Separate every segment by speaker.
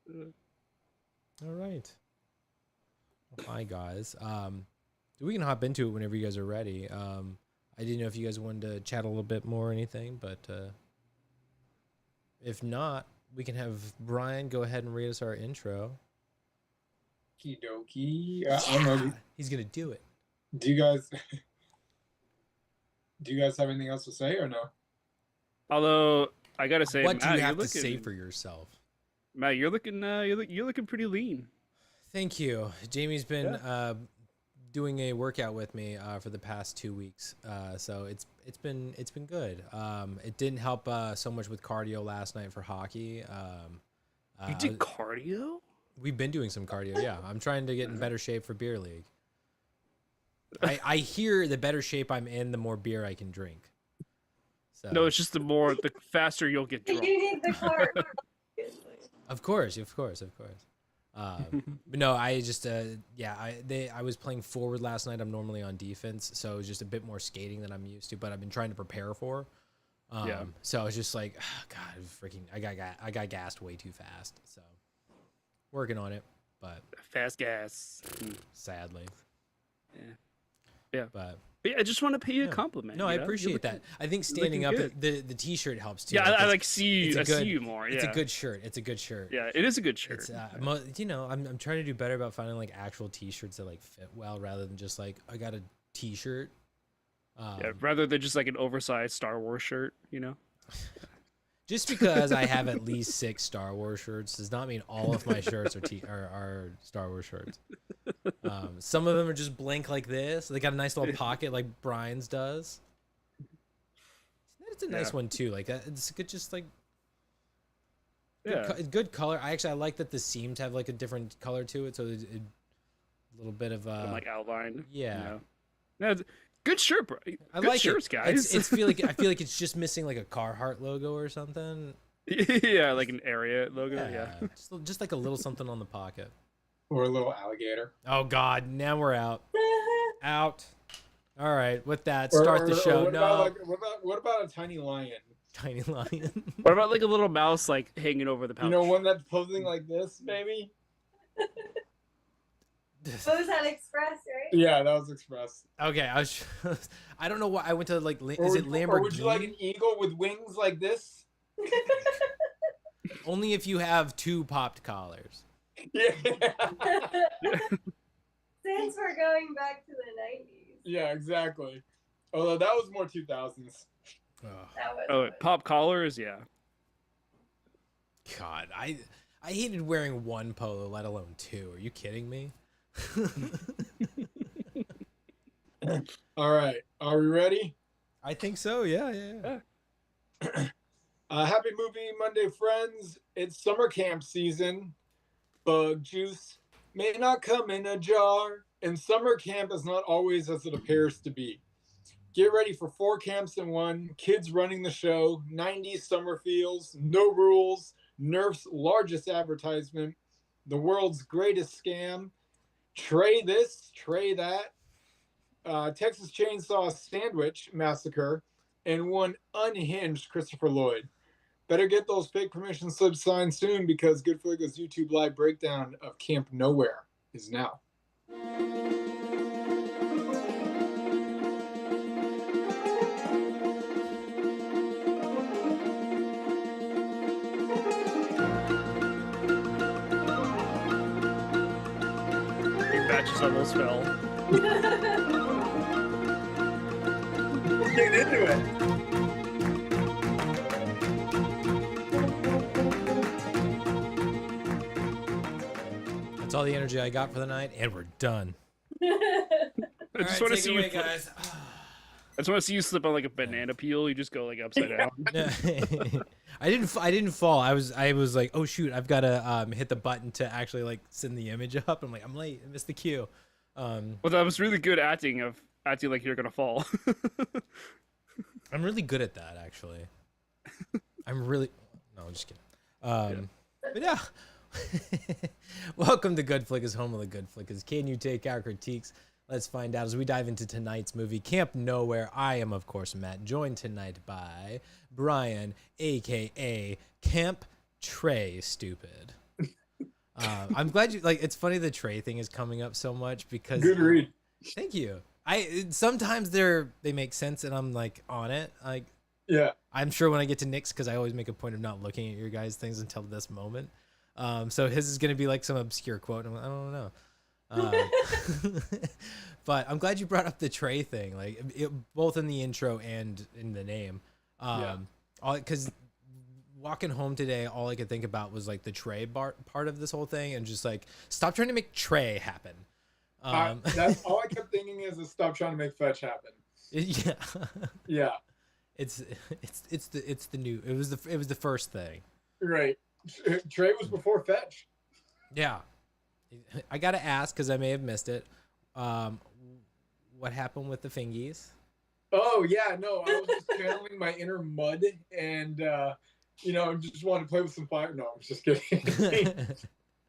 Speaker 1: All right. Well, hi guys. We can hop into it whenever you guys are ready. I didn't know if you guys wanted to chat a little bit more or anything, but if not, we can have Brian go ahead and read us our intro.
Speaker 2: Okie dokie. I'm ready.
Speaker 1: He's gonna do it.
Speaker 2: Do you guys have anything else to say or no?
Speaker 3: Although I gotta say,
Speaker 1: What do
Speaker 3: Matt,
Speaker 1: you have
Speaker 3: you're
Speaker 1: to say for yourself?
Speaker 3: Matt, you're looking pretty lean.
Speaker 1: Thank you. Jamie's been doing a workout with me for the past 2 weeks, so it's been good. It didn't help so much with cardio last night for hockey.
Speaker 3: You did cardio?
Speaker 1: We've been doing some cardio. Yeah, I'm trying to get in better shape for beer league. I hear the better shape I'm in, the more beer I can drink. So.
Speaker 3: No, it's just the faster you'll get drunk.
Speaker 4: You need the car.
Speaker 1: Of course. But no, I just I was playing forward last night. I'm normally on defense, so it was just a bit more skating than I'm used to. But I've been trying to prepare for. So I was just like, oh, God, I got gassed way too fast. So working on it, but
Speaker 3: Fast gas.
Speaker 1: sadly,
Speaker 3: Yeah.
Speaker 1: But
Speaker 3: I just want to pay you a compliment.
Speaker 1: No, I appreciate that. I think standing up, the T-shirt helps too.
Speaker 3: Yeah,
Speaker 1: like
Speaker 3: I like see you. I see you more. Yeah.
Speaker 1: It's a good shirt. It's a good shirt.
Speaker 3: Yeah, it is a good shirt.
Speaker 1: It's, I'm trying to do better about finding like actual T-shirts that like fit well, rather than just like I got a T-shirt.
Speaker 3: Rather than just like an oversized Star Wars shirt,
Speaker 1: Just because I have at least 6 Star Wars shirts does not mean all of my shirts are Star Wars shirts. Some of them are just blank like this. They got a nice little pocket like Brian's does. It's a nice one too. Like it's good, just like good color. I like that the seams have like a different color to it, so a little bit of
Speaker 3: like outline.
Speaker 1: Yeah.
Speaker 3: Good shirt, bro.
Speaker 1: I
Speaker 3: good
Speaker 1: like
Speaker 3: shirts,
Speaker 1: it.
Speaker 3: guys.
Speaker 1: I feel like it's just missing like a Carhartt logo or something.
Speaker 3: Yeah, like an area logo. Yeah.
Speaker 1: Just like a little something on the pocket.
Speaker 2: Or a little alligator.
Speaker 1: Oh God, now we're out. Out. All right, with that, start the show.
Speaker 2: What about a tiny lion?
Speaker 1: Tiny lion.
Speaker 3: What about like a little mouse like hanging over the pouch?
Speaker 2: You know, one that's posing like this, maybe.
Speaker 4: What was that Express, right?
Speaker 2: Yeah, that was Express.
Speaker 1: Okay, I don't know why I went to like. Is it Lamborghini?
Speaker 2: Or would you like an eagle with wings like this?
Speaker 1: Only if you have 2 popped collars.
Speaker 2: Yeah.
Speaker 4: Since we're going back to the 90s.
Speaker 2: Yeah, exactly. Although that was more 2000s.
Speaker 3: Pop collars, yeah.
Speaker 1: God, I hated wearing 1 polo, let alone 2. Are you kidding me?
Speaker 2: All right, are we ready?
Speaker 1: I think so. Yeah.
Speaker 2: Happy Movie Monday, friends. It's summer camp season. Bug juice may not come in a jar, and summer camp is not always as it appears to be. Get ready for 4 camps in 1, kids running the show, 90s summer feels, no rules, Nerf's largest advertisement, the world's greatest scam, Trey this, Trey that, Texas Chainsaw Sandwich Massacre, and one unhinged Christopher Lloyd. Better get those fake permission slips signed soon, because GoodFlickas' YouTube live breakdown of Camp Nowhere is now.
Speaker 3: Batches almost fell.
Speaker 2: Get into it.
Speaker 1: That's all the energy I got for the night, and we're done.
Speaker 3: I just want to see you,
Speaker 1: guys.
Speaker 3: I just want to see you slip on like a banana peel. You just go like upside down.
Speaker 1: I didn't fall. I was like, oh shoot, I've got to hit the button to actually like send the image up. I'm like, I'm late. I missed the cue.
Speaker 3: Well, that was really good acting like you're gonna fall.
Speaker 1: I'm really good at that, actually. No, I'm just kidding. But yeah. Welcome to GoodFlickas, home of the GoodFlickas. Can you take our critiques? Let's find out as we dive into tonight's movie, Camp Nowhere. I am, of course, Matt, joined tonight by Brian, a.k.a. Camp Trey Stupid. I'm glad you like. It's funny the tray thing is coming up so much because.
Speaker 2: Good read.
Speaker 1: Thank you. Sometimes they make sense and I'm like on it. Like
Speaker 2: Yeah.
Speaker 1: I'm sure when I get to Nick's, because I always make a point of not looking at your guys' things until this moment. So his is gonna be like some obscure quote. And I don't know. But I'm glad you brought up the tray thing, like both in the intro and in the name. Because walking home today, all I could think about was like the tray part of this whole thing, and just like stop trying to make tray happen.
Speaker 2: That's all I kept thinking is to stop trying to make fetch happen.
Speaker 1: Yeah,
Speaker 2: Yeah.
Speaker 1: it's the new. It was the first thing.
Speaker 2: Right. Trey was before fetch.
Speaker 1: Yeah, I gotta ask because I may have missed it. What happened with the fingies?
Speaker 2: Oh yeah, no, I was just channeling my inner mud and just wanted to play with some fire. No, I'm just kidding.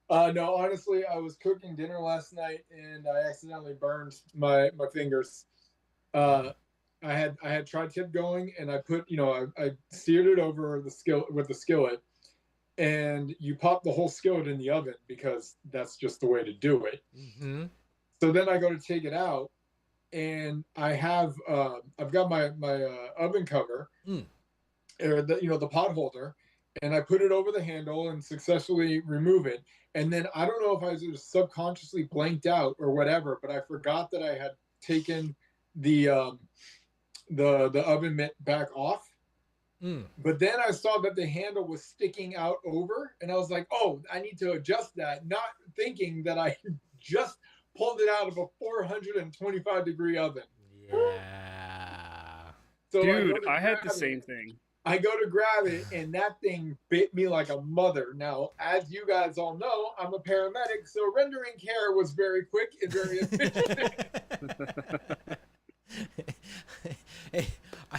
Speaker 2: No, honestly, I was cooking dinner last night and I accidentally burned my fingers. I had tri-tip going and I put, I seared it over the skillet, and you pop the whole skillet in the oven because that's just the way to do it.
Speaker 1: Mm-hmm.
Speaker 2: So then I go to take it out, and I've got my oven cover, or the pot holder, and I put it over the handle and successfully remove it. And then I don't know if I just subconsciously blanked out or whatever, but I forgot that I had taken the oven mitt back off. But then I saw that the handle was sticking out over, and I was like, oh, I need to adjust that, not thinking that I just pulled it out of a 425-degree oven.
Speaker 1: Yeah.
Speaker 2: So
Speaker 3: dude, I had the same thing.
Speaker 2: I go to grab it, and that thing bit me like a mother. Now, as you guys all know, I'm a paramedic, so rendering care was very quick and very efficient.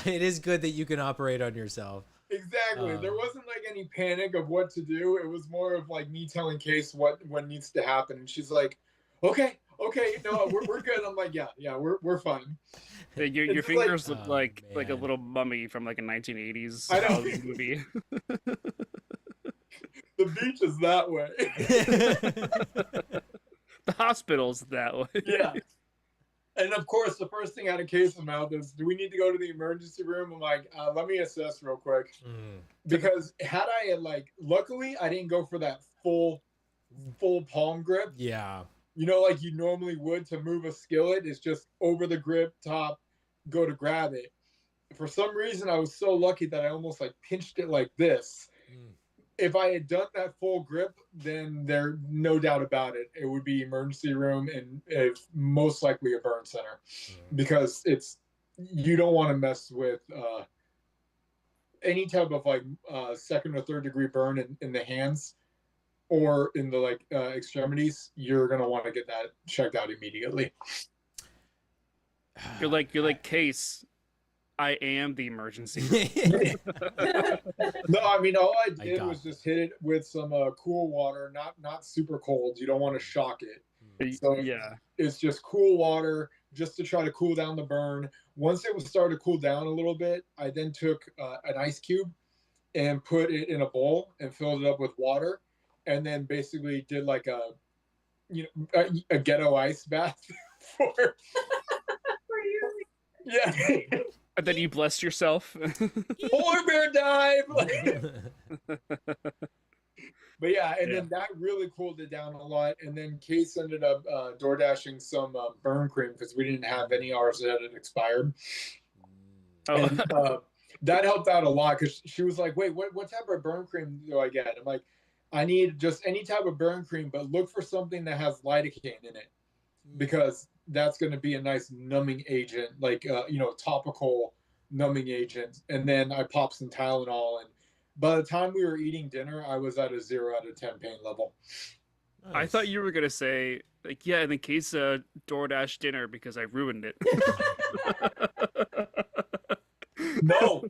Speaker 1: It is good that you can operate on yourself.
Speaker 2: Exactly. There wasn't like any panic of what to do. It was more of like me telling Case what needs to happen, and she's like, "Okay, no, we're good." I'm like, "Yeah, we're fine."
Speaker 3: Your fingers look like a little mummy from like a 1980s movie.
Speaker 2: The beach is that way.
Speaker 3: The hospital's that way.
Speaker 2: Yeah. And of course, the first thing out of Case's mouth is, "Do we need to go to the emergency room?" I'm like, "Let me assess real quick," because had I luckily, I didn't go for that full palm grip.
Speaker 1: Yeah.
Speaker 2: Like you normally would to move a skillet. It's just over the grip top, go to grab it. For some reason, I was so lucky that I almost pinched it like this. If I had done that full grip, then there's no doubt about it. It would be emergency room and most likely a burn center, because you don't want to mess with any type of second or third degree burn in the hands or in the extremities. You're gonna want to get that checked out immediately.
Speaker 3: You're like Case. I am the emergency.
Speaker 2: No, I mean, all I did was just hit it with some cool water, not super cold. You don't want to shock it. So
Speaker 3: yeah,
Speaker 2: it's just cool water just to try to cool down the burn. Once it was started to cool down a little bit, I then took an ice cube and put it in a bowl and filled it up with water, and then basically did like a ghetto ice bath for
Speaker 4: you.
Speaker 2: Yeah.
Speaker 3: and then you blessed yourself.
Speaker 2: Polar bear dive. But yeah, and then that really cooled it down a lot. And then Case ended up door dashing some burn cream because we didn't have any. Ours that had expired. And that helped out a lot because she was like, "Wait, what type of burn cream do I get?" I'm like, "I need just any type of burn cream, but look for something that has lidocaine in it, because that's going to be a nice numbing agent, topical numbing agent." And then I popped some Tylenol, and by the time we were eating dinner, I was at a 0 out of 10 pain level.
Speaker 3: Nice. I thought you were gonna say in the case of DoorDash dinner because I ruined it.
Speaker 2: No.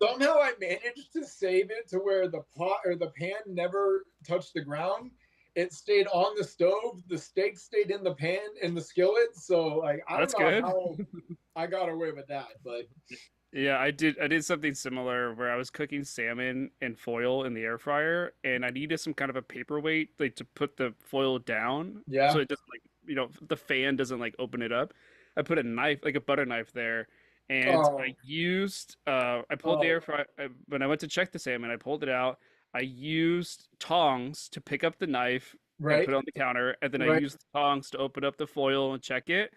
Speaker 2: Somehow I managed to save it to where the pot or the pan never touched the ground. It stayed on the stove. The steak stayed in the pan in the skillet. So I don't know how I got away with that, but
Speaker 3: Yeah, I did something similar where I was cooking salmon in foil in the air fryer, and I needed some kind of a paperweight like to put the foil down so
Speaker 2: Yeah.
Speaker 3: it doesn't like the fan doesn't like open it up. I put a knife, like a butter knife there, and
Speaker 2: Oh,
Speaker 3: I used I pulled the
Speaker 2: oh,
Speaker 3: air fryer when I went to check the salmon, I pulled it out. I used tongs to pick up the knife and
Speaker 2: right,
Speaker 3: put it on the counter, and then I
Speaker 2: right.
Speaker 3: used the tongs to open up the foil and check it.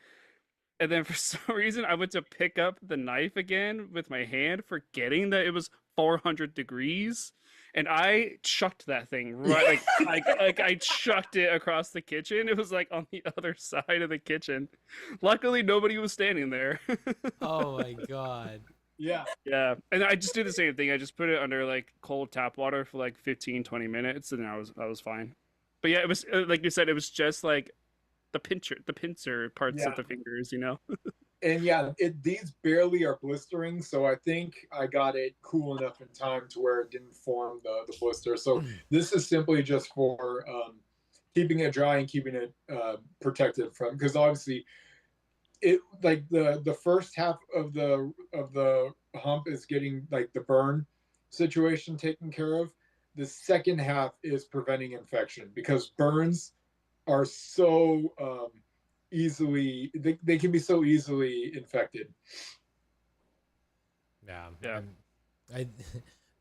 Speaker 3: And then for some reason, I went to pick up the knife again with my hand, forgetting that it was 400 degrees. And I chucked that thing right, like I chucked it across the kitchen. It was like on the other side of the kitchen. Luckily, nobody was standing there.
Speaker 1: Oh my god.
Speaker 2: Yeah.
Speaker 3: Yeah, and I just did the same thing. I just put it under like cold tap water for like 15, 20 minutes, and I was fine. But yeah, it was like you said, it was just like the pincer parts of
Speaker 2: Yeah.
Speaker 3: the fingers.
Speaker 2: And yeah, these barely are blistering, so I think I got it cool enough in time to where it didn't form the blister. So this is simply just for keeping it dry and keeping it protected from, because obviously it like the first half of the hump is getting like the burn situation taken care of. The second half is preventing infection because burns are so easily they can be so easily infected.
Speaker 1: Yeah.
Speaker 3: Yeah.
Speaker 1: I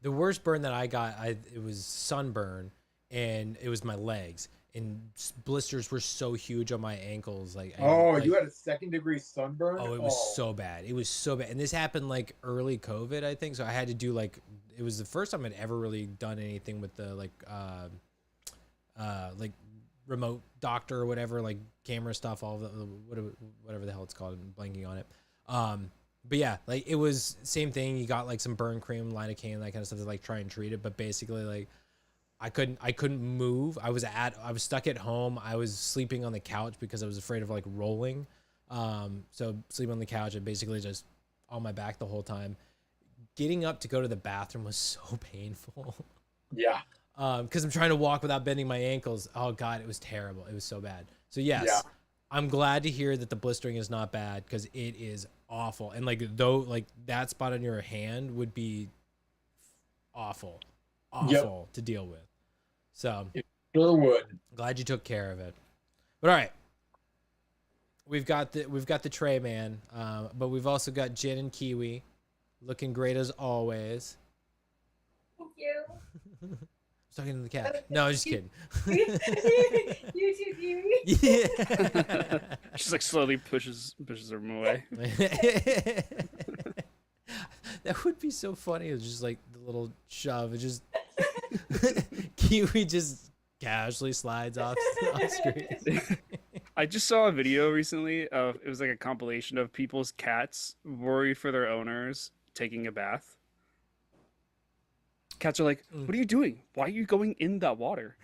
Speaker 1: the worst burn that I got, it was sunburn, and it was my legs, and blisters were so huge on my ankles.
Speaker 2: Oh,
Speaker 1: like
Speaker 2: you had a second degree sunburn?
Speaker 1: oh, it was so bad. It was so bad, and this happened like early COVID, I think. So I had to do like it was the first time I'd ever really done anything with the like remote doctor or whatever, like camera stuff, all the whatever the hell it's called. I'm blanking on it. But yeah, like it was same thing. You got like some burn cream, lidocaine, that kind of stuff to like try and treat it. But basically, like I couldn't move. I was stuck at home. I was sleeping on the couch because I was afraid of like rolling. So sleeping on the couch and basically just on my back the whole time. Getting up to go to the bathroom was so painful.
Speaker 2: Yeah.
Speaker 1: Because I'm trying to walk without bending my ankles. Oh god, it was terrible. It was so bad. So yes,
Speaker 2: Yeah.
Speaker 1: I'm glad to hear that the blistering is not bad, because it is awful. And like though, like that spot on your hand would be awful to deal with. So
Speaker 2: It sure would.
Speaker 1: glad you took care of it. But all right, we've got the tray man, but we've also got gin and kiwi, looking great as always.
Speaker 4: Thank you.
Speaker 1: I was talking to the cat. No, I'm just kidding.
Speaker 4: You too, Kiwi.
Speaker 1: Yeah.
Speaker 3: She's like slowly pushes him away.
Speaker 1: That would be so funny. It's just like the little shove. It just Kiwi just casually slides off screen.
Speaker 3: I just saw a video recently of it was like a compilation of people's cats worried for their owners taking a bath. Cats are like, "What are you doing? Why are you going in that water?"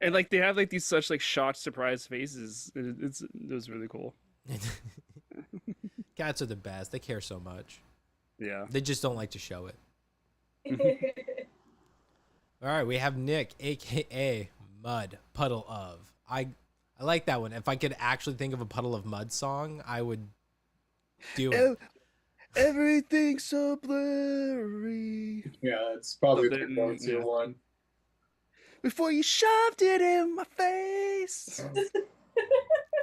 Speaker 3: And like they have like these such like shocked, surprised faces. It was really cool.
Speaker 1: Cats are the best. They care so much.
Speaker 3: Yeah.
Speaker 1: They just don't like to show it. All right, we have Nick, aka Mud Puddle of. I like that one. If I could actually think of a Puddle of Mud song, I would do it.
Speaker 3: Everything's so blurry.
Speaker 2: Yeah, it's probably the
Speaker 3: Something,
Speaker 2: go-to
Speaker 3: yeah.
Speaker 2: one.
Speaker 3: Before you shoved it in my face.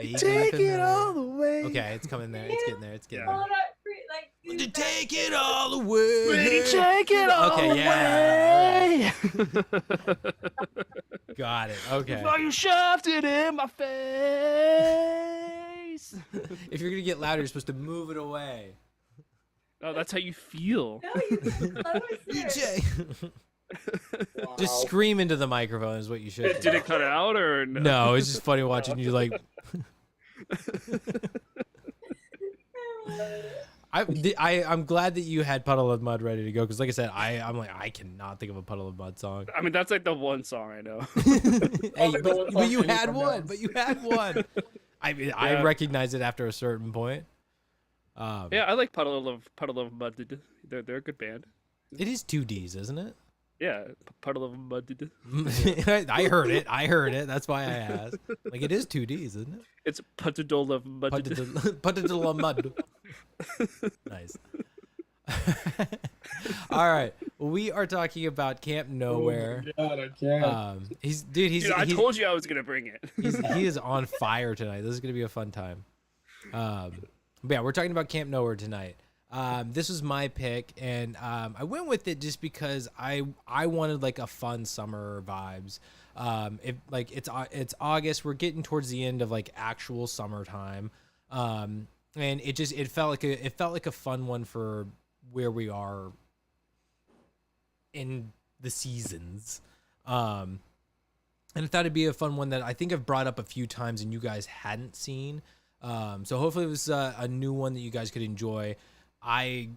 Speaker 1: Vaguely
Speaker 3: Take it
Speaker 1: familiar.
Speaker 3: all the way.
Speaker 1: Okay, it's coming there. It's getting there. It's getting
Speaker 3: Yeah.
Speaker 4: Oh,
Speaker 1: there.
Speaker 4: like,
Speaker 1: Would you take it all away?
Speaker 3: Take it all
Speaker 1: Okay,
Speaker 3: away.
Speaker 1: yeah. Got it. Okay.
Speaker 3: Before you shoved it in my face.
Speaker 1: If you're gonna get louder, you're supposed to move it away.
Speaker 3: Oh, that's how you feel.
Speaker 4: No, you close it.
Speaker 2: Wow.
Speaker 1: Just scream into the microphone is what you should do.
Speaker 3: Did it cut out or no?
Speaker 1: No, it's just funny watching you like. I'm glad that you had Puddle of Mud ready to go, because like I said, I'm like, I cannot think of a Puddle of Mud song.
Speaker 3: I mean, that's like the one song I know.
Speaker 1: Hey,
Speaker 2: the one
Speaker 1: but
Speaker 2: song
Speaker 1: you
Speaker 2: any
Speaker 1: had
Speaker 2: from
Speaker 1: one.
Speaker 2: Downs.
Speaker 1: But you had one. I mean, I
Speaker 3: Yeah.
Speaker 1: recognize it after a certain point.
Speaker 3: Yeah, I like Puddle of Mud. They're a good band.
Speaker 1: It is 2 Ds, isn't it?
Speaker 3: Yeah, puddle of mud.
Speaker 1: I heard it. I heard it. That's why I asked. Like it is 2Ds, isn't it?
Speaker 3: It's puddle of mud.
Speaker 1: Puddle of mud. Nice. All right, we are talking about Camp Nowhere.
Speaker 2: Oh my God, I can't.
Speaker 1: He's
Speaker 3: I told you I was gonna bring it.
Speaker 1: he is on fire tonight. This is gonna be a fun time. But yeah, we're talking about Camp Nowhere tonight. This was my pick, and I went with it just because I wanted like a fun summer vibes. It's August, we're getting towards the end of like actual summertime, and it felt like a fun one for where we are in the seasons. And I thought it'd be a fun one that I think I've brought up a few times and you guys hadn't seen. So hopefully it was a new one that you guys could enjoy. I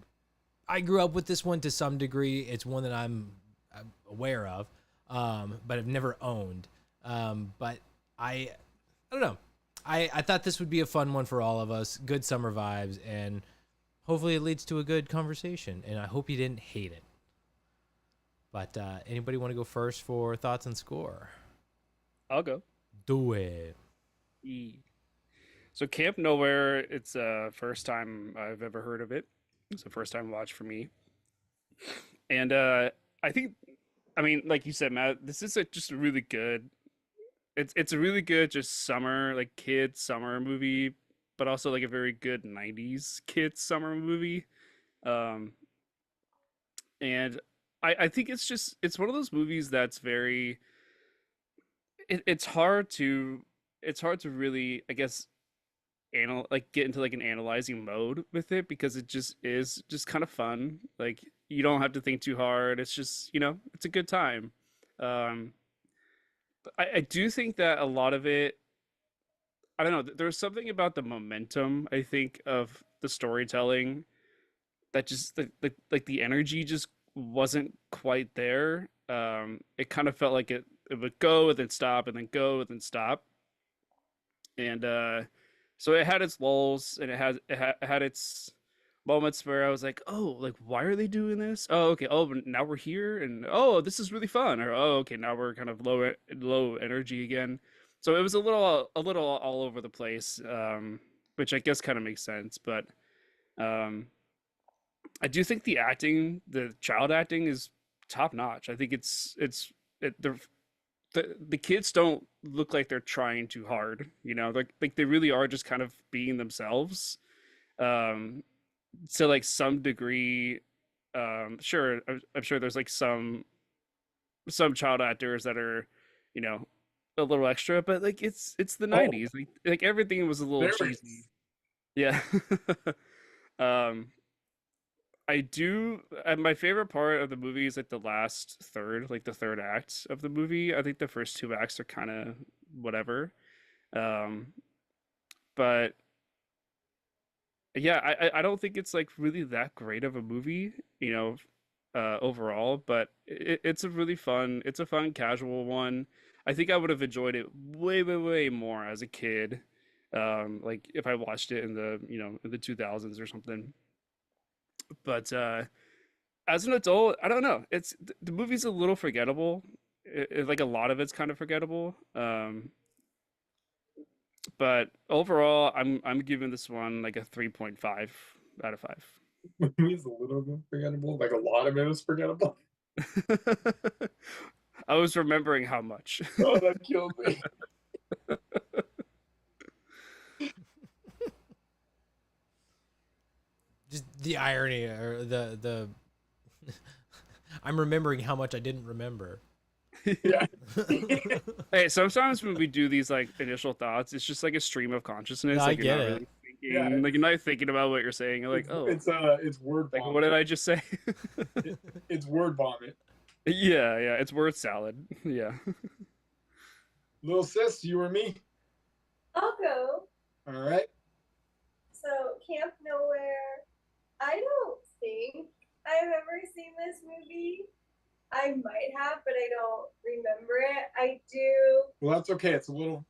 Speaker 1: grew up with this one to some degree. It's one that I'm aware of, but I've never owned. But I don't know. I thought this would be a fun one for all of us. Good summer vibes, and hopefully it leads to a good conversation. And I hope you didn't hate it. But anybody want to go first for thoughts and score?
Speaker 3: I'll go.
Speaker 1: Do it.
Speaker 3: So Camp Nowhere, it's first time I've ever heard of it. It's a first time watch for me. And I think, I mean, like you said, Matt, this is just a really good. It's a really good just summer, like kids summer movie, but also like a very good 90s kids summer movie. And I think it's one of those movies that's very it's hard to really, I guess, get into like an analyzing mode with it, because it just is just kind of fun. Like you don't have to think too hard. It's just, it's a good time. But I do think that a lot of it, I don't know, there's something about the momentum, I think, of the storytelling that just like the energy just wasn't quite there. It kind of felt like it would go and then stop and then go and then stop. And so it had its lulls, and it had its moments where I was like, oh, like why are they doing this? Oh, okay. Oh, but now we're here, and oh, this is really fun. Or oh, okay, now we're kind of low energy again. So it was a little all over the place, which I guess kind of makes sense. But I do think the child acting is top notch. I think the kids don't look like they're trying too hard, like they really are just kind of being themselves. To like some degree, sure, I'm sure there's like some child actors that are, a little extra, but like it's the 90s. Like everything was a little cheesy. Yeah. um I do. My favorite part of the movie is like the last third, like the third act of the movie. I think the first two acts are kind of whatever. Um, but yeah, I don't think it's like really that great of a movie, overall. But it's a fun casual one. I think I would have enjoyed it way, way, way more as a kid. Like if I watched it in the 2000s or something. But as an adult, I don't know. The movie's a little forgettable. Like a lot of it's kind of forgettable. But overall, I'm giving this one like a 3.5 out of 5.
Speaker 2: It's a little bit forgettable. Like a lot of it is forgettable.
Speaker 3: I was remembering how much.
Speaker 2: Oh, that killed me.
Speaker 1: Just the irony, or the I'm remembering how much I didn't remember.
Speaker 2: Yeah.
Speaker 3: Hey, sometimes when we do these like initial thoughts, it's just like a stream of consciousness.
Speaker 1: No, I
Speaker 3: Like you're
Speaker 1: get
Speaker 3: not
Speaker 1: it.
Speaker 3: really thinking, like you're not thinking about what you're saying. You're like, oh,
Speaker 2: it's word
Speaker 3: like
Speaker 2: vomit.
Speaker 3: what did I just say?
Speaker 2: It's word vomit.
Speaker 3: Yeah, it's word salad. Yeah.
Speaker 2: Little sis, you or me?
Speaker 4: I'll go.
Speaker 2: All right.
Speaker 4: So, Camp Nowhere. I don't think I've ever seen this movie. I might have, but I don't remember it. I do.
Speaker 2: Well, that's okay. It's a little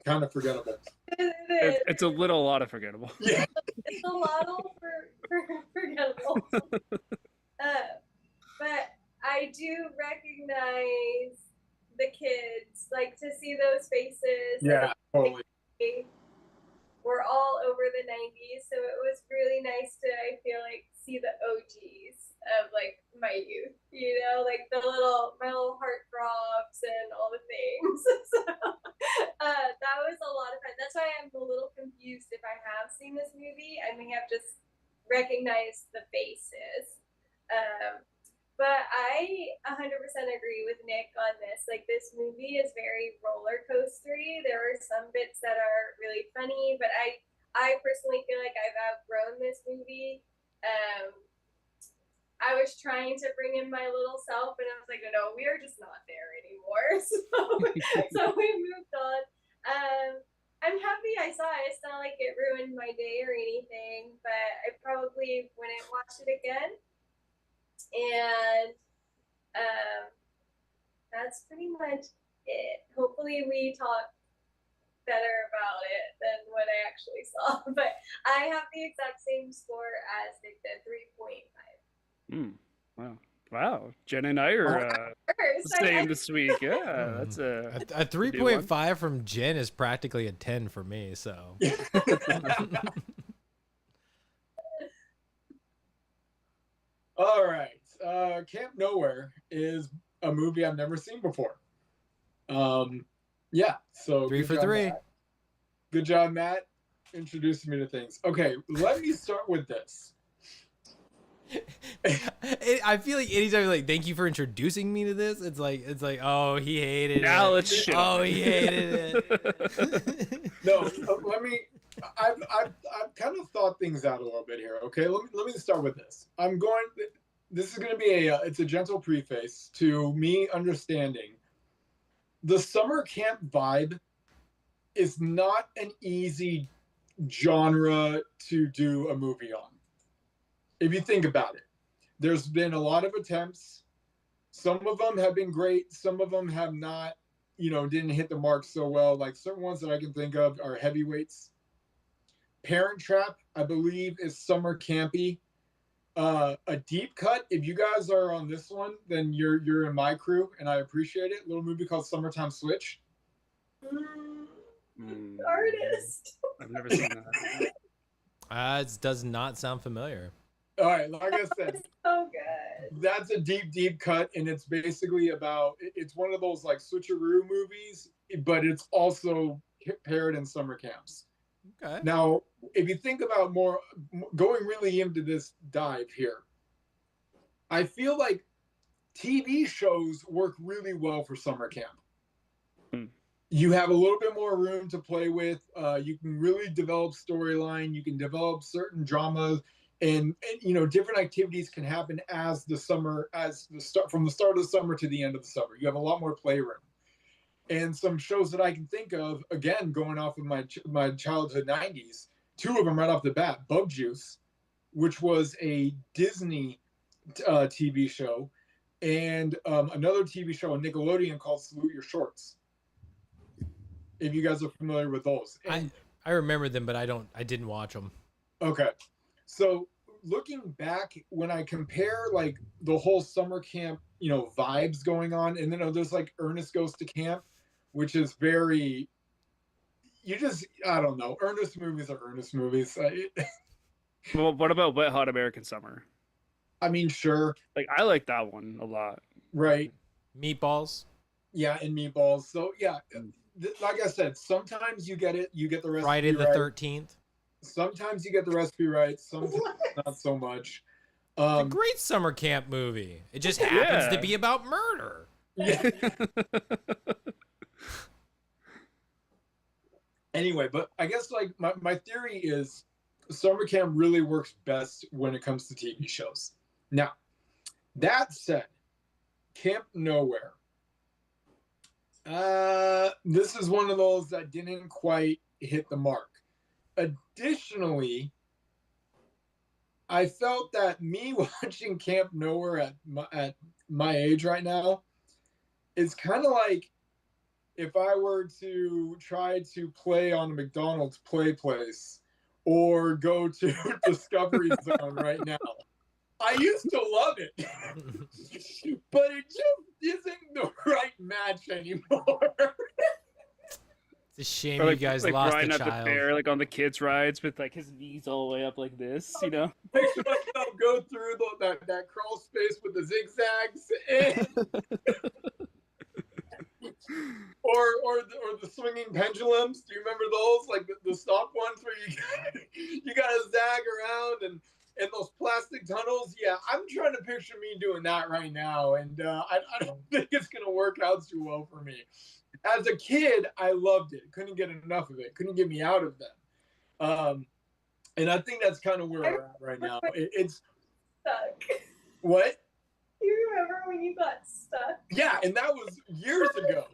Speaker 2: kind of forgettable.
Speaker 3: It's a lot of forgettable.
Speaker 2: Yeah.
Speaker 4: It's a lot for forgettable. But I I do recognize the kids, like to see those faces.
Speaker 2: Yeah, totally.
Speaker 4: We're all over the 90s, so it was really nice to, I feel like, see the OGs of like my youth, you know, like my little heartthrobs and all the things. So that was a lot of fun. That's why I'm a little confused if I have seen this movie. I may have just recognized the faces. But I 100% agree with Nick on this. Like, this movie is very roller coastery. There are some bits that are really funny, but I personally feel like I've outgrown this movie. I was trying to bring in my little self, and I was like, no, we are just not there anymore. So we moved on. I'm happy I saw it. It's not like it ruined my day or anything, but I probably wouldn't watch it again. And that's pretty much it. Hopefully we talk better about it than what I actually saw. But I have the exact same score as Nick did, 3.5.
Speaker 3: Wow. Jen and I are the same this week. Yeah, that's
Speaker 1: a 3.5 from Jen is practically a 10 for me. So.
Speaker 2: All right. Camp Nowhere is a movie I've never seen before. Yeah, so
Speaker 1: 3 for 3.
Speaker 2: Matt. Good job, Matt, introducing me to things. Okay, let me start with this.
Speaker 1: I feel like anytime you're like, thank you for introducing me to this, it's like, oh, he hated
Speaker 3: now
Speaker 1: it.
Speaker 3: Let's shit.
Speaker 1: Oh, he hated it.
Speaker 2: No, let me. I've kind of thought things out a little bit here. Okay, let me start with this. This is going to be it's a gentle preface to me understanding the summer camp vibe is not an easy genre to do a movie on. If you think about it, there's been a lot of attempts. Some of them have been great. Some of them have not, didn't hit the mark so well. Like certain ones that I can think of are heavyweights. Parent Trap, I believe, is summer campy. A deep cut. If you guys are on this one, then you're in my crew, and I appreciate it. A little movie called Summertime Switch.
Speaker 4: Artist.
Speaker 3: I've never seen that.
Speaker 1: It does not sound familiar.
Speaker 2: All right, like I said,
Speaker 4: so good.
Speaker 2: That's a deep cut, and it's basically it's one of those like switcheroo movies, but it's also paired in summer camps.
Speaker 1: Okay.
Speaker 2: Now, if you think about more going really into this dive here, I feel like TV shows work really well for summer camp. You have a little bit more room to play with. You can really develop storyline. You can develop certain dramas, and different activities can happen from the start of the summer to the end of the summer. You have a lot more playroom. And some shows that I can think of, again, going off of my childhood 90s, two of them right off the bat. Bug Juice, which was a Disney TV show, and another TV show on Nickelodeon called Salute Your Shorts. If you guys are familiar with those. And,
Speaker 1: I remember them, but I didn't watch them.
Speaker 2: Okay. So looking back, when I compare like the whole summer camp, vibes going on, and then there's like Ernest Goes to Camp, which is very, I don't know. Ernest movies are Ernest movies.
Speaker 3: Well, what about Wet Hot American Summer?
Speaker 2: I mean, sure.
Speaker 3: Like, I like that one a lot.
Speaker 2: Right.
Speaker 1: Meatballs.
Speaker 2: Yeah, and Meatballs. So yeah, like I said, sometimes you get it. You get the recipe
Speaker 1: Friday the 13th.
Speaker 2: Sometimes you get the recipe right. Sometimes not so much.
Speaker 1: It's a great summer camp movie. It just happens to be about murder.
Speaker 2: Yeah. Anyway, but I guess like my theory is summer camp really works best when it comes to TV shows. Now, that said, Camp Nowhere. This is one of those that didn't quite hit the mark. Additionally, I felt that me watching Camp Nowhere at my age right now is kind of like if I were to try to play on a McDonald's play place or go to Discovery Zone right now. I used to love it. but it just isn't the right match anymore.
Speaker 1: It's a shame
Speaker 3: Or
Speaker 1: you
Speaker 3: like,
Speaker 1: guys
Speaker 3: like
Speaker 1: lost
Speaker 3: Brian
Speaker 1: a
Speaker 3: at the
Speaker 1: child.
Speaker 3: fair, like on the kids' rides with like his knees all the way up like this, you know?
Speaker 2: Picture myself go through that crawl space with the zigzags, or the swinging pendulums. Do you remember those? Like the stop ones where you gotta zag around and those plastic tunnels. Yeah, I'm trying to picture me doing that right now, and I don't think it's gonna work out too well for me. As a kid, I loved it. Couldn't get enough of it. Couldn't get me out of them. And I think that's kind of where we're at right now. It's
Speaker 4: Stuck.
Speaker 2: what?
Speaker 4: Do you remember when you got stuck?
Speaker 2: Yeah, and that was years ago.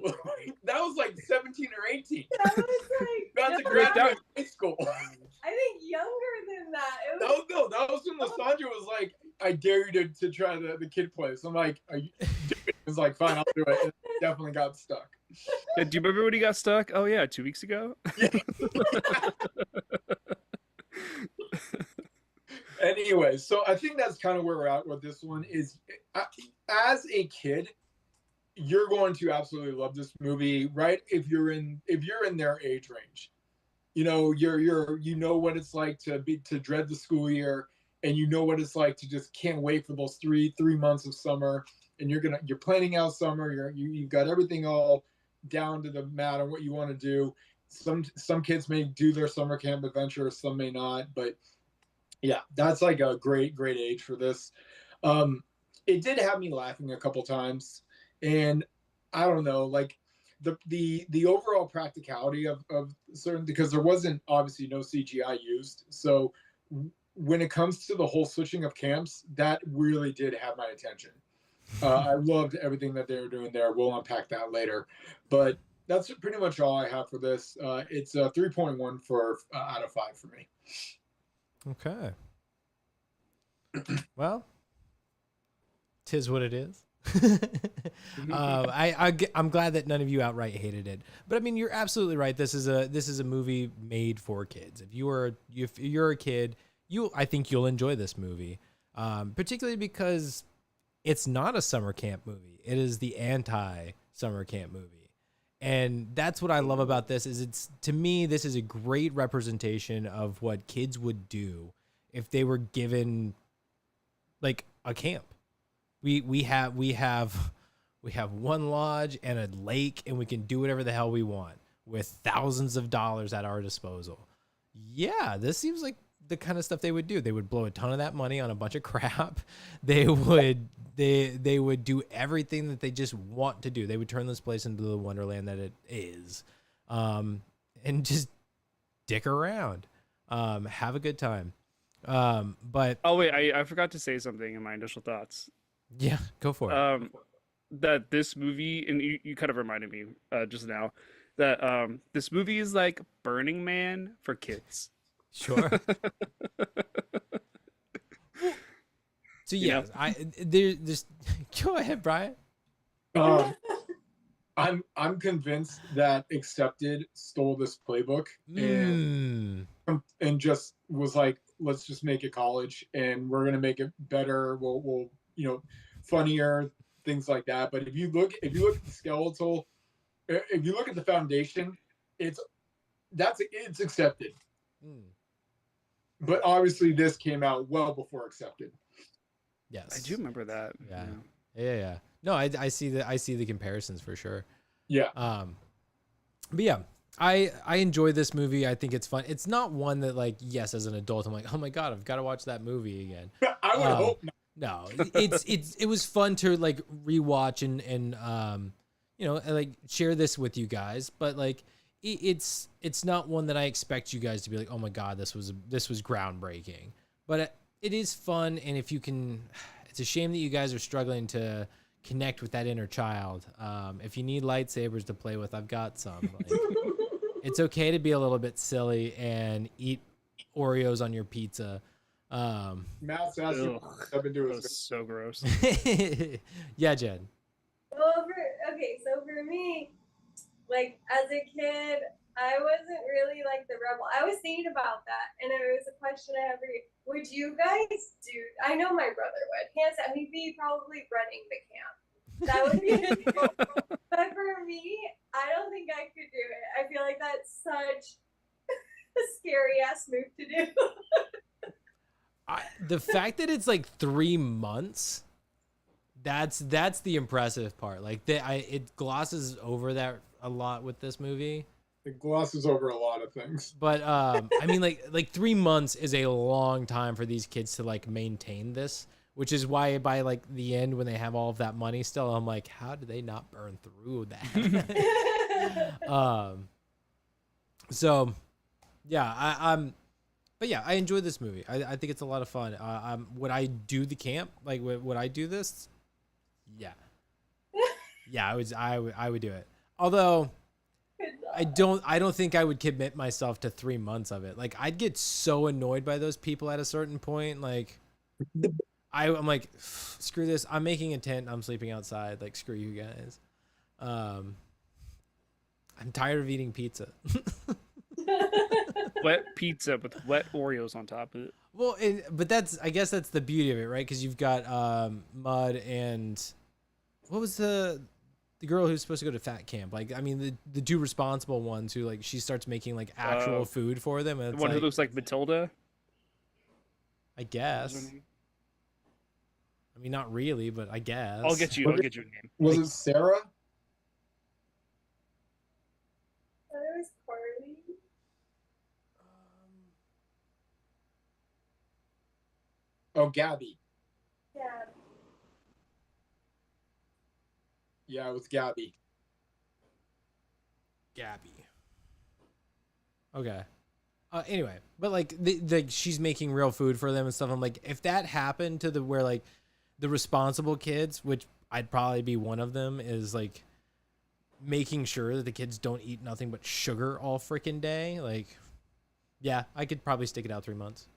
Speaker 2: That was like 17 or 18.
Speaker 4: That was like
Speaker 2: That's a
Speaker 4: no,
Speaker 2: graduate high school.
Speaker 4: I think younger than that. It was
Speaker 2: That was when Lysandra was like, I dare you to try the kid place. I'm like, are you it's like, fine, I'll do it. And definitely got stuck.
Speaker 3: Yeah, do you remember when he got stuck? Oh yeah, 2 weeks ago.
Speaker 2: Anyway, so I think that's kind of where we're at with this one. Is as a kid, you're going to absolutely love this movie, right? If you're in their age range, you know you know what it's like to dread the school year, and you know what it's like to just can't wait for those three months of summer, and you're planning out summer. You've got everything all down to the mat on what you want to do. Some kids may do their summer camp adventure, some may not, but yeah, that's like a great age for this. It did have me laughing a couple times, and I don't know, like the overall practicality of certain, because there wasn't obviously no CGI used. So when it comes to the whole switching of camps, that really did have my attention. I loved everything that they were doing there. We'll unpack that later, but that's pretty much all I have for this. It's a 3.1 for out of 5 for me.
Speaker 1: Okay. Well, tis what it is. I'm glad that none of you outright hated it, but I mean, you're absolutely right. This is a movie made for kids. If you're a kid, I think you'll enjoy this movie, particularly because it's not a summer camp movie. It is the anti-summer camp movie, and that's what I love about this. To me, this is a great representation of what kids would do if they were given like a camp. We have one lodge and a lake, and we can do whatever the hell we want with thousands of dollars at our disposal. Yeah, this seems like the kind of stuff they would do. They would blow a ton of that money on a bunch of crap. They would do everything that they just want to do. They would turn this place into the wonderland that it is, and just dick around, have a good time. But
Speaker 3: Oh wait, I forgot to say something in my initial thoughts.
Speaker 1: yeah, go for it.
Speaker 3: That this movie, and you kind of reminded me just now that this movie is like Burning Man for kids.
Speaker 1: Sure. So yeah, there's go ahead, Brian.
Speaker 2: I'm convinced that Accepted stole this playbook and just was like, let's just make it college, and we're gonna make it better. We'll funnier, things like that. But if you look at the skeletal, if you look at the foundation, it's Accepted. But obviously, this came out well before Accepted.
Speaker 1: Yes,
Speaker 3: I do remember that.
Speaker 1: Yeah. No, I see the comparisons for sure.
Speaker 2: Yeah.
Speaker 1: But yeah, I enjoy this movie. I think it's fun. It's not one that, like, yes, as an adult, I'm like, oh my God, I've got to watch that movie again.
Speaker 2: I would hope not.
Speaker 1: No, it was fun to like rewatch and like share this with you guys. But like, it's not one that I expect you guys to be like, oh my God, this was groundbreaking. But it is fun, and if you can, it's a shame that you guys are struggling to connect with that inner child. If you need lightsabers to play with, I've got some. Like, it's okay to be a little bit silly and eat Oreos on your pizza.
Speaker 2: Matt's asking. I've been doing
Speaker 3: That's so gross.
Speaker 1: Yeah, Jen.
Speaker 4: Well, so for me, like as a kid, I wasn't really like the rebel. I was thinking about that, and it was a question I have for you. Would you guys do? I know my brother would. Hands down, he'd be probably running the camp. That would be cool. But for me, I don't think I could do it. I feel like that's such a scary ass move to do.
Speaker 1: The fact that it's like 3 months, that's the impressive part. Like it glosses over that a lot with this movie.
Speaker 2: It glosses over a lot of things.
Speaker 1: But I mean, like 3 months is a long time for these kids to like maintain this, which is why by like the end when they have all of that money still, I'm like, how do they not burn through that? So yeah, I'm. But yeah, I enjoyed this movie. I think it's a lot of fun. Would I do the camp? Like, would I do this? Yeah. Yeah, I would do it. Although I don't think I would commit myself to 3 months of it. Like, I'd get so annoyed by those people at a certain point. Like, I'm like, screw this. I'm making a tent. I'm sleeping outside. Like, screw you guys. I'm tired of eating pizza.
Speaker 3: Wet pizza with wet Oreos on top of it.
Speaker 1: Well, but I guess that's the beauty of it, right? Because you've got Mud and what was the girl who's supposed to go to fat camp? Like, I mean, the two responsible ones who like she starts making like actual food for them. And
Speaker 3: The
Speaker 1: it's
Speaker 3: one
Speaker 1: like,
Speaker 3: who looks like Matilda.
Speaker 1: I
Speaker 3: What was her
Speaker 1: guess.
Speaker 3: name?
Speaker 1: I mean, not really, but I guess.
Speaker 3: I'll get you a name.
Speaker 2: Was it Sarah?
Speaker 4: Oh, there was Carly.
Speaker 2: Oh, Gabby.
Speaker 4: Yeah.
Speaker 2: Yeah, it was Gabby.
Speaker 1: Gabby. Okay. Anyway, but like she's making real food for them and stuff. I'm like, if that happened to where like the responsible kids, which I'd probably be one of them, is like making sure that the kids don't eat nothing but sugar all freaking day. Like, yeah, I could probably stick it out 3 months.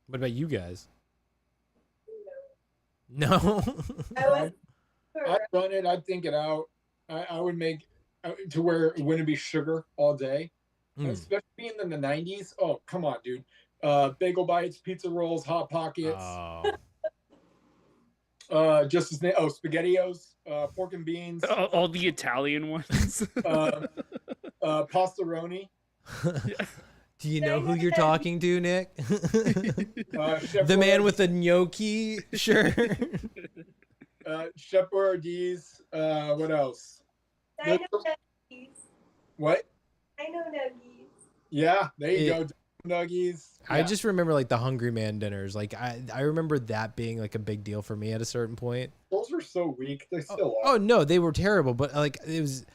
Speaker 1: What about you guys? No.
Speaker 4: I was.
Speaker 2: I'd run it. I'd think it out. I would make to where it wouldn't be sugar all day, especially being in the 90s. Oh, come on, dude. Bagel bites, pizza rolls, hot pockets. Just his name. Oh, SpaghettiOs, pork and beans.
Speaker 3: All the Italian ones.
Speaker 2: Pastaroni.
Speaker 1: Do you know who you're talking to, Nick?
Speaker 2: Chef
Speaker 1: The man with the gnocchi shirt.
Speaker 2: Chef Boyardee's. What else?
Speaker 4: I know Nuggies.
Speaker 2: What?
Speaker 4: I know Nuggies.
Speaker 2: Yeah, there you go. Nuggies.
Speaker 1: I
Speaker 2: Yeah.
Speaker 1: just remember like the Hungry Man dinners. Like I remember that being like a big deal for me at a certain point.
Speaker 2: Those were so weak. They still are.
Speaker 1: Oh no, they were terrible. But like it was.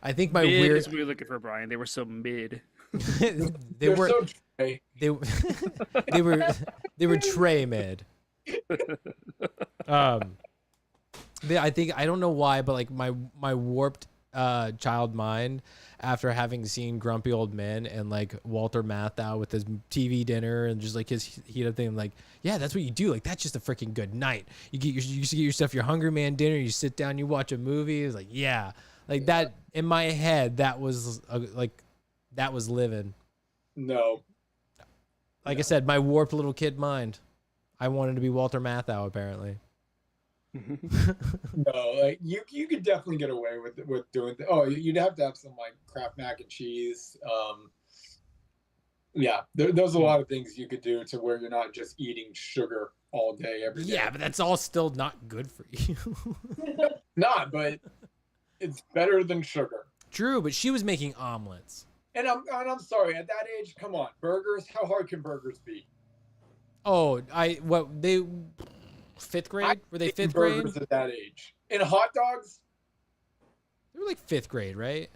Speaker 1: I think my
Speaker 3: Mid
Speaker 1: weird.
Speaker 3: is what you're looking for, Brian. They were so mid.
Speaker 1: they
Speaker 2: They're
Speaker 1: were.
Speaker 2: so dry.
Speaker 1: They were tray mid. I think I don't know why, but like my warped child mind after having seen Grumpy Old Men and like Walter Matthau with his TV dinner and just like his heat up thing, I'm like, yeah, that's what you do. Like that's just a freaking good night. You get yourself your Hungry Man dinner. You sit down, you watch a movie. It's like yeah, like that in my head. That was that was living.
Speaker 2: No.
Speaker 1: Like I said, my warped little kid mind. I wanted to be Walter Matthau apparently.
Speaker 2: No, like you could definitely get away with doing. Oh, you'd have to have some like Kraft mac and cheese. Yeah, there's a lot of things you could do to where you're not just eating sugar all day every day.
Speaker 1: Yeah, but that's all still not good for you.
Speaker 2: Not, but it's better than sugar.
Speaker 1: True, but she was making omelets.
Speaker 2: And I'm sorry, at that age, come on, burgers. How hard can burgers be?
Speaker 1: Oh, they fifth grade? Were they
Speaker 2: I ate
Speaker 1: fifth grade?
Speaker 2: burgers at that age. And hot dogs?
Speaker 1: They were like fifth grade, right?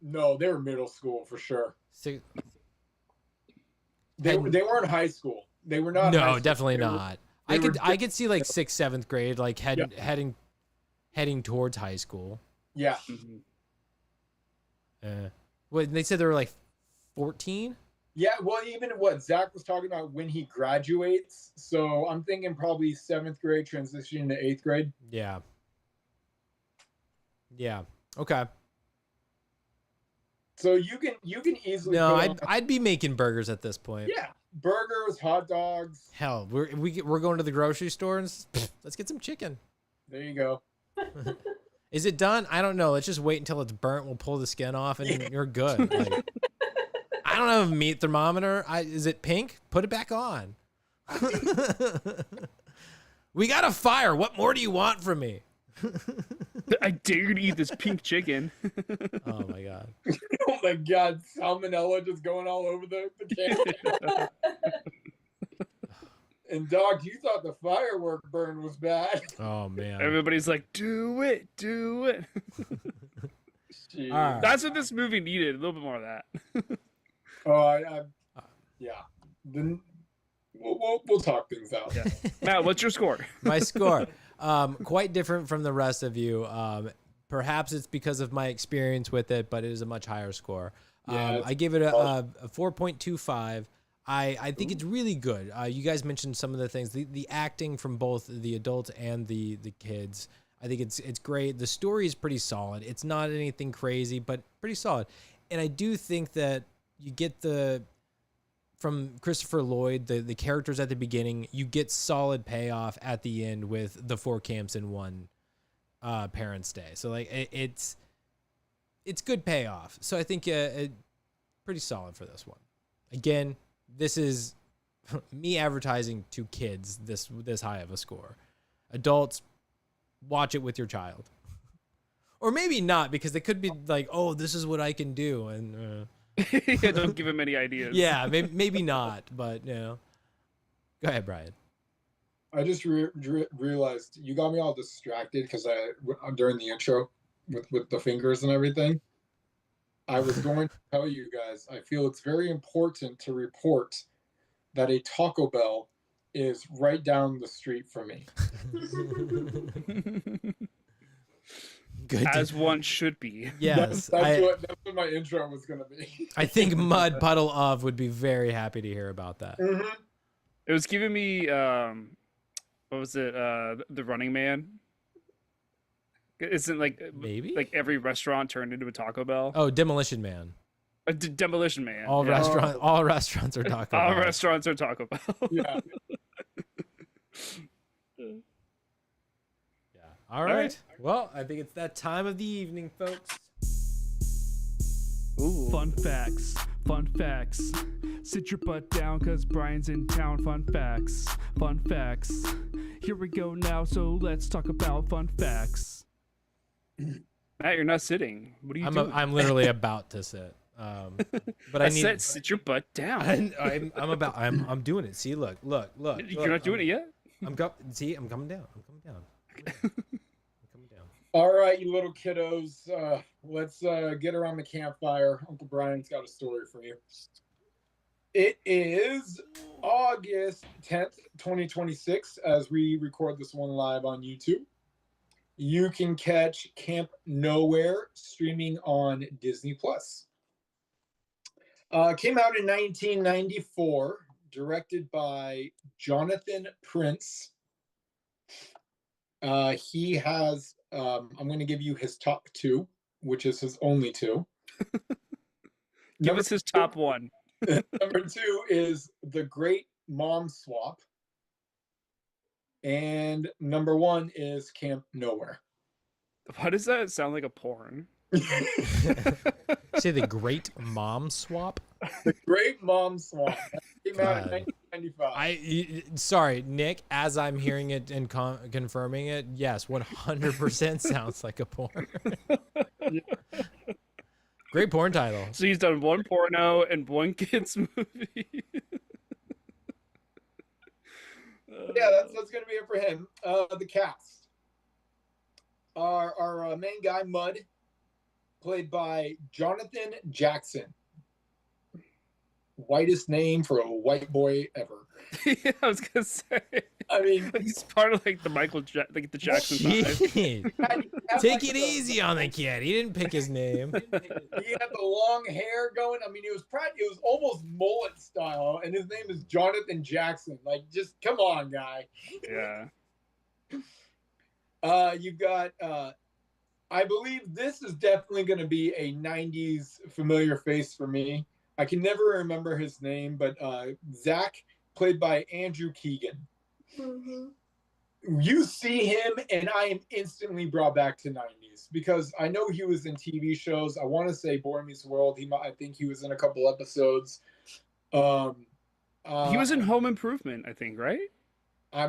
Speaker 2: No, they were middle school for sure.
Speaker 1: Six,
Speaker 2: They weren't high school. They were not. high
Speaker 1: no,
Speaker 2: school.
Speaker 1: definitely
Speaker 2: They were-
Speaker 1: not.
Speaker 2: they
Speaker 1: I
Speaker 2: were
Speaker 1: could see like sixth, seventh grade, like heading towards high school.
Speaker 2: Yeah.
Speaker 1: What they said they were like 14.
Speaker 2: Yeah, well, even what Zach was talking about when he graduates. So I'm thinking probably 7th grade transition to 8th grade.
Speaker 1: Yeah. Yeah. Okay.
Speaker 2: So you can easily
Speaker 1: No,
Speaker 2: put on-
Speaker 1: I'd be making burgers at this point.
Speaker 2: yeah, burgers, hot dogs.
Speaker 1: Hell, we're going to the grocery store and let's get some chicken.
Speaker 2: There you go.
Speaker 1: Is it done? I don't know. Let's just wait until it's burnt. We'll pull the skin off and you're good. Like, I don't have a meat thermometer. Is it pink? Put it back on. We got a fire. What more do you want from me?
Speaker 3: I dare you to eat this pink chicken.
Speaker 1: Oh my god.
Speaker 2: Oh my god, salmonella just going all over the can. And Doc, you thought the firework burn was bad.
Speaker 1: Oh man.
Speaker 3: Everybody's like, do it, do it.
Speaker 2: Jeez.
Speaker 1: All right.
Speaker 3: That's what this movie needed. A little bit more of that.
Speaker 2: Oh, yeah. Then we'll talk things out.
Speaker 3: Yeah. Matt, what's your score?
Speaker 1: My score, quite different from the rest of you. Perhaps it's because of my experience with it, but it is a much higher score.
Speaker 2: Yeah,
Speaker 1: I give it a 4.25. I think it's really good. You guys mentioned some of the things, the acting from both the adults and the kids. I think it's great. The story is pretty solid. It's not anything crazy, but pretty solid. And I do think that you get from Christopher Lloyd, the characters at the beginning, you get solid payoff at the end with the 4 camps in one Parents' Day. So like it's good payoff. So I think pretty solid for this one. Again, this is me advertising to kids this high of a score. Adults, watch it with your child. Or maybe not, because they could be like, oh, this is what I can do. And
Speaker 3: Yeah, don't give him any ideas.
Speaker 1: yeah, maybe not, but you know. Go ahead, Brian.
Speaker 2: I just realized you got me all distracted because during the intro with the fingers and everything. I was going to tell you guys, I feel it's very important to report that a Taco Bell is right down the street from me.
Speaker 1: Good.
Speaker 3: As one should be.
Speaker 1: Yes,
Speaker 2: That's what my intro was going to be.
Speaker 1: I think Mud Puddle of would be very happy to hear about that.
Speaker 2: Mm-hmm.
Speaker 3: It was giving me what was it? The Running Man. Isn't like
Speaker 1: Maybe
Speaker 3: like every restaurant turned into a Taco Bell?
Speaker 1: Oh, Demolition Man.
Speaker 3: Demolition Man.
Speaker 1: All
Speaker 3: yeah.
Speaker 1: restaurants are Taco
Speaker 3: All
Speaker 1: Bell.
Speaker 3: restaurants are Taco Bell.
Speaker 2: Yeah.
Speaker 1: Yeah. All right. Well, I think it's that time of the evening, folks.
Speaker 3: Ooh.
Speaker 5: Fun facts. Fun facts. Sit your butt down cause Brian's in town. Fun facts. Fun facts. Here we go now, so let's talk about fun facts.
Speaker 3: Matt, you're not sitting. What are you doing?
Speaker 1: I'm literally about to sit. But I need
Speaker 3: said sit your butt down.
Speaker 1: I'm doing it. See, look.
Speaker 3: You're not doing it yet?
Speaker 1: I'm coming down.
Speaker 2: All right, you little kiddos. Let's get around the campfire. Uncle Brian's got a story for you. It is August 10th, 2026, as we record this one live on YouTube. You can catch Camp Nowhere streaming on Disney+. Came out in 1994, directed by Jonathan Prince. He has, I'm going to give you his top 2, which is his only 2.
Speaker 3: Give us his top 1.
Speaker 2: Number 2 is The Great Mom Swap. And number 1 is Camp Nowhere.
Speaker 3: Why does that sound like a porn?
Speaker 1: Say The Great Mom Swap.
Speaker 2: The Great Mom Swap. That came out in
Speaker 1: God.
Speaker 2: 1995.
Speaker 1: Sorry, Nick. As I'm hearing it and confirming it, yes, 100% sounds like a porn. Great porn title.
Speaker 3: So he's done 1 porno and 1 kids movie.
Speaker 2: Yeah, that's going to be it for him. The cast. Our main guy, Mud, played by Jonathan Jackson. Whitest name for a white boy ever.
Speaker 3: Yeah, I was gonna say.
Speaker 2: I mean,
Speaker 3: He's part of like the like the Jackson five.
Speaker 1: Shit. Take it easy on the kid. He didn't pick his name.
Speaker 2: He had the long hair going. I mean, it was almost mullet style, and his name is Jonathan Jackson. Like, just come on, guy.
Speaker 3: Yeah.
Speaker 2: You've got I believe this is definitely going to be a 90s familiar face for me. I can never remember his name, but Zach, played by Andrew Keegan.
Speaker 4: Mm-hmm.
Speaker 2: You see him, and I am instantly brought back to 90s because I know he was in TV shows. I want to say Boy Meets World. I think he was in a couple episodes.
Speaker 3: He was in Home Improvement, I think, right?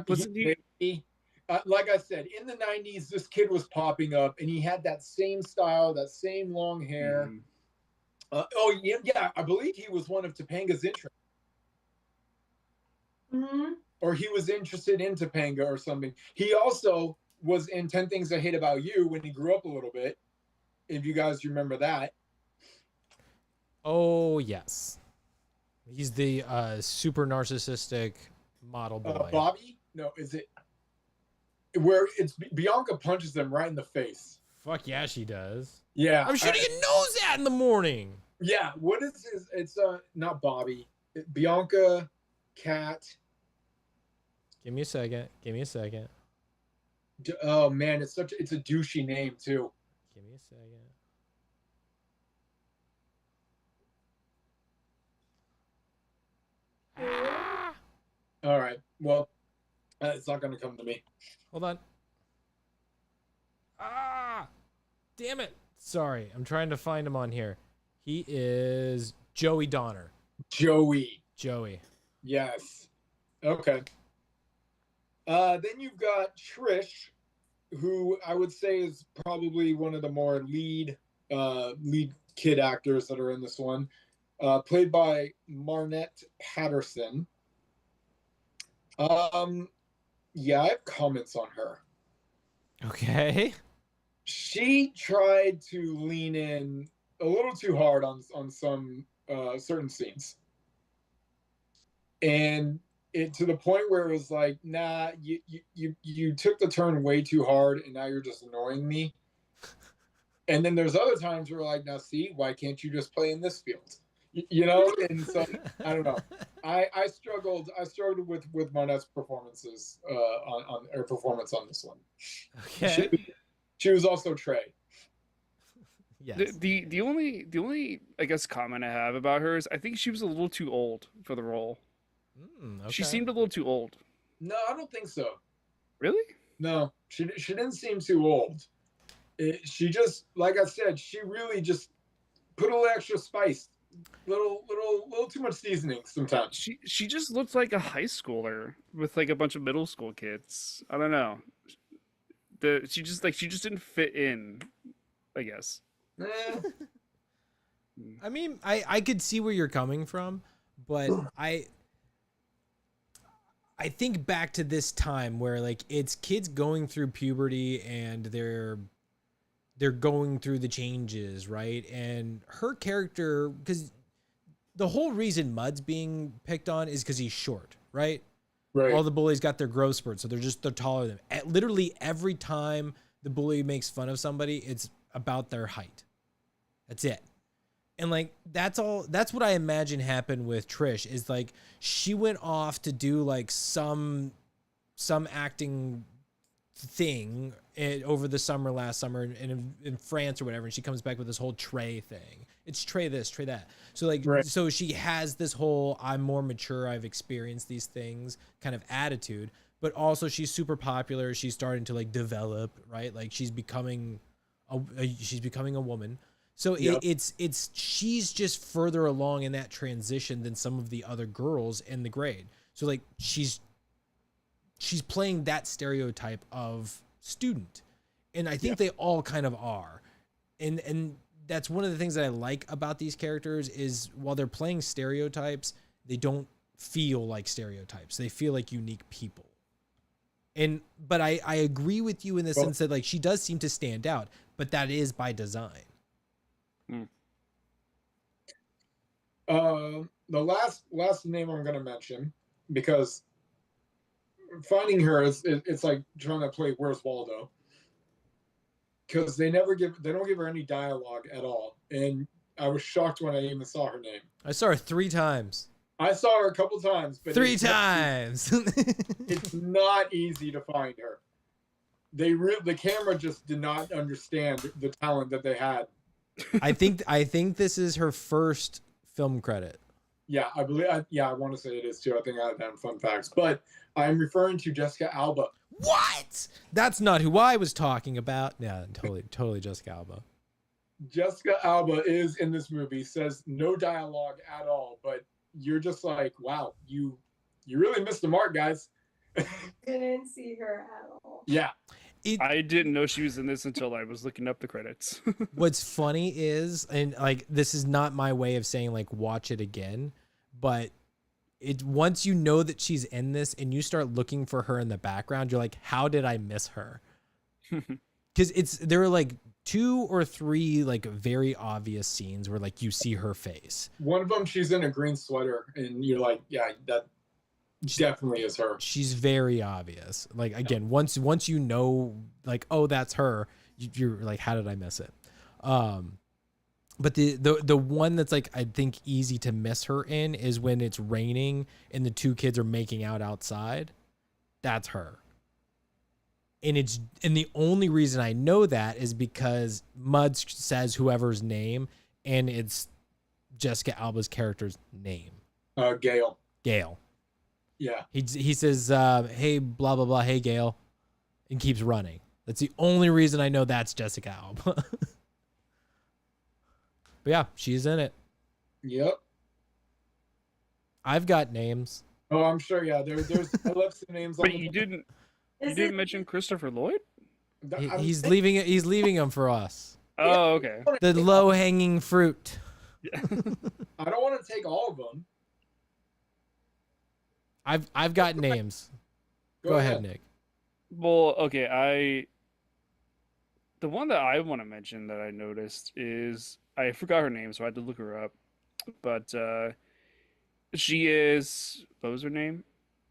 Speaker 3: Wasn't he?
Speaker 2: Like I said, in the 90s, this kid was popping up, and he had that same style, that same long hair. I believe he was one of Topanga's interests.
Speaker 4: Mm-hmm.
Speaker 2: Or he was interested in Topanga or something. He also was in 10 Things I Hate About You when he grew up a little bit, if you guys remember that.
Speaker 1: Oh, yes. He's the super narcissistic model boy.
Speaker 2: Bobby? No, is it where it's Bianca punches him right in the face?
Speaker 1: Fuck yeah, she does.
Speaker 2: Yeah.
Speaker 1: I'm shooting a nose at in the morning.
Speaker 2: Yeah, what is his? It's not Bobby. Bianca, Cat.
Speaker 1: Give me a second.
Speaker 2: Oh man, it's a douchey name too.
Speaker 1: Give me a second.
Speaker 2: All right. Well, it's not going to come to me.
Speaker 1: Hold on. Damn it. Sorry, I'm trying to find him on here. He is Joey Donner.
Speaker 2: Joey.
Speaker 1: Yes.
Speaker 2: Okay. Then you've got Trish, who I would say is probably one of the more lead kid actors that are in this one, played by Marnette Patterson. Yeah, I have comments on her.
Speaker 1: Okay.
Speaker 2: She tried to lean in a little too hard on some certain scenes, and it to the point where it was like, nah, you took the turn way too hard, and now you're just annoying me. And then there's other times where like, now see, why can't you just play in this field? You know, and so I don't know. I struggled with Marnette's performances on her performance on this one.
Speaker 1: Okay.
Speaker 2: She was also Trey.
Speaker 1: Yes.
Speaker 3: The only I guess comment I have about her is I think she was a little too old for the role.
Speaker 1: Okay.
Speaker 3: She seemed a little too old.
Speaker 2: No, I don't think so.
Speaker 3: Really?
Speaker 2: No, she didn't seem too old. She just, like I said, she really just put a little extra spice, little too much seasoning sometimes.
Speaker 3: She just looked like a high schooler with like a bunch of middle school kids. I don't know. She just didn't fit in, I guess.
Speaker 1: I mean, I could see where you're coming from, but I think back to this time where like it's kids going through puberty and they're going through the changes, right? And her character, because the whole reason Mud's being picked on is because he's short, right?
Speaker 2: Right.
Speaker 1: All the bullies got their growth spurts, so they're taller than them. Literally every time the bully makes fun of somebody, it's about their height. That's it. And like that's what I imagine happened with Trish is like she went off to do like some acting thing over the summer last summer in France or whatever, and she comes back with this whole Trey thing. It's Trey this, Trey that. So like So she has this whole I'm more mature, I've experienced these things kind of attitude, but also she's super popular. She's starting to like develop, right? Like she's becoming a woman. So it's she's just further along in that transition than some of the other girls in the grade. So like she's playing that stereotype of student, and I think they all kind of are, and that's one of the things that I like about these characters is while they're playing stereotypes, they don't feel like stereotypes. They feel like unique people. But I agree with you in the sense that like she does seem to stand out, but that is by design.
Speaker 2: The last name I'm going to mention, because finding her it's like trying to play Where's Waldo, because they don't give her any dialogue at all, and I was shocked when I even saw her name.
Speaker 1: I saw her 3 times.
Speaker 2: I saw her a couple times, but
Speaker 1: 3 times.
Speaker 2: It's not easy to find her. the camera just did not understand the talent that they had.
Speaker 1: I think this is her first film credit.
Speaker 2: Yeah, I believe. I want to say it is too. I think I have that in fun facts, but I'm referring to Jessica Alba.
Speaker 1: What? That's not who I was talking about. Yeah, totally Jessica Alba.
Speaker 2: Jessica Alba is in this movie, says no dialogue at all, but you're just like, wow, you really missed the mark, guys.
Speaker 4: Didn't see her at all.
Speaker 2: Yeah.
Speaker 3: I didn't know she was in this until I was looking up the credits.
Speaker 1: What's funny is, and like this is not my way of saying like watch it again, but it once you know that she's in this and you start looking for her in the background, you're like, how did I miss her? Because there are like 2 or 3 like very obvious scenes where like you see her face.
Speaker 2: One of them, she's in a green sweater, and you're like, yeah, that definitely is her.
Speaker 1: She's very obvious. Like again, once you know, like, oh, that's her, you're like, how did I miss it? But the one that's like I think easy to miss her in is when it's raining and the 2 kids are making out outside. That's her. And the only reason I know that is because Mudd says whoever's name, and it's Jessica Alba's character's name.
Speaker 2: Gail.
Speaker 1: Gail.
Speaker 2: Yeah.
Speaker 1: He says, hey, blah, blah, blah, hey, Gail, and keeps running. That's the only reason I know that's Jessica Alba. But yeah, she's in it.
Speaker 2: Yep.
Speaker 1: I've got names.
Speaker 2: Oh, I'm sure. Yeah, there's I left some names.
Speaker 3: But you didn't mention Christopher Lloyd?
Speaker 1: He's leaving them for us.
Speaker 3: Oh, okay.
Speaker 1: The low-hanging fruit.
Speaker 3: Yeah.
Speaker 2: I don't want to take all of them.
Speaker 1: I've got names. Go ahead, Nick.
Speaker 3: Well, okay, the one that I want to mention that I noticed is I forgot her name, so I had to look her up. But she is, what was her name?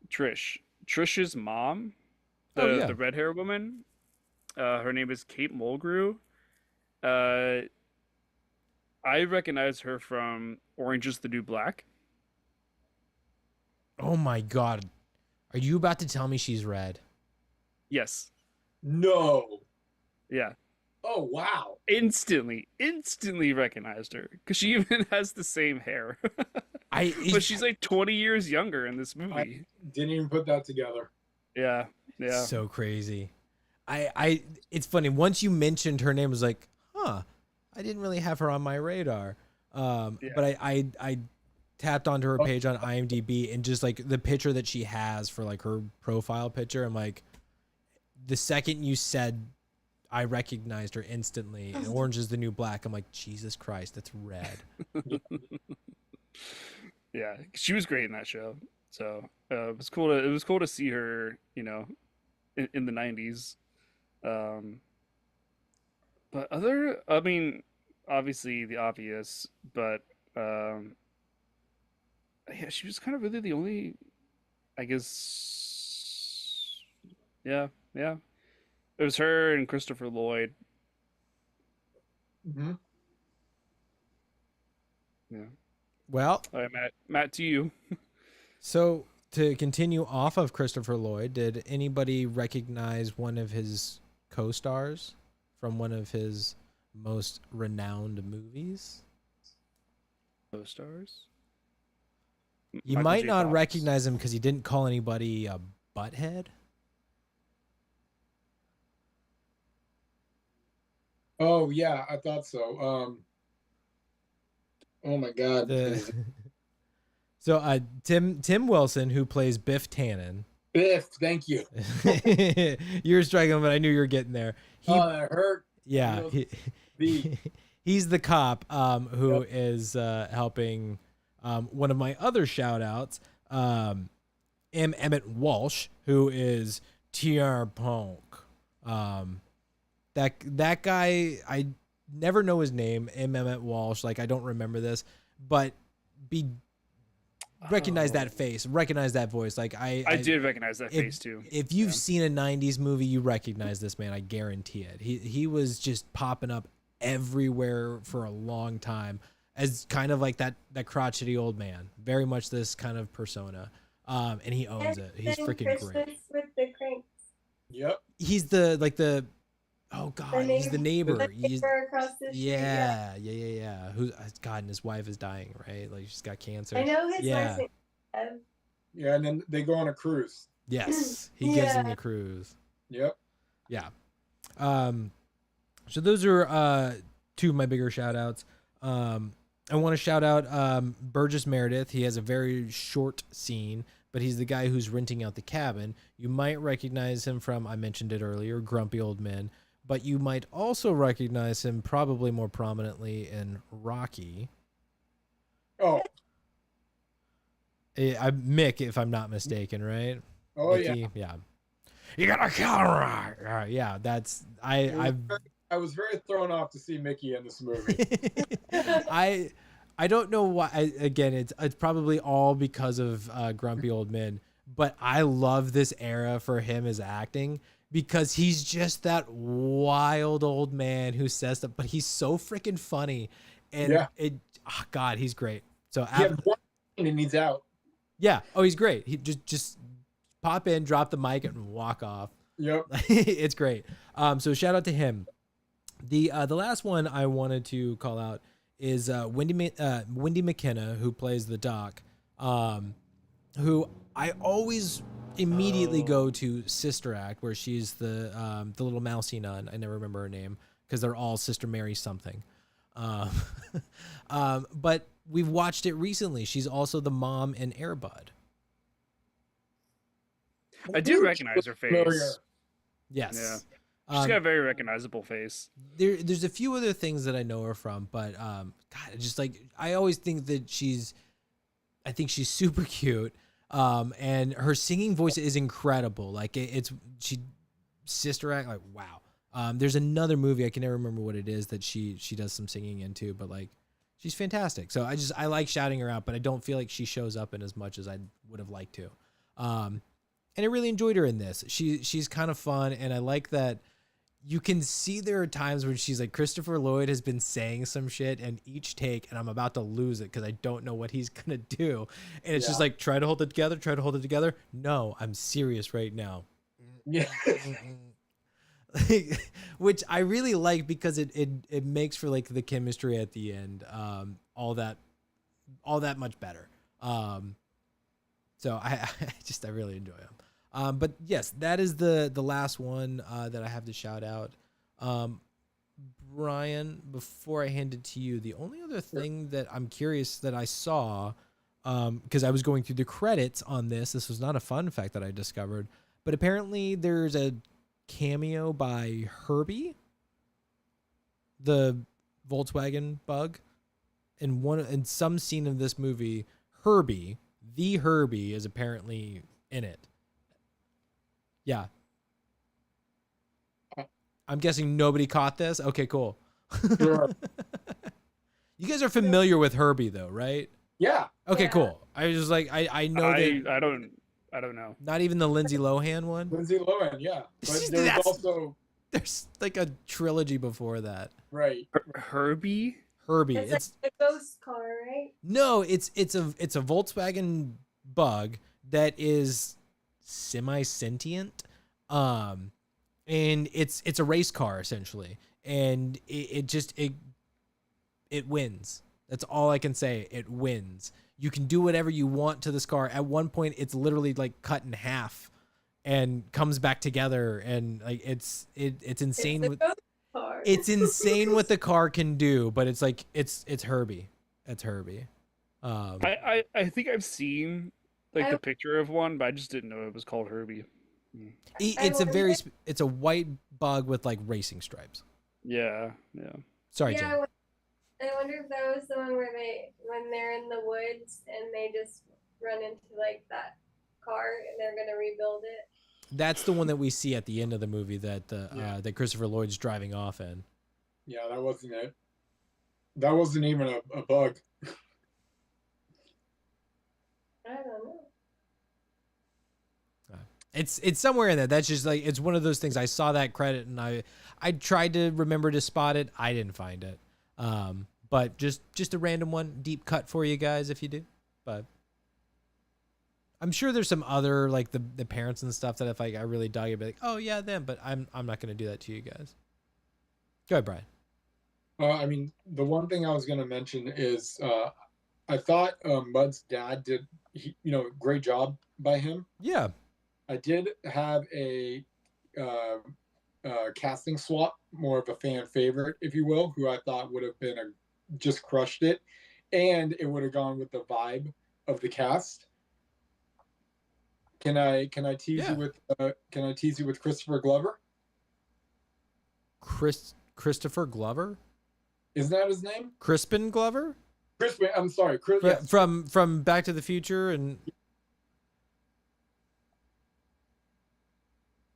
Speaker 3: Trish. Trish's mom, the red hair woman. Her name is Kate Mulgrew. I recognize her from Orange is the New Black.
Speaker 1: Oh my God. Are you about to tell me she's red?
Speaker 3: Yes.
Speaker 2: No.
Speaker 3: Yeah.
Speaker 2: Oh, wow.
Speaker 3: Instantly recognized her because she even has the same hair. But she's like 20 years younger in this movie.
Speaker 2: I didn't even put that together.
Speaker 3: Yeah.
Speaker 1: So crazy. It's funny. Once you mentioned her name, I was like, huh, I didn't really have her on my radar. But I tapped onto her page on IMDb, and just like the picture that she has for like her profile picture, I'm like, the second you said, I recognized her instantly. And Orange is the New Black. I'm like, Jesus Christ, that's red.
Speaker 3: Yeah, she was great in that show. So it was cool. It was cool to see her, you know, in the '90s. But I mean, obviously the obvious, but yeah, she was kind of really the only, I guess. Yeah. It was her and Christopher Lloyd.
Speaker 2: Mm-hmm.
Speaker 3: Yeah.
Speaker 1: Well,
Speaker 3: All right, Matt, to you.
Speaker 1: so to continue off of Christopher Lloyd, did anybody recognize one of his co-stars from one of his most renowned movies?
Speaker 3: Co-stars?
Speaker 1: You
Speaker 3: Michael
Speaker 1: might
Speaker 3: J.
Speaker 1: not
Speaker 3: Fox.
Speaker 1: recognize him because he didn't call anybody a butthead.
Speaker 2: Oh, yeah, I thought so. Oh my God.
Speaker 1: So Tim Wilson, who plays Biff Tannen.
Speaker 2: Biff, thank you.
Speaker 1: You were struggling, but I knew you were getting there.
Speaker 2: That hurt.
Speaker 1: Yeah, he's the cop who is helping one of my other shout outs, Emmett Walsh, who is T.R. Punk. That guy, I never know his name, Emmett Walsh. Like, I don't remember this, but recognize that face, recognize that voice. Like I
Speaker 3: did recognize that face too.
Speaker 1: If you've seen a '90s movie, you recognize this man. I guarantee it. He was just popping up everywhere for a long time as kind of like that crotchety old man. Very much this kind of persona. And he owns it. He's freaking
Speaker 4: Christmas
Speaker 1: great.
Speaker 4: with the Cranks.
Speaker 2: Yep.
Speaker 1: He's the oh god, he's the neighbor.
Speaker 4: The
Speaker 1: He's
Speaker 4: neighbor across the street.
Speaker 1: yeah. Who God, and his wife is dying, right? Like she's got cancer.
Speaker 4: I know his
Speaker 1: Yeah.
Speaker 4: wife's name. Ev.
Speaker 2: Yeah, and then they go on a cruise.
Speaker 1: Yes, he gives him
Speaker 4: Yeah.
Speaker 1: the cruise.
Speaker 2: Yep.
Speaker 1: Yeah. So those are two of my bigger shout outs. I want to shout out Burgess Meredith. He has a very short scene, but he's the guy who's renting out the cabin. You might recognize him from, I mentioned it earlier, Grumpy Old Men, but you might also recognize him probably more prominently in Rocky.
Speaker 2: Oh.
Speaker 1: Mick, if I'm not mistaken, right?
Speaker 2: Oh
Speaker 1: Mickey?
Speaker 2: yeah.
Speaker 1: Yeah. You gotta kill him. Yeah, that's I
Speaker 2: was very thrown off to see Mickey in this movie.
Speaker 1: I don't know why. Again, it's probably all because of Grumpy Old Men, but I love this era for him as acting because he's just that wild old man who says that, but he's so freaking funny, and God, he's great. So
Speaker 2: He had one scene and he's out.
Speaker 1: yeah, oh, he's great. He just pop in, drop the mic, and walk off.
Speaker 2: Yep.
Speaker 1: It's great. So shout out to him. The last one I wanted to call out is Wendy McKenna, who plays the doc, who I always immediately go to Sister Act, where she's the little mousy nun. I never remember her name because they're all Sister Mary something. But we've watched it recently. She's also the mom in Air Bud.
Speaker 3: I do recognize her face.
Speaker 1: Yes.
Speaker 3: Yeah. She's got a very recognizable face.
Speaker 1: There's a few other things that I know her from, but God, just like I always think that I think she's super cute, and her singing voice is incredible. Like she Sister Act, like wow. There's another movie I can never remember what it is that she does some singing into, but like she's fantastic. So I like shouting her out, but I don't feel like she shows up in as much as I would have liked to. And I really enjoyed her in this. She's kind of fun, and I like that. You can see there are times when she's like, Christopher Lloyd has been saying some shit and each take, and I'm about to lose it because I don't know what he's going to do. And it's just like, try to hold it together. No, I'm serious right now.
Speaker 2: Yeah.
Speaker 1: Which I really like because it makes for like the chemistry at the end, all that much better. So I really enjoy him. But yes, that is the last one that I have to shout out. Brian, before I hand it to you, the only other thing that I'm curious that I saw, because I was going through the credits on this was not a fun fact that I discovered, but apparently there's a cameo by Herbie, the Volkswagen Bug, in some scene of this movie. Herbie is apparently in it. Yeah. I'm guessing nobody caught this. Okay, cool.
Speaker 2: Sure.
Speaker 1: You guys are familiar with Herbie though, right?
Speaker 2: Yeah.
Speaker 1: Okay,
Speaker 4: Yeah.
Speaker 1: cool. I was just like, I know that.
Speaker 3: I don't know.
Speaker 1: Not even the Lindsay Lohan one.
Speaker 2: Lindsay Lohan, yeah. But there's
Speaker 1: That's-
Speaker 2: also
Speaker 1: There's like a trilogy before that.
Speaker 2: right.
Speaker 3: Herbie?
Speaker 1: Herbie.
Speaker 4: It's like a ghost car, right?
Speaker 1: No, it's a Volkswagen Bug that is semi-sentient, and it's a race car essentially, and it wins. That's all I can say. It wins. You can do whatever you want to this car. At one point, it's literally like cut in half and comes back together, and like it's insane.
Speaker 4: It's a ghost car.
Speaker 1: It's insane what the car can do, but it's like it's Herbie. It's Herbie.
Speaker 3: I think I've seen like the picture of one, but I just didn't know it was called Herbie.
Speaker 1: It's a white bug with like racing stripes.
Speaker 3: Yeah.
Speaker 1: Sorry,
Speaker 4: yeah,
Speaker 1: Jen.
Speaker 4: I wonder if that was the one where when they're in the woods and they just run into like that car and they're gonna rebuild it.
Speaker 1: That's the one that we see at the end of the movie that that Christopher Lloyd's driving off in.
Speaker 2: Yeah, that wasn't it. That wasn't even a bug.
Speaker 4: I don't know.
Speaker 1: It's somewhere in there. That's just like, it's one of those things. I saw that credit and I tried to remember to spot it. I didn't find it. But just a random one, deep cut for you guys if you do. But I'm sure there's some other like the parents and stuff that if like I really dug it, I'd be like, oh yeah, them. But I'm not gonna do that to you guys. Go ahead, Brian.
Speaker 2: I mean, the one thing I was going to mention is I thought Mud's dad did, great job by him.
Speaker 1: Yeah.
Speaker 2: I did have a casting swap, more of a fan favorite, if you will, who I thought would have been just crushed it, and it would have gone with the vibe of the cast. Can I tease you with Christopher Glover?
Speaker 1: Christopher Glover?
Speaker 2: Isn't that his name?
Speaker 1: Crispin Glover?
Speaker 2: Crispin. I'm sorry, yes.
Speaker 1: From Back to the Future, and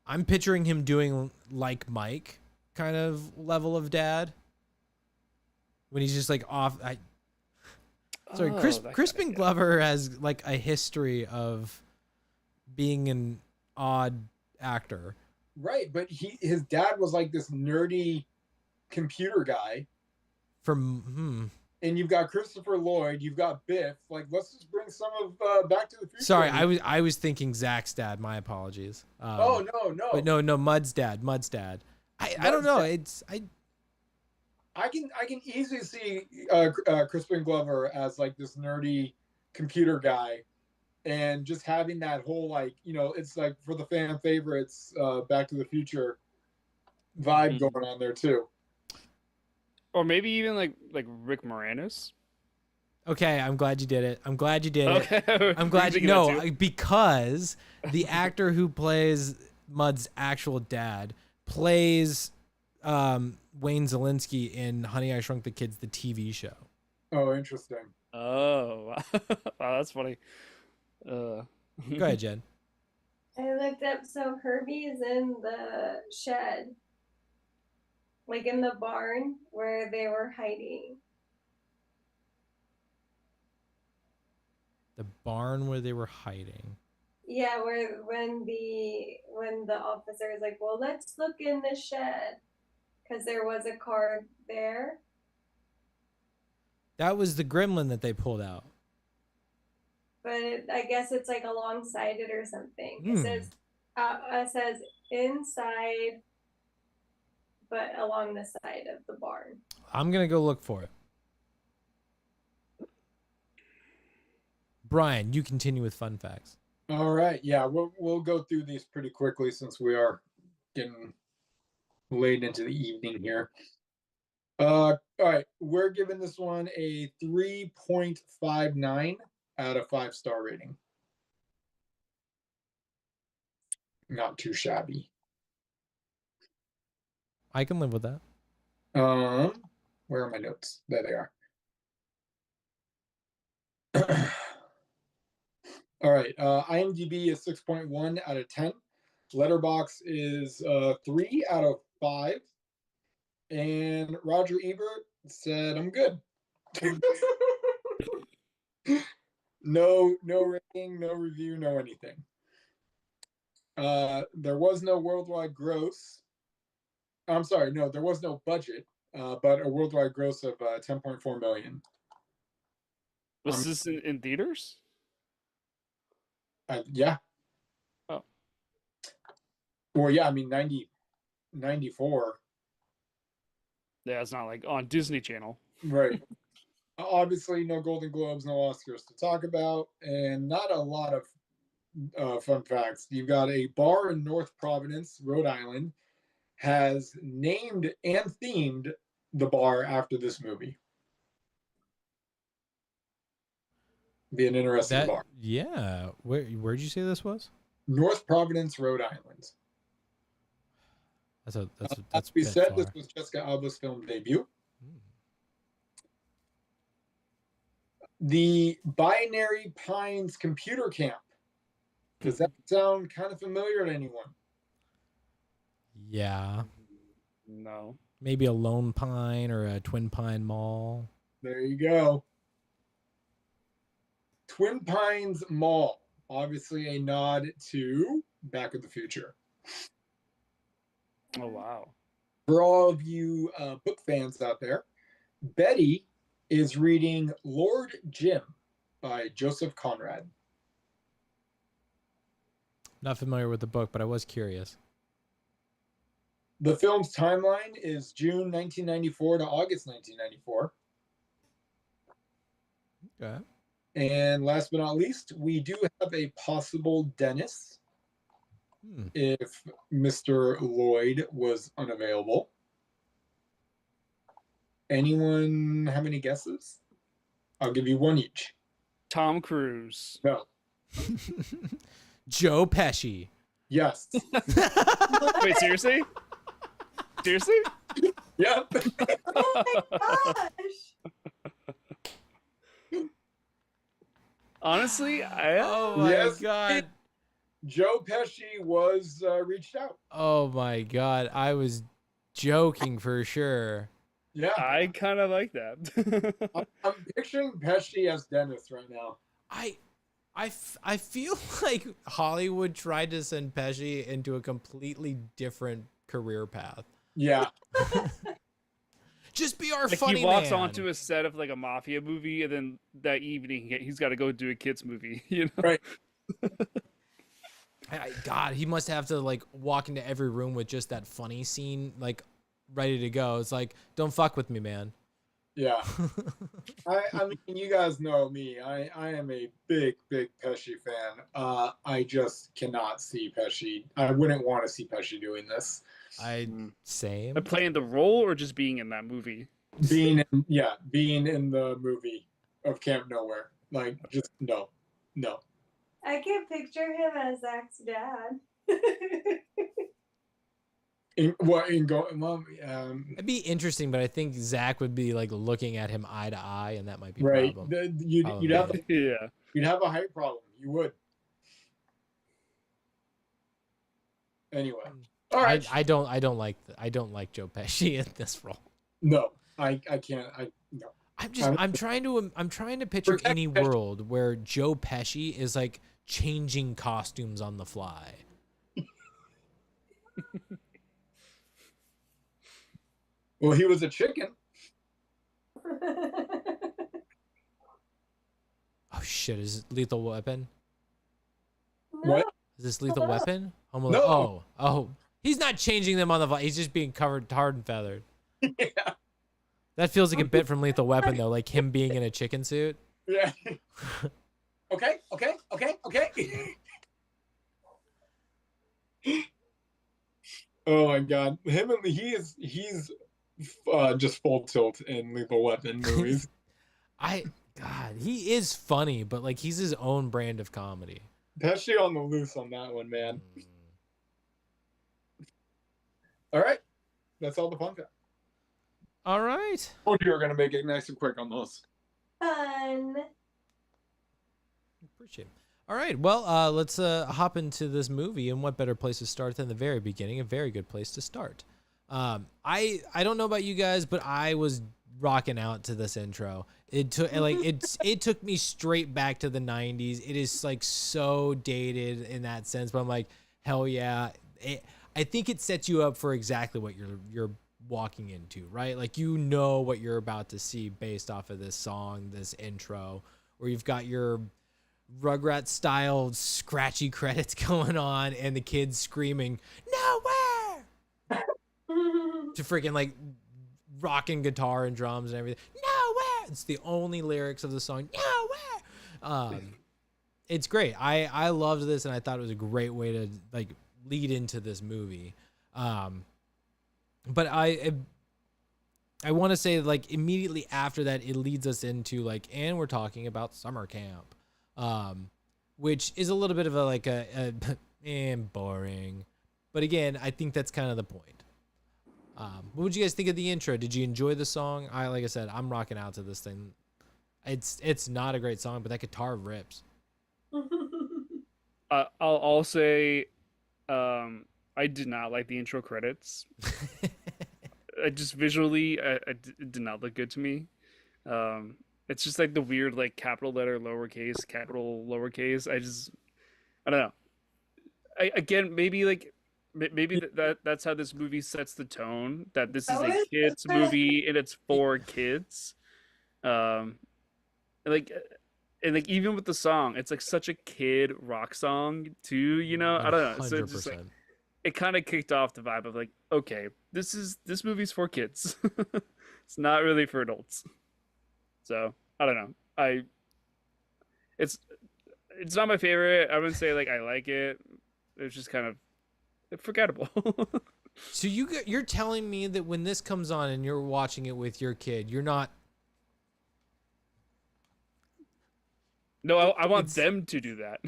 Speaker 1: I'm picturing him doing like Mike kind of level of dad when he's just like off. Crispin Glover has like a history of being an odd actor.
Speaker 2: Right, but his dad was like this nerdy computer guy. And you've got Christopher Lloyd, you've got Biff. Like, let's just bring some of Back to the Future.
Speaker 1: Sorry, I was thinking Zach's dad. My apologies.
Speaker 2: No.
Speaker 1: But no, Mud's dad. I don't know.
Speaker 2: I can easily see Crispin Glover as like this nerdy computer guy, and just having that whole like, it's like for the fan favorites, Back to the Future vibe going on there too.
Speaker 3: Or maybe even like Rick Moranis.
Speaker 1: Okay, I'm glad you did it. I'm glad you did
Speaker 3: it.
Speaker 1: I'm glad because the actor who plays Mud's actual dad plays Wayne Zielinski in Honey, I Shrunk the Kids, the TV show.
Speaker 2: Oh, interesting.
Speaker 3: Oh, wow, that's funny.
Speaker 1: Go ahead, Jen.
Speaker 4: I looked up, so Herbie's in the shed, like in the barn where they were hiding.
Speaker 1: The barn where they were hiding.
Speaker 4: Yeah, when the officer is like, well, let's look in the shed, because there was a car there.
Speaker 1: That was the gremlin that they pulled out.
Speaker 4: But I guess it's like alongside it or something. It says inside, but along the side of the barn.
Speaker 1: I'm gonna go look for it. Brian, you continue with fun facts.
Speaker 2: All right, yeah, we'll go through these pretty quickly since we are getting late into the evening here. All right, we're giving this one a 3.59 out of 5-star rating. Not too shabby.
Speaker 1: I can live with that.
Speaker 2: Where are my notes? There they are. All right, IMDb is 6.1 out of 10. Letterboxd is 3 out of 5. And Roger Ebert said, I'm good. No rating, no review, no anything. There was no worldwide gross. I'm sorry, no, there was no budget, but a worldwide gross of 10.4 million.
Speaker 3: Was this in theaters?
Speaker 2: Yeah.
Speaker 3: Oh.
Speaker 2: Well, yeah, I mean, 94.
Speaker 3: Yeah, it's not like on Disney Channel.
Speaker 2: Right. Obviously, no Golden Globes, no Oscars to talk about, and not a lot of fun facts. You've got a bar in North Providence, Rhode Island, has named and themed the bar after this movie. Be an interesting bar.
Speaker 1: Yeah. Where'd you say this was?
Speaker 2: North Providence, Rhode Island.
Speaker 1: That's
Speaker 2: we said
Speaker 1: far.
Speaker 2: This was Jessica Alba's film debut. The Binary Pines Computer Camp. Does that sound kind of familiar to anyone?
Speaker 1: Yeah.
Speaker 3: No.
Speaker 1: Maybe a Lone Pine or a Twin Pine Mall.
Speaker 2: There you go. Twin Pines Mall. Obviously a nod to Back to the Future.
Speaker 3: Oh, wow.
Speaker 2: For all of you book fans out there, Betty is reading Lord Jim by Joseph Conrad.
Speaker 1: Not familiar with the book, but I was curious.
Speaker 2: The film's timeline is June 1994 to August 1994.
Speaker 1: Okay.
Speaker 2: And last but not least, we do have a possible Dennis if Mr. Lloyd was unavailable. Anyone have any guesses? I'll give you one each.
Speaker 3: Tom Cruise.
Speaker 2: No.
Speaker 1: Joe Pesci.
Speaker 2: Yes.
Speaker 3: Wait, seriously? Seriously?
Speaker 2: Yep.
Speaker 4: Oh my gosh.
Speaker 3: Honestly,
Speaker 1: Oh my
Speaker 2: Yes.
Speaker 1: god.
Speaker 2: Joe Pesci was reached out.
Speaker 1: Oh my god. I was joking for sure.
Speaker 2: Yeah.
Speaker 3: I kind of like that.
Speaker 2: I'm picturing Pesci as Dennis right now.
Speaker 1: I feel like Hollywood tried to send Pesci into a completely different career path.
Speaker 2: Yeah.
Speaker 1: Just be our
Speaker 3: Like
Speaker 1: funny
Speaker 3: he walks
Speaker 1: man.
Speaker 3: onto a set of like a mafia movie, and then that evening he's got to go do a kids movie. You know?
Speaker 2: Right.
Speaker 1: God, he must have to like walk into every room with just that funny scene like ready to go. It's like, don't fuck with me, man.
Speaker 2: Yeah. I mean, you guys know me. I am a big Pesci fan. I just cannot see Pesci. I wouldn't want to see Pesci doing this.
Speaker 1: Same.
Speaker 3: Like playing the role or just being in that movie.
Speaker 2: Being in the movie of Camp Nowhere. Like, just no.
Speaker 4: I can picture him as Zach's dad.
Speaker 1: It'd be interesting, but I think Zach would be like looking at him eye to eye, and that might be a
Speaker 2: right.
Speaker 1: problem.
Speaker 2: You'd have
Speaker 3: Yeah.
Speaker 2: you'd have a height problem. You would. Anyway. All right.
Speaker 1: I don't like Joe Pesci in this role.
Speaker 2: No, I can't. No.
Speaker 1: I'm trying to picture
Speaker 2: Protect
Speaker 1: any
Speaker 2: Pesci.
Speaker 1: world where Joe Pesci is like changing costumes on the fly.
Speaker 2: Well, he was a chicken.
Speaker 1: Oh shit! Is it Lethal Weapon?
Speaker 2: What?
Speaker 1: Is this Lethal Weapon?
Speaker 2: No.
Speaker 1: Oh, he's not changing them on the fly. He's just being covered hard and feathered.
Speaker 2: Yeah.
Speaker 1: That feels like a bit from Lethal Weapon though, like him being in a chicken suit.
Speaker 2: Yeah. Okay. Oh my god, he's just full tilt in Lethal Weapon movies.
Speaker 1: God, he is funny, but like he's his own brand of comedy.
Speaker 2: Pesci on the loose on that one, man. All right, that's all the fun fact.
Speaker 1: All right.
Speaker 2: Told you were gonna make it nice and quick on those.
Speaker 4: Fun.
Speaker 1: Appreciate it. All right. Well, let's hop into this movie, and what better place to start than the very beginning? A very good place to start. I don't know about you guys, but I was rocking out to this intro. It took it took me straight back to the 90s. It is like so dated in that sense, but I'm like, hell yeah. I think it sets you up for exactly what you're walking into, right? Like, you know what you're about to see based off of this song, this intro, where you've got your Rugrat style scratchy credits going on and the kids screaming nowhere to freaking like rocking guitar and drums and everything. Nowhere. It's the only lyrics of the song. Nowhere. It's great. I loved this, and I thought it was a great way to like lead into this movie. But I want to say, like, immediately after that, it leads us into like, and we're talking about summer camp, which is a little bit of a boring, but again, I think that's kind of the point. What would you guys think of the intro? Did you enjoy the song? Like I said, I'm rocking out to this thing. It's not a great song, but that guitar rips.
Speaker 3: I'll say, I did not like the intro credits. I just visually, it did not look good to me. It's just like the weird, like, capital letter, lowercase, capital, lowercase. I don't know. Again, maybe that's how this movie sets the tone, that this is a kids movie and it's for kids. Like, And like even with the song, it's like such a kid rock song too, you know? I don't know. So it's just like
Speaker 1: 100%.
Speaker 3: it kind of kicked off the vibe of like, okay, this movie's for kids. It's not really for adults. So I don't know. It's it's not my favorite. I wouldn't say like I like it. It's just kind of forgettable.
Speaker 1: So you're telling me that when this comes on and you're watching it with your kid, you're not.
Speaker 3: No, I want them to do that.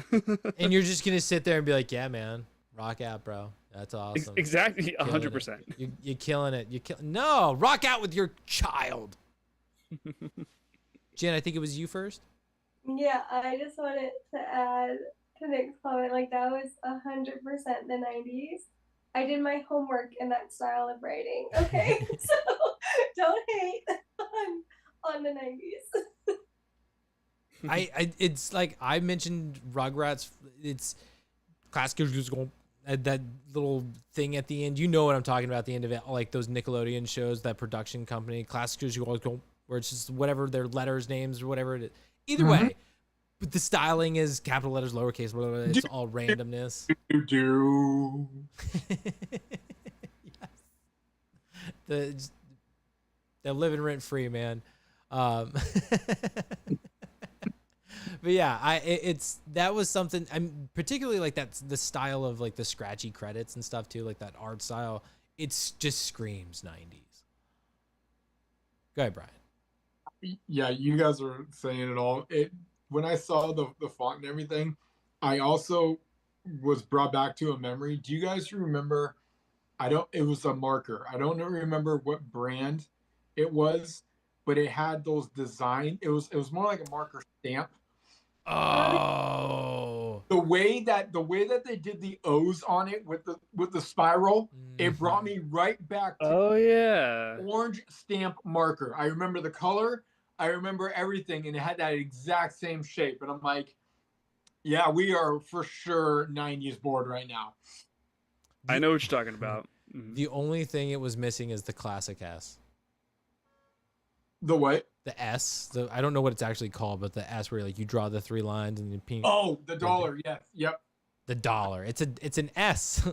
Speaker 1: And you're just gonna sit there and be like, "Yeah, man, rock out, bro. That's awesome.
Speaker 3: Exactly,
Speaker 1: Killing
Speaker 3: 100%.
Speaker 1: it. You're killing it. No, rock out with your child." Jen, I think it was you first.
Speaker 4: Yeah, I just wanted to add to Nick's comment, like that was 100% the 90s. I did my homework in that style of writing, okay? So don't hate on the 90s.
Speaker 1: It's like I mentioned Rugrats. It's classic musical. That little thing at the end. You know what I'm talking about at the end of it. Like those Nickelodeon shows, that production company, classic musical, where it's just whatever their letters, names, or whatever it is. Either way, but the styling is capital letters, lowercase, blah, blah, blah. It's all randomness. Yes. They're living rent free, man. But yeah, that was something. I'm particularly like that's the style of like the scratchy credits and stuff too, like that art style. It's just screams 90s. Go ahead, Brian.
Speaker 2: Yeah, you guys are saying it all. When I saw the font and everything, I also was brought back to a memory. Do you guys remember? It was a marker. I don't remember what brand it was, but it had those design. It was more like a marker stamp.
Speaker 1: Oh,
Speaker 2: The way that they did the O's on it with the spiral, it brought me right back to
Speaker 3: Oh yeah.
Speaker 2: orange stamp marker. I remember the color, I remember everything, and it had that exact same shape. And I'm like, yeah, we are for sure 90s bored right now.
Speaker 3: I know what you're talking about.
Speaker 1: The only thing it was missing is the classic S.
Speaker 2: The what?
Speaker 1: The S. I don't know what it's actually called, but the S where like you draw the 3 lines and you pink.
Speaker 2: Oh, the dollar. Yes. Yep.
Speaker 1: The dollar. It's an S.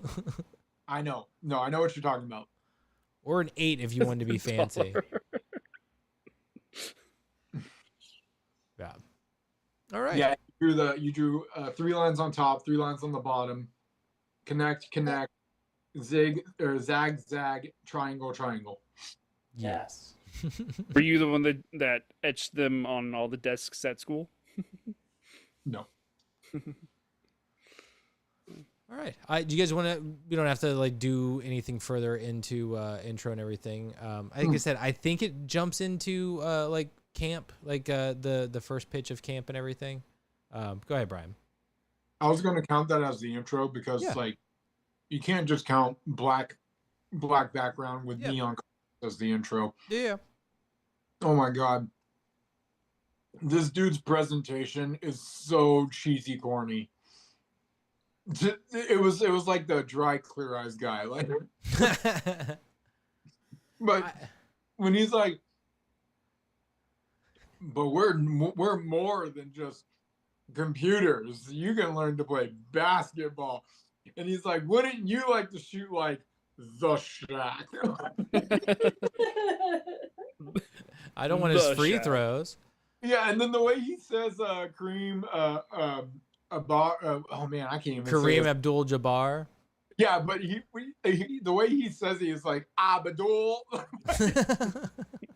Speaker 2: I know. No, I know what you're talking about.
Speaker 1: Or an 8 if you wanted to be fancy. Yeah. All right.
Speaker 2: Yeah, you drew 3 lines on top, 3 lines on the bottom. Connect, zig or zag, triangle.
Speaker 1: Yes.
Speaker 3: Were you the one that etched them on all the desks at school?
Speaker 2: No.
Speaker 1: All right. Do you guys want to? We don't have to like do anything further into intro and everything. Like I said, I think it jumps into like camp, like the first pitch of camp and everything. Go ahead, Brian.
Speaker 2: I was going to count that as the intro because like you can't just count black background with neon as the intro.
Speaker 1: Yeah.
Speaker 2: Oh my god. This dude's presentation is so cheesy corny. It was like the dry clear eyes guy, like but when he's like, but we're more than just computers. You can learn to play basketball. And he's like, wouldn't you like to shoot like the Shack?
Speaker 1: I don't want his free
Speaker 3: Shack.
Speaker 1: throws.
Speaker 2: Yeah, and then the way he says Kareem oh man, I can't even say
Speaker 1: Kareem
Speaker 2: it.
Speaker 1: Abdul-Jabbar.
Speaker 2: Yeah, but he the way he says it is like Abdul.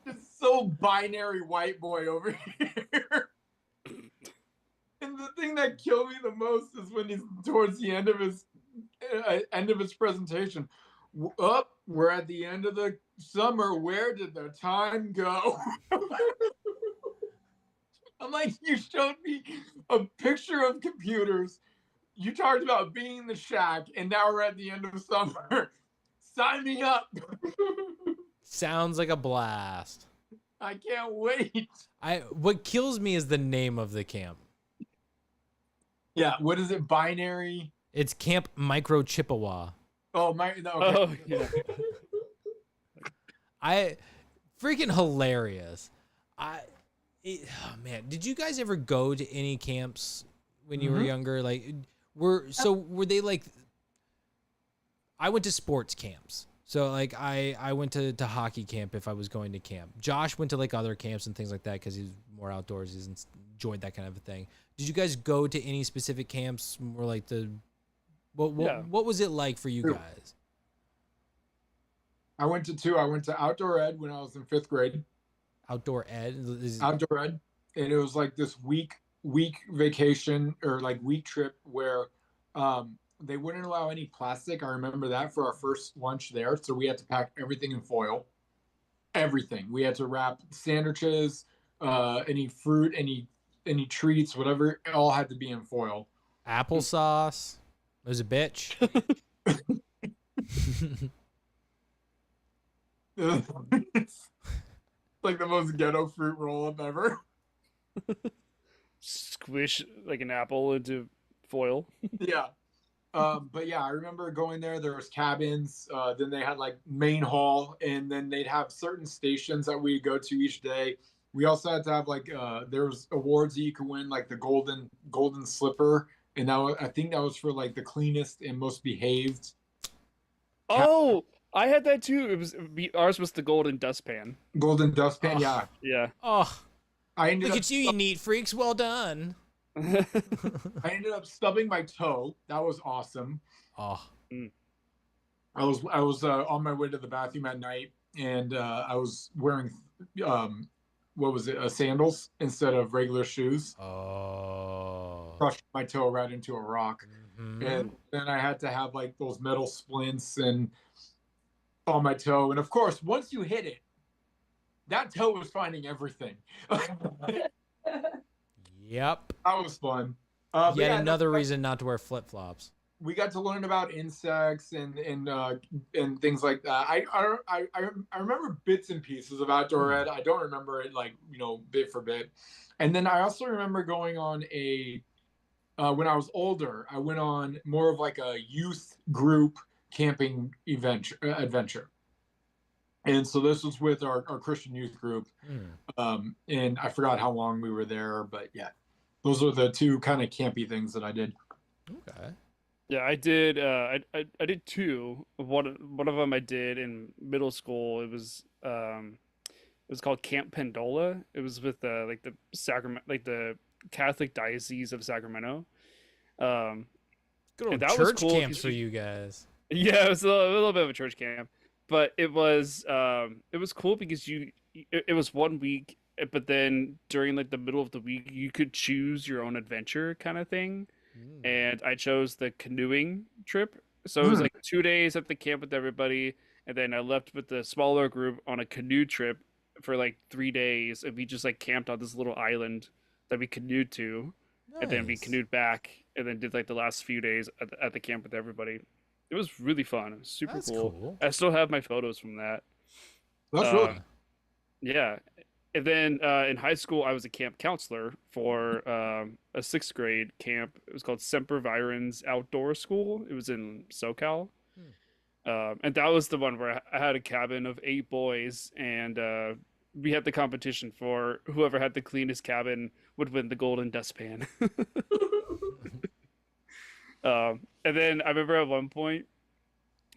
Speaker 2: It's so binary white boy over here. And the thing that killed me the most is when he's towards the end of his presentation. We're at the end of the summer. Where did the time go? I'm like, you showed me a picture of computers. You talked about being in the Shack, and now we're at the end of summer. Sign me up.
Speaker 1: Sounds like a blast.
Speaker 2: I can't wait.
Speaker 1: What kills me is the name of the camp.
Speaker 2: Yeah, what is it? Binary.
Speaker 1: It's Camp Micro Chippewa.
Speaker 2: Oh my! No,
Speaker 3: Oh
Speaker 2: okay.
Speaker 3: yeah.
Speaker 1: Freaking hilarious. Oh man, did you guys ever go to any camps when you were
Speaker 2: Mhm.
Speaker 1: younger? Like, were they like? I went to sports camps, so like I went to hockey camp if I was going to camp. Josh went to like other camps and things like that because he's more outdoors. He's enjoyed that kind of a thing. Did you guys go to any specific camps? Or like
Speaker 3: Yeah.
Speaker 1: what was it like for you
Speaker 2: Two.
Speaker 1: guys?
Speaker 2: I went to two. I went to outdoor ed when I was in 5th grade.
Speaker 1: Outdoor ed.
Speaker 2: Outdoor ed, and it was like this week vacation or like week trip where they wouldn't allow any plastic. I remember that for our first lunch there, so we had to pack everything in foil. Everything. We had to wrap sandwiches, any fruit, any treats, whatever. It all had to be in foil.
Speaker 1: Applesauce. It was a bitch.
Speaker 2: It's like the most ghetto fruit roll up ever.
Speaker 3: Squish like an apple into foil.
Speaker 2: Yeah. But yeah, I remember going there. There was cabins. Then they had like main hall, and then they'd have certain stations that we'd go to each day. We also had to have like there was awards that you could win, like the golden slipper, and I think that was for like the cleanest and most behaved.
Speaker 3: Oh, I had that too. Ours was the golden dustpan.
Speaker 2: Golden dustpan.
Speaker 1: Oh.
Speaker 2: Yeah,
Speaker 3: Yeah.
Speaker 1: Oh,
Speaker 2: I ended
Speaker 1: look
Speaker 2: up
Speaker 1: at you neat freaks. Well done.
Speaker 2: I ended up stubbing my toe. That was awesome.
Speaker 1: Oh,
Speaker 2: I was on my way to the bathroom at night, and I was wearing what was it, sandals instead of regular shoes.
Speaker 1: oh.
Speaker 2: Crushed my toe right into a rock,
Speaker 1: Mhm.
Speaker 2: and then I had to have like those metal splints and on my toe. And of course, once you hit it, that toe was finding everything. That
Speaker 1: Yep.
Speaker 2: was fun. But
Speaker 1: Yet
Speaker 2: yeah,
Speaker 1: another reason not to wear flip flops.
Speaker 2: we got to learn about insects and things like that. I remember bits and pieces of outdoor ed. I don't remember it like bit for bit. And then I also remember going on a when I was older. I went on more of like a youth group camping adventure. And so this was with our Christian youth group. And I forgot how long we were there, but yeah, those are the two kind of campy things that I did.
Speaker 1: Okay.
Speaker 3: Yeah, I did. I did two. One of them I did in middle school. It was called Camp Pendola. It was with like the Sacramento, like the Catholic Diocese of Sacramento.
Speaker 1: Good old
Speaker 3: And that was
Speaker 1: church
Speaker 3: cool
Speaker 1: camps
Speaker 3: 'cause
Speaker 1: for you guys.
Speaker 3: Yeah, it was a little bit of a church camp, but it was cool because it was 1 week, but then during like the middle of the week you could choose your own adventure kind of thing. And I chose the canoeing trip. So it was like 2 days at the camp with everybody, and then I left with the smaller group on a canoe trip for like 3 days, and we just like camped on this little island that we canoed to, and then we
Speaker 1: Nice.
Speaker 3: canoed back, and then did like the last few days at the camp with everybody. It was really fun. It was super
Speaker 1: That's
Speaker 3: cool.
Speaker 1: cool.
Speaker 3: I still have my photos from that.
Speaker 2: That's
Speaker 3: Um,
Speaker 2: really
Speaker 3: Yeah. And then in high school, I was a camp counselor for a 6th grade camp. It was called Semper Virens Outdoor School. It was in SoCal. And that was the one where I had a cabin of 8 boys, and we had the competition for whoever had the cleanest cabin would win the golden dustpan. And then I remember at one point,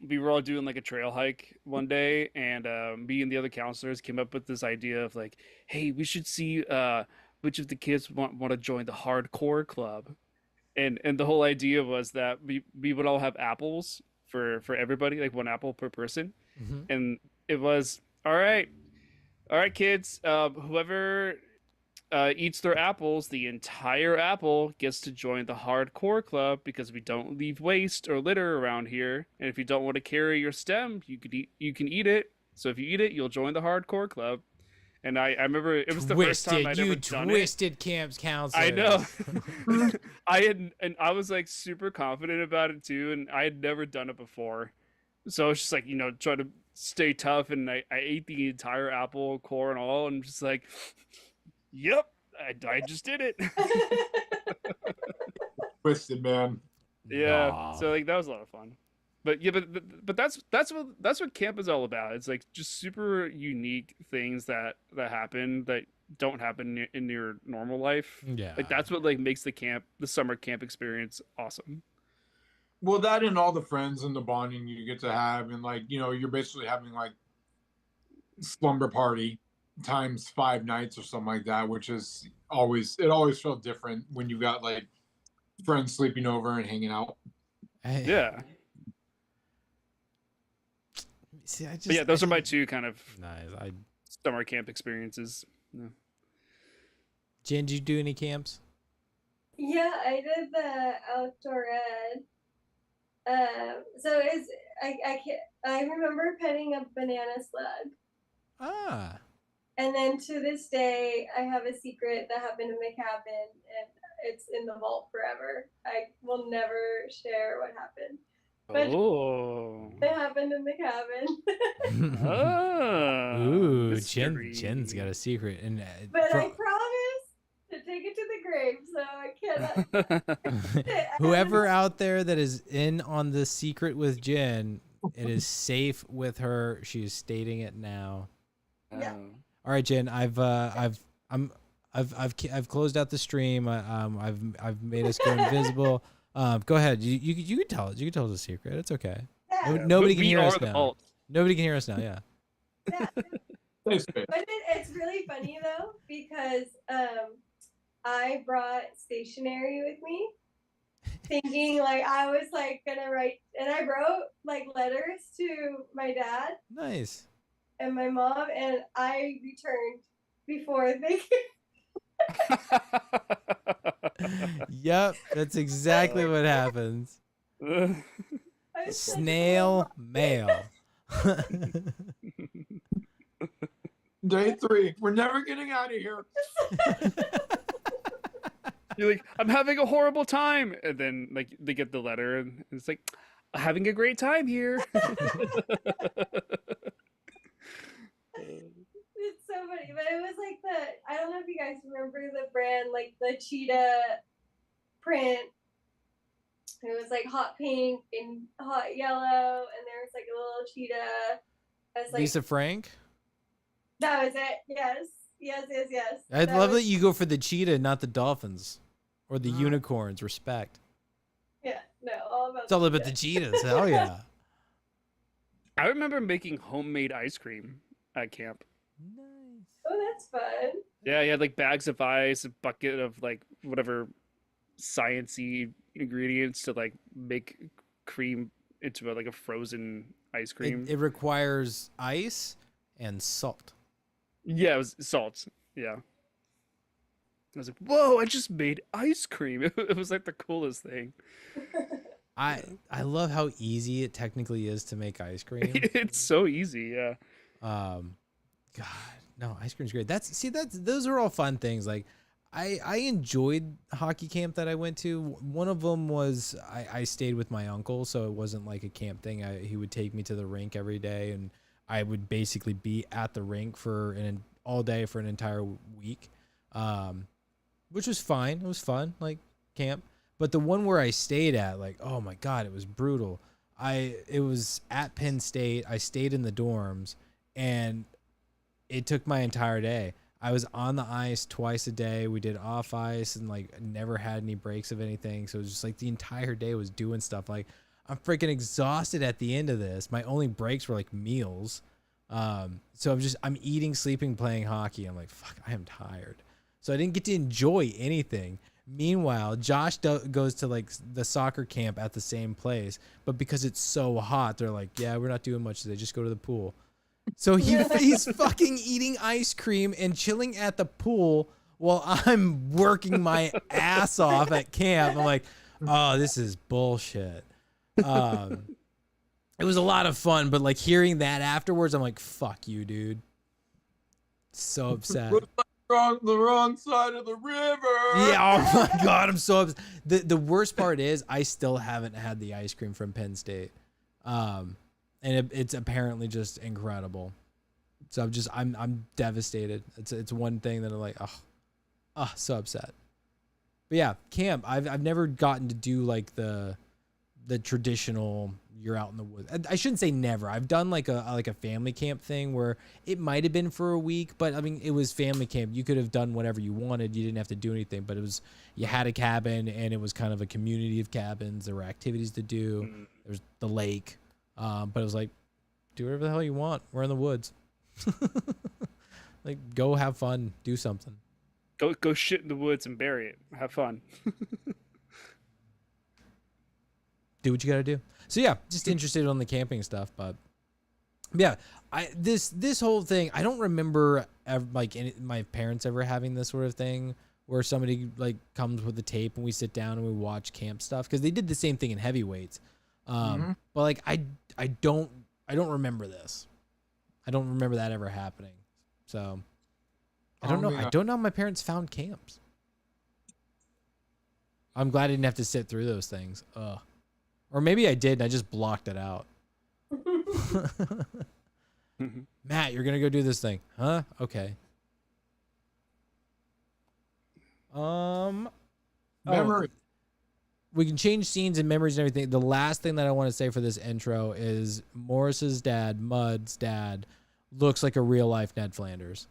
Speaker 3: we were all doing like a trail hike one day, and me and the other counselors came up with this idea of like, hey, we should see which of the kids want to join the hardcore club. And the whole idea was that we would all have apples for everybody, like 1 apple per person. And it was all right, kids, whoever eats their apples, the entire apple gets to join the hardcore club, because we don't leave waste or litter around here. And if you don't want to carry your stem, you can eat it. So if you eat it, you'll join the hardcore club. And I remember it was the first time I'd ever done it.
Speaker 1: Twisted camps counselor.
Speaker 3: I know. I was like super confident about it too, and I had never done it before. So I was just like, trying to stay tough, and I ate the entire apple, core and all, and just like, yep, I just did it.
Speaker 2: twisted, man.
Speaker 3: Yeah.
Speaker 1: Nah.
Speaker 3: So like that was a lot of fun. But yeah, but that's what camp is all about. It's like just super unique things that happen that don't happen in your normal life.
Speaker 1: Yeah.
Speaker 3: Like that's what makes the summer camp experience awesome.
Speaker 2: Well, that and all the friends and the bonding you get to have, and you're basically having like slumber party times 5 nights or something like that, which is always felt different when you got like friends sleeping over and hanging out.
Speaker 3: Yeah.
Speaker 1: See,
Speaker 3: But yeah, those are my two kind of
Speaker 1: nice.
Speaker 3: summer camp experiences. Yeah.
Speaker 1: Jen, did you do any camps?
Speaker 4: Yeah, I did the outdoor ed. So it's I remember petting a banana slug.
Speaker 1: Ah.
Speaker 4: And then to this day, I have a secret that happened in the cabin, and it's in the vault forever. I will never share what happened. But it happened in the cabin.
Speaker 1: Ooh, Jen's got a secret, and
Speaker 4: but I promise to take it to the grave, so I cannot.
Speaker 1: Whoever out there that is in on the secret with Jen, it is safe with her. She is stating it now.
Speaker 4: Yeah.
Speaker 1: All right, Jen. I've closed out the stream. I've made us go invisible. Go ahead. You can tell it. You can tell us a secret. It's okay.
Speaker 4: Yeah.
Speaker 1: Nobody can hear us now.
Speaker 3: Vault.
Speaker 1: Nobody can hear us now. Yeah.
Speaker 4: Yeah. But it's really funny though, because I brought stationery with me, thinking like I was like gonna write, and I wrote like letters to my dad.
Speaker 1: Nice.
Speaker 4: And my mom, and I returned before they.
Speaker 1: Yep, that's exactly what happens. Snail mail.
Speaker 2: Day 3. We're never getting out of here.
Speaker 3: You're like, I'm having a horrible time, and then like they get the letter, and it's like, having a great time here.
Speaker 4: It's so funny, but it was like I don't know if you guys remember the brand, like the cheetah print. It was like hot pink and hot yellow, and there was like a little cheetah. As, like,
Speaker 1: Lisa Frank.
Speaker 4: That was it. Yes.
Speaker 1: I love that you go for the cheetah, not the dolphins, or the unicorns. Respect.
Speaker 4: Yeah, no, all about.
Speaker 1: It's all about the cheetahs. Hell yeah.
Speaker 3: I remember making homemade ice cream at camp.
Speaker 1: Nice.
Speaker 4: Oh, that's fun.
Speaker 3: Yeah, you had like bags of ice, a bucket of like whatever sciencey ingredients to like make cream into like a frozen ice cream.
Speaker 1: It requires ice and salt.
Speaker 3: Yeah, it was salt. Yeah. I was like, whoa, I just made ice cream. It was like the coolest thing.
Speaker 1: I love how easy it technically is to make ice cream.
Speaker 3: It's so easy, yeah.
Speaker 1: God, no, ice cream's great. Those are all fun things. Like I enjoyed hockey camp that I went to. One of them was I stayed with my uncle, so it wasn't like a camp thing. He would take me to the rink every day, and I would basically be at the rink for all day for an entire week, which was fine. It was fun, like camp. But the one where I stayed at, like, oh my God, it was brutal. It was at Penn State. I stayed in the dorms, and it took my entire day. I was on the ice twice a day. We did off ice and like never had any breaks of anything. So it was just like the entire day was doing stuff. Like I'm freaking exhausted at the end of this. My only breaks were like meals. So I'm eating, sleeping, playing hockey. I'm like, fuck, I am tired. So I didn't get to enjoy anything. Meanwhile, Josh goes to like the soccer camp at the same place, but because it's so hot, they're like, yeah, we're not doing much today. Just go to the pool. So he's fucking eating ice cream and chilling at the pool while I'm working my ass off at camp. I'm like, oh, this is bullshit. It was a lot of fun, but like hearing that afterwards, I'm like, fuck you, dude. So upset.
Speaker 2: The wrong side of the river.
Speaker 1: Yeah, oh my God, I'm so upset. The worst part is I still haven't had the ice cream from Penn State. And it's apparently just incredible. So I'm devastated. It's one thing that I'm like, so upset. But yeah, camp. I've never gotten to do like the traditional, you're out in the woods. I shouldn't say never. I've done like a family camp thing where it might have been for a week, but I mean, it was family camp. You could have done whatever you wanted. You didn't have to do anything, but you had a cabin, and it was kind of a community of cabins. There were activities to do. There's the lake, but it was like, do whatever the hell you want. We're in the woods. Like, go have fun, do something.
Speaker 3: Go shit in the woods and bury it. Have fun.
Speaker 1: Do what you gotta do. So yeah, just interested on the camping stuff, but yeah, this whole thing, I don't remember my parents ever having this sort of thing where somebody like comes with a tape and we sit down and we watch camp stuff, because they did the same thing in Heavyweights. But like I don't remember this. I don't remember that ever happening. So I don't know. I don't know how my parents found camps. I'm glad I didn't have to sit through those things. Ugh. Or maybe I did and I just blocked it out. Matt, you're gonna go do this thing, huh? Okay.
Speaker 2: Memory.
Speaker 1: We can change scenes and memories and everything. The last thing that I want to say for this intro is Morris's dad, Mud's dad, looks like a real life Ned Flanders.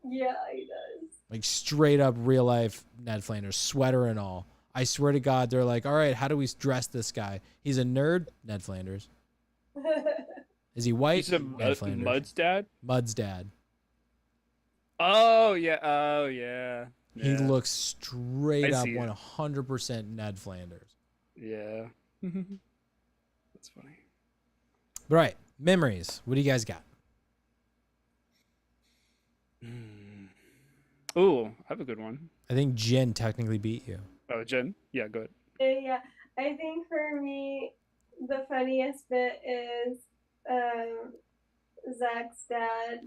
Speaker 4: Yeah, he does.
Speaker 1: Like straight up real life Ned Flanders, sweater and all. I swear to God, they're like, all right, how do we dress this guy? He's a nerd, Ned Flanders. Is he white?
Speaker 3: He's a
Speaker 1: Ned Flanders.
Speaker 3: Mud's dad?
Speaker 1: Mud's dad.
Speaker 3: Oh, yeah. Oh, yeah.
Speaker 1: He looks straight up
Speaker 3: see it.
Speaker 1: 100% Ned Flanders.
Speaker 3: Yeah. That's funny.
Speaker 1: All right, memories. What do you guys got?
Speaker 3: Oh, I have a good one.
Speaker 1: I think Jen technically beat you.
Speaker 3: Oh, Jen? Yeah, go ahead.
Speaker 4: Yeah, I think for me, the funniest bit is Zach's dad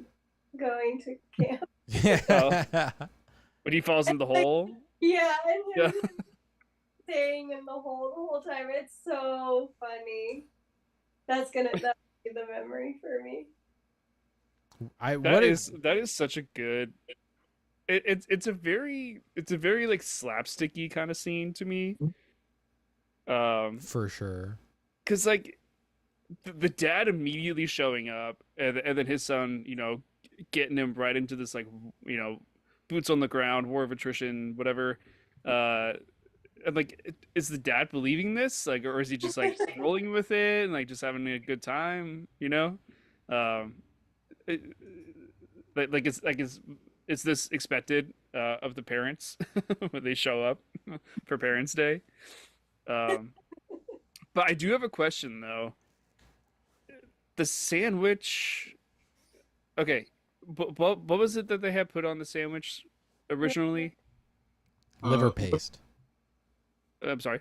Speaker 4: going to camp.
Speaker 1: Yeah.
Speaker 3: When he falls in the hole?
Speaker 4: Yeah, and him
Speaker 3: Yeah.
Speaker 4: staying in the whole time. It's so funny. That'll be the memory for me.
Speaker 3: That is such a good. It's a very like slapsticky kind of scene to me.
Speaker 1: For sure.
Speaker 3: Because like the dad immediately showing up, and then his son, getting him right into this like boots on the ground, war of attrition, whatever. And like, is the dad believing this, like, or is he just like rolling with it and like just having a good time? Is this expected of the parents when they show up for Parents' Day? But I do have a question though. The sandwich. Okay, but what was it that they had put on the sandwich originally?
Speaker 1: Liver paste.
Speaker 3: I'm sorry.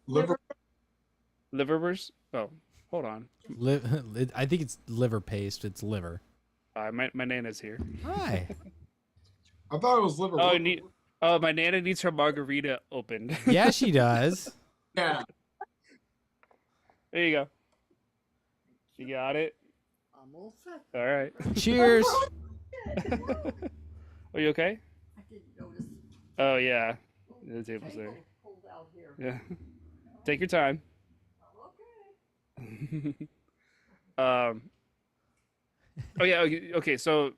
Speaker 2: Liverwurst.
Speaker 3: Oh, hold on.
Speaker 1: I think it's liver paste. It's liver.
Speaker 3: My Nana's here.
Speaker 1: Hi.
Speaker 2: I thought it was liver.
Speaker 3: My Nana needs her margarita opened.
Speaker 1: Yeah, she does.
Speaker 2: Yeah.
Speaker 3: There you go. She got it.
Speaker 6: I'm all set.
Speaker 3: All right.
Speaker 1: Cheers.
Speaker 3: Are you okay?
Speaker 6: I didn't notice.
Speaker 3: Oh yeah, the table's there.
Speaker 6: Pulled out here.
Speaker 3: Yeah. Take your time.
Speaker 6: I'm okay.
Speaker 3: Oh yeah. Okay. So,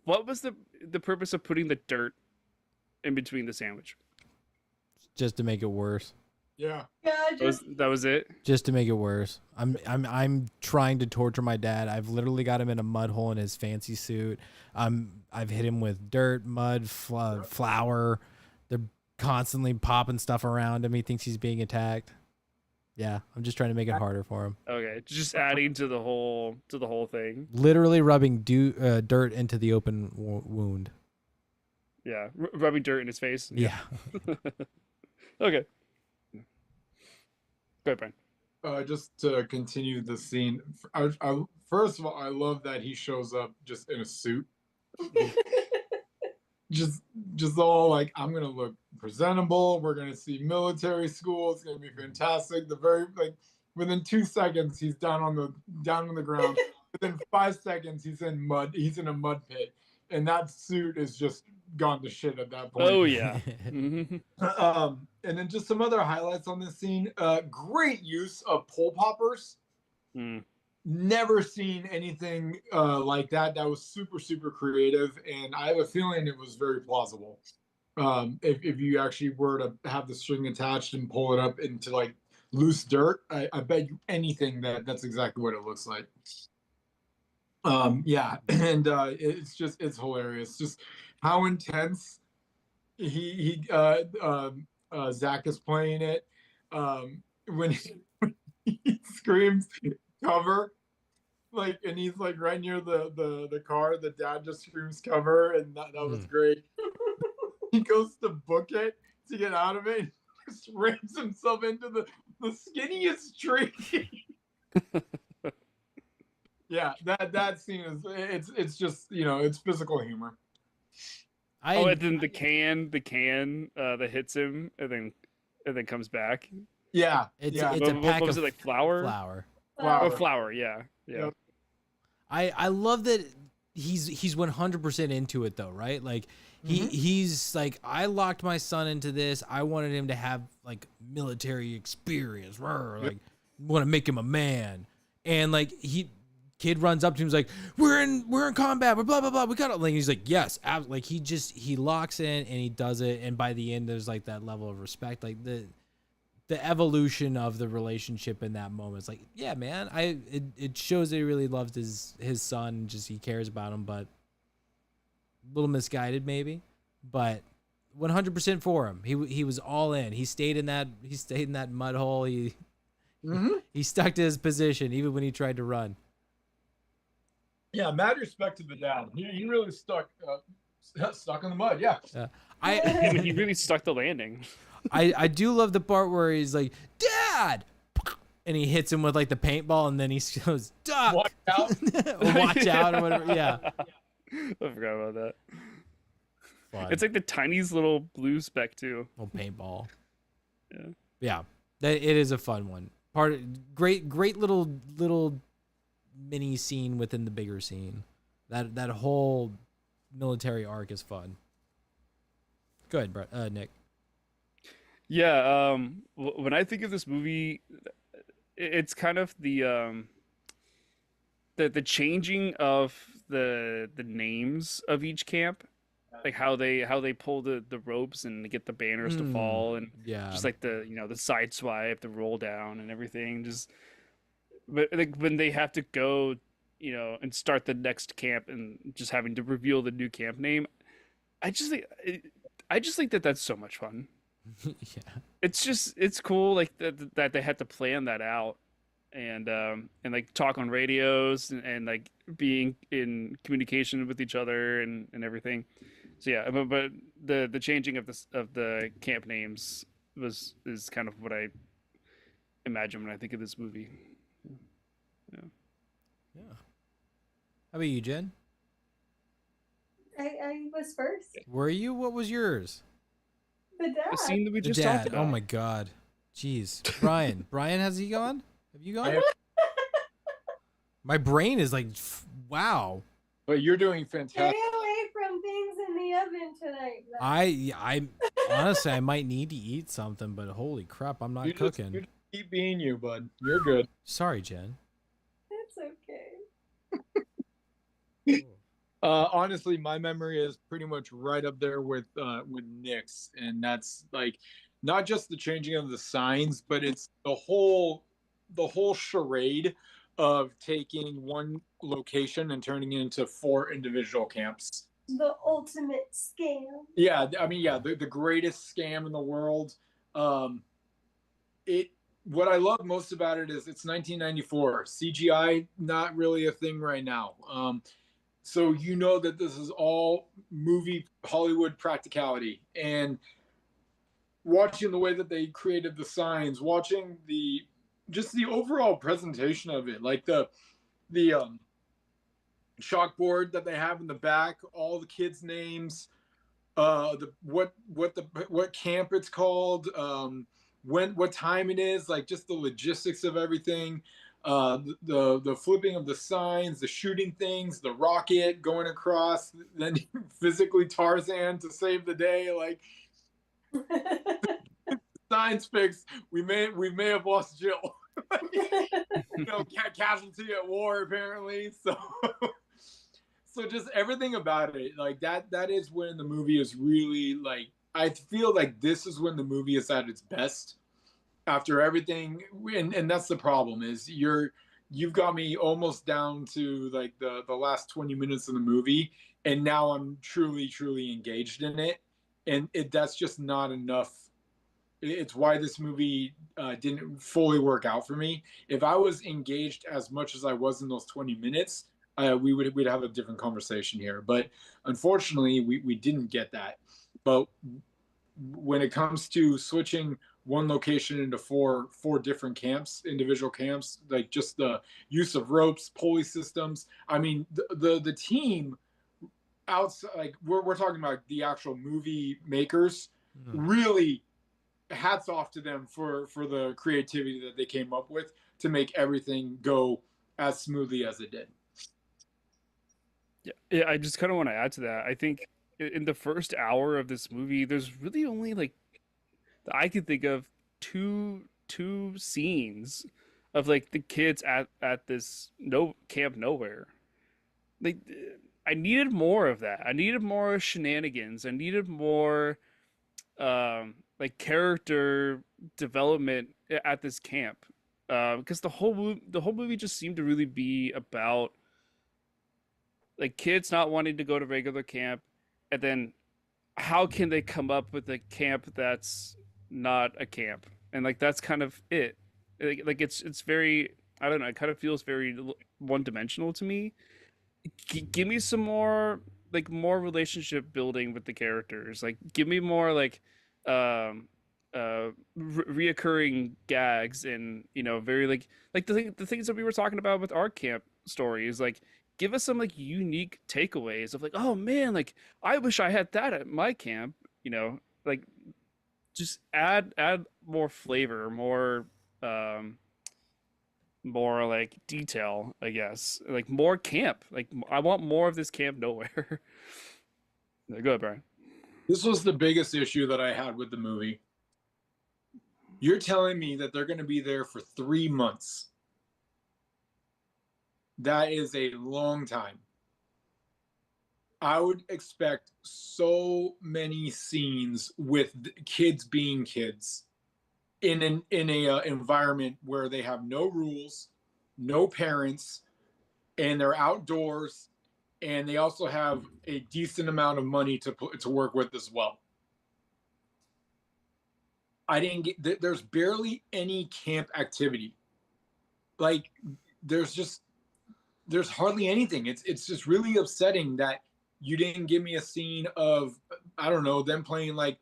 Speaker 3: what was the purpose of putting the dirt in between the sandwich?
Speaker 1: Just to make it worse.
Speaker 2: Yeah.
Speaker 4: Yeah,
Speaker 3: That was it.
Speaker 1: Just to make it worse. I'm trying to torture my dad. I've literally got him in a mud hole in his fancy suit. I've hit him with dirt, mud, flour. They're constantly popping stuff around him. He thinks he's being attacked. Yeah, I'm just trying to make it harder for him.
Speaker 3: Okay, just adding to the whole thing.
Speaker 1: Literally rubbing dirt into the open wound.
Speaker 3: Yeah, rubbing dirt in his face.
Speaker 1: Yeah.
Speaker 3: Okay. Go ahead, Brian.
Speaker 2: Just to continue the scene, first of all, I love that he shows up just in a suit. just all like, I'm gonna look presentable. We're gonna see military school. It's gonna be fantastic. Within 2 seconds, he's down on the ground. Within 5 seconds, he's in mud. He's in a mud pit, and that suit is just gone to shit at that point.
Speaker 3: Oh yeah. Mhm.
Speaker 2: And then just some other highlights on this scene. Great use of pole poppers.
Speaker 3: Mm.
Speaker 2: Never seen anything like that. That was super, super creative, and I have a feeling it was very plausible. If you actually were to have the string attached and pull it up into like loose dirt, I bet you anything that's exactly what it looks like. Yeah, and it's hilarious. Just how intense Zach is playing it. When when he screams cover, like, and he's like right near the car, the dad just screams cover, and that was great. He goes to book it to get out of it, and just rams himself into the skinniest tree. Yeah, that scene is it's just, you know, it's physical humor.
Speaker 3: Oh, and then the can that hits him and then comes back.
Speaker 2: Yeah,
Speaker 1: It's
Speaker 2: yeah.
Speaker 1: it's a
Speaker 3: What
Speaker 1: pack
Speaker 3: was
Speaker 1: of
Speaker 3: it, like flour?
Speaker 1: flour.
Speaker 3: Oh, flour. Yeah.
Speaker 2: Yep.
Speaker 1: I love that he's 100% into it though, right? Like he's like, I locked my son into this. I wanted him to have like military experience. Like want to make him a man. And like kid runs up to him, he's like, we're in combat, we're blah blah blah, we got it. Like he's like, yes, like he locks in and he does it, and by the end there's like that level of respect, like the evolution of the relationship in that moment. It's like, yeah, man, it shows that he really loves his son, just he cares about him, but a little misguided maybe, but 100% for him. He was all in. He stayed in that mud hole. He stuck to his position even when he tried to run.
Speaker 2: Yeah, mad respect to the dad. He really stuck in the mud. Yeah.
Speaker 3: He really stuck the landing.
Speaker 1: I do love the part where he's like, Dad, and he hits him with like the paintball, and then he goes, duck,
Speaker 2: Watch out.
Speaker 1: watch out, or whatever. Yeah,
Speaker 3: I forgot about that.
Speaker 1: fun.
Speaker 3: It's like the tiniest little blue speck too.
Speaker 1: Little paintball.
Speaker 3: Yeah.
Speaker 1: It is a fun one. Great little mini scene within the bigger scene. That whole military arc is fun. Go ahead, Nick.
Speaker 3: Yeah, when I think of this movie, it's kind of the changing of the names of each camp, like how they pull the ropes and get the banners to fall, and
Speaker 1: Yeah,
Speaker 3: just like the side swipe, the roll down, and everything. But like when they have to go, and start the next camp, and just having to reveal the new camp name, I just think that that's so much fun.
Speaker 1: yeah.
Speaker 3: It's cool, like that they had to plan that out, and like talk on radios, and like being in communication with each other and everything. So yeah, but the changing of the camp names is kind of what I imagine when I think of this movie.
Speaker 1: Yeah. How about you, Jen?
Speaker 4: I was first.
Speaker 1: Were you? What was yours?
Speaker 4: The
Speaker 3: The
Speaker 4: dad.
Speaker 3: scene that we
Speaker 1: The
Speaker 3: just talked
Speaker 1: dad.
Speaker 3: about.
Speaker 1: Oh my God. Jeez. Brian, has he gone? Have you gone? My brain is like, wow.
Speaker 2: But you're doing
Speaker 4: Stay
Speaker 2: fantastic.
Speaker 4: away from things in the oven tonight. Matt.
Speaker 1: I honestly, I might need to eat something, but holy crap, I'm not
Speaker 2: You
Speaker 1: cooking.
Speaker 2: just keep being you, bud. You're good.
Speaker 1: Sorry, Jen.
Speaker 4: It's okay.
Speaker 2: Honestly, my memory is pretty much right up there with Nick's, and that's like not just the changing of the signs, but it's the whole charade of taking one location and turning it into 4 individual camps.
Speaker 4: The ultimate scam.
Speaker 2: Yeah, I mean, yeah, the greatest scam in the world. What I love most about it is it's 1994. CGI not really a thing right now. So you know that this is all movie Hollywood practicality, and watching the way that they created the signs, watching the overall presentation of it, like the chalkboard that they have in the back, all the kids' names, what camp it's called, what time it is, like just the logistics of everything. the flipping of the signs, the shooting things, the rocket going across, then physically Tarzan to save the day. Like signs fixed, we may have lost Jill. Casualty at war apparently. So so just everything about it, like that is when the movie is really like, I feel like this is when the movie is at its best after everything. And that's the problem, is you've got me almost down to like the last 20 minutes of the movie, and now I'm truly engaged in it, and that's just not enough. It's why this movie didn't fully work out for me. If I was engaged as much as I was in those 20 minutes, we'd have a different conversation here. But unfortunately, we didn't get that. But when it comes to switching one location into four different camps, individual camps, like just the use of ropes, pulley systems. I mean, the team outside, like we're talking about the actual movie makers, really hats off to them for the creativity that they came up with to make everything go as smoothly as it did.
Speaker 3: Yeah, I just kind of want to add to that. I think in the first hour of this movie, there's really only like that I could think of two scenes of like the kids at this camp nowhere. Like I needed more of that. I needed more shenanigans. I needed more like character development at this camp. Because the whole movie just seemed to really be about like kids not wanting to go to regular camp, and then how can they come up with a camp that's not a camp, and like that's kind of it. Like it's very, I don't know, it kind of feels very one dimensional to me. Give me some more relationship building with the characters. Like give me more like reoccurring gags, and very like the things that we were talking about with our camp stories. Like give us some like unique takeaways of like, oh man, like I wish I had that at my camp. Like just add more flavor, more like detail, I guess. Like more camp. Like I want more of this camp nowhere. Go ahead, Brian.
Speaker 2: This was the biggest issue that I had with the movie. You're telling me that they're going to be there for 3 months. That is a long time. I would expect so many scenes with kids being kids in an environment where they have no rules, no parents, and they're outdoors, and they also have a decent amount of money to work with as well. I didn't get. There's barely any camp activity. Like there's hardly anything. It's just really upsetting that you didn't give me a scene of, I don't know, them playing, like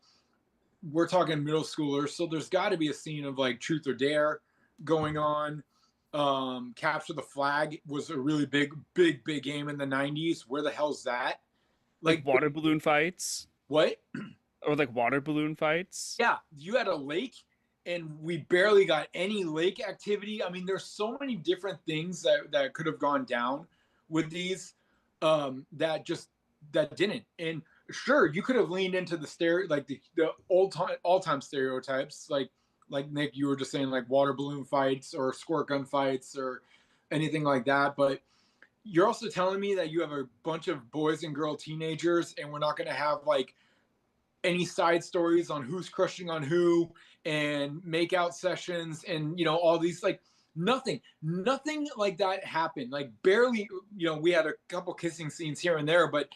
Speaker 2: we're talking middle schoolers, so there's got to be a scene of like truth or dare going on. Capture the Flag was a really big game in the 90s. Where the hell's that?
Speaker 3: Like water balloon fights?
Speaker 2: What?
Speaker 3: Or like water balloon fights?
Speaker 2: Yeah, you had a lake, and we barely got any lake activity. I mean, there's so many different things that could have gone down with these that didn't. And sure, you could have leaned into the all-time stereotypes, like Nick, you were just saying, like water balloon fights or squirt gun fights or anything like that. But you're also telling me that you have a bunch of boys and girl teenagers, and we're not going to have like any side stories on who's crushing on who and make out sessions and all these, like nothing like that happened. Like barely, we had a couple kissing scenes here and there, but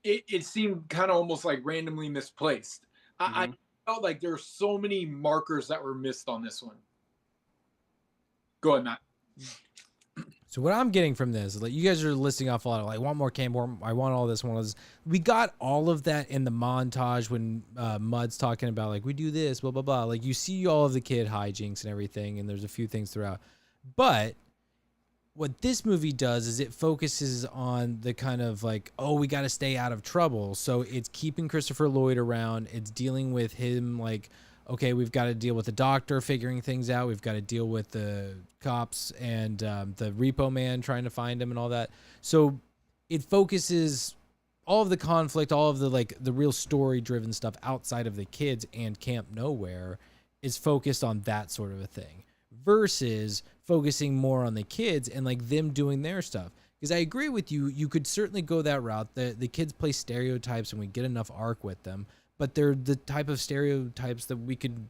Speaker 2: it seemed kind of almost like randomly misplaced. I felt like there were so many markers that were missed on this one. Go ahead, Matt.
Speaker 1: So what I'm getting from this is like you guys are listing off a lot of like, I want more camp, I want all this, one of this. We got all of that in the montage when Mud's talking about like we do this, blah blah blah. Like you see all of the kid hijinks and everything, and there's a few things throughout. But what this movie does is it focuses on the kind of like, oh, we got to stay out of trouble. So it's keeping Christopher Lloyd around. It's dealing with him like okay, we've got to deal with the doctor figuring things out. We've got to deal with the cops and the repo man trying to find him and all that. So it focuses all of the conflict, all of the like the real story driven stuff outside of the kids, and Camp Nowhere is focused on that sort of a thing versus focusing more on the kids and like them doing their stuff. Because I agree with you, you could certainly go that route. The kids play stereotypes and we get enough arc with them, but they're the type of stereotypes that we could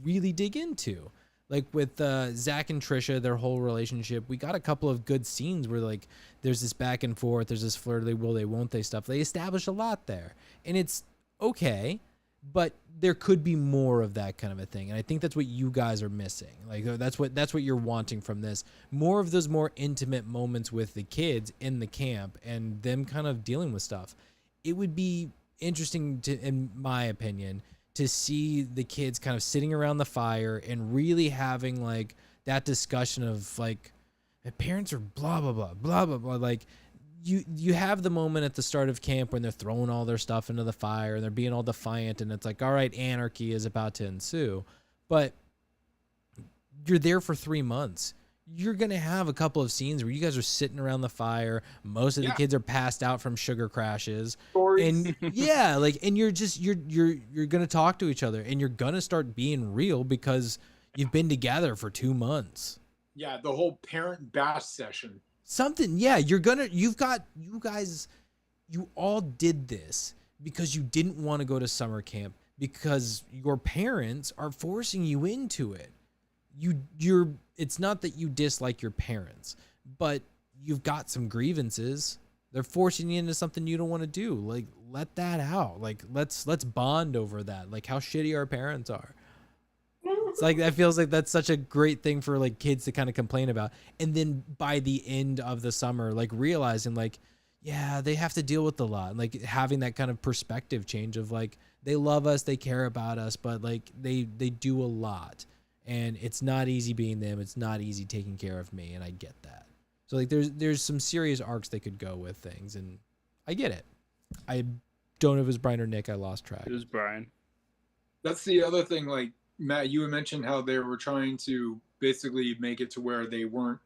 Speaker 1: really dig into. Like with Zach and Trisha, their whole relationship, we got a couple of good scenes where like there's this back and forth, there's this flirty will they won't they stuff. They establish a lot there, and it's okay, but there could be more of that kind of a thing. And I think that's what you guys are missing. Like that's what you're wanting from this. More of those more intimate moments with the kids in the camp and them kind of dealing with stuff. It would be interesting to, in my opinion, to see the kids kind of sitting around the fire and really having like that discussion of like parents are blah, blah, blah, blah, blah, blah. Like you have the moment at the start of camp when they're throwing all their stuff into the fire and they're being all defiant and it's like, all right, anarchy is about to ensue, but you're there for 3 months. You're going to have a couple of scenes where you guys are sitting around the fire. Most of the kids are passed out from sugar crashes. And yeah, like, and you're going to talk to each other and you're going to start being real because you've been together for 2 months.
Speaker 2: Yeah. The whole parent bash session.
Speaker 1: Something. Yeah. You guys, you all did this because you didn't want to go to summer camp because your parents are forcing you into it. It's not that you dislike your parents, but you've got some grievances. They're forcing you into something you don't want to do. Like, let that out. Like, let's bond over that. Like how shitty our parents are. It's like, that feels like that's such a great thing for like kids to kind of complain about. And then by the end of the summer, like realizing like, yeah, they have to deal with a lot. And like having that kind of perspective change of like, they love us, they care about us, but like they do a lot. And it's not easy being them. It's not easy taking care of me. And I get that. So like there's some serious arcs they could go with things. And I get it. I don't know if it was Brian or Nick. I lost track.
Speaker 3: It was Brian.
Speaker 2: That's the other thing. Like Matt, you had mentioned how they were trying to basically make it to where they weren't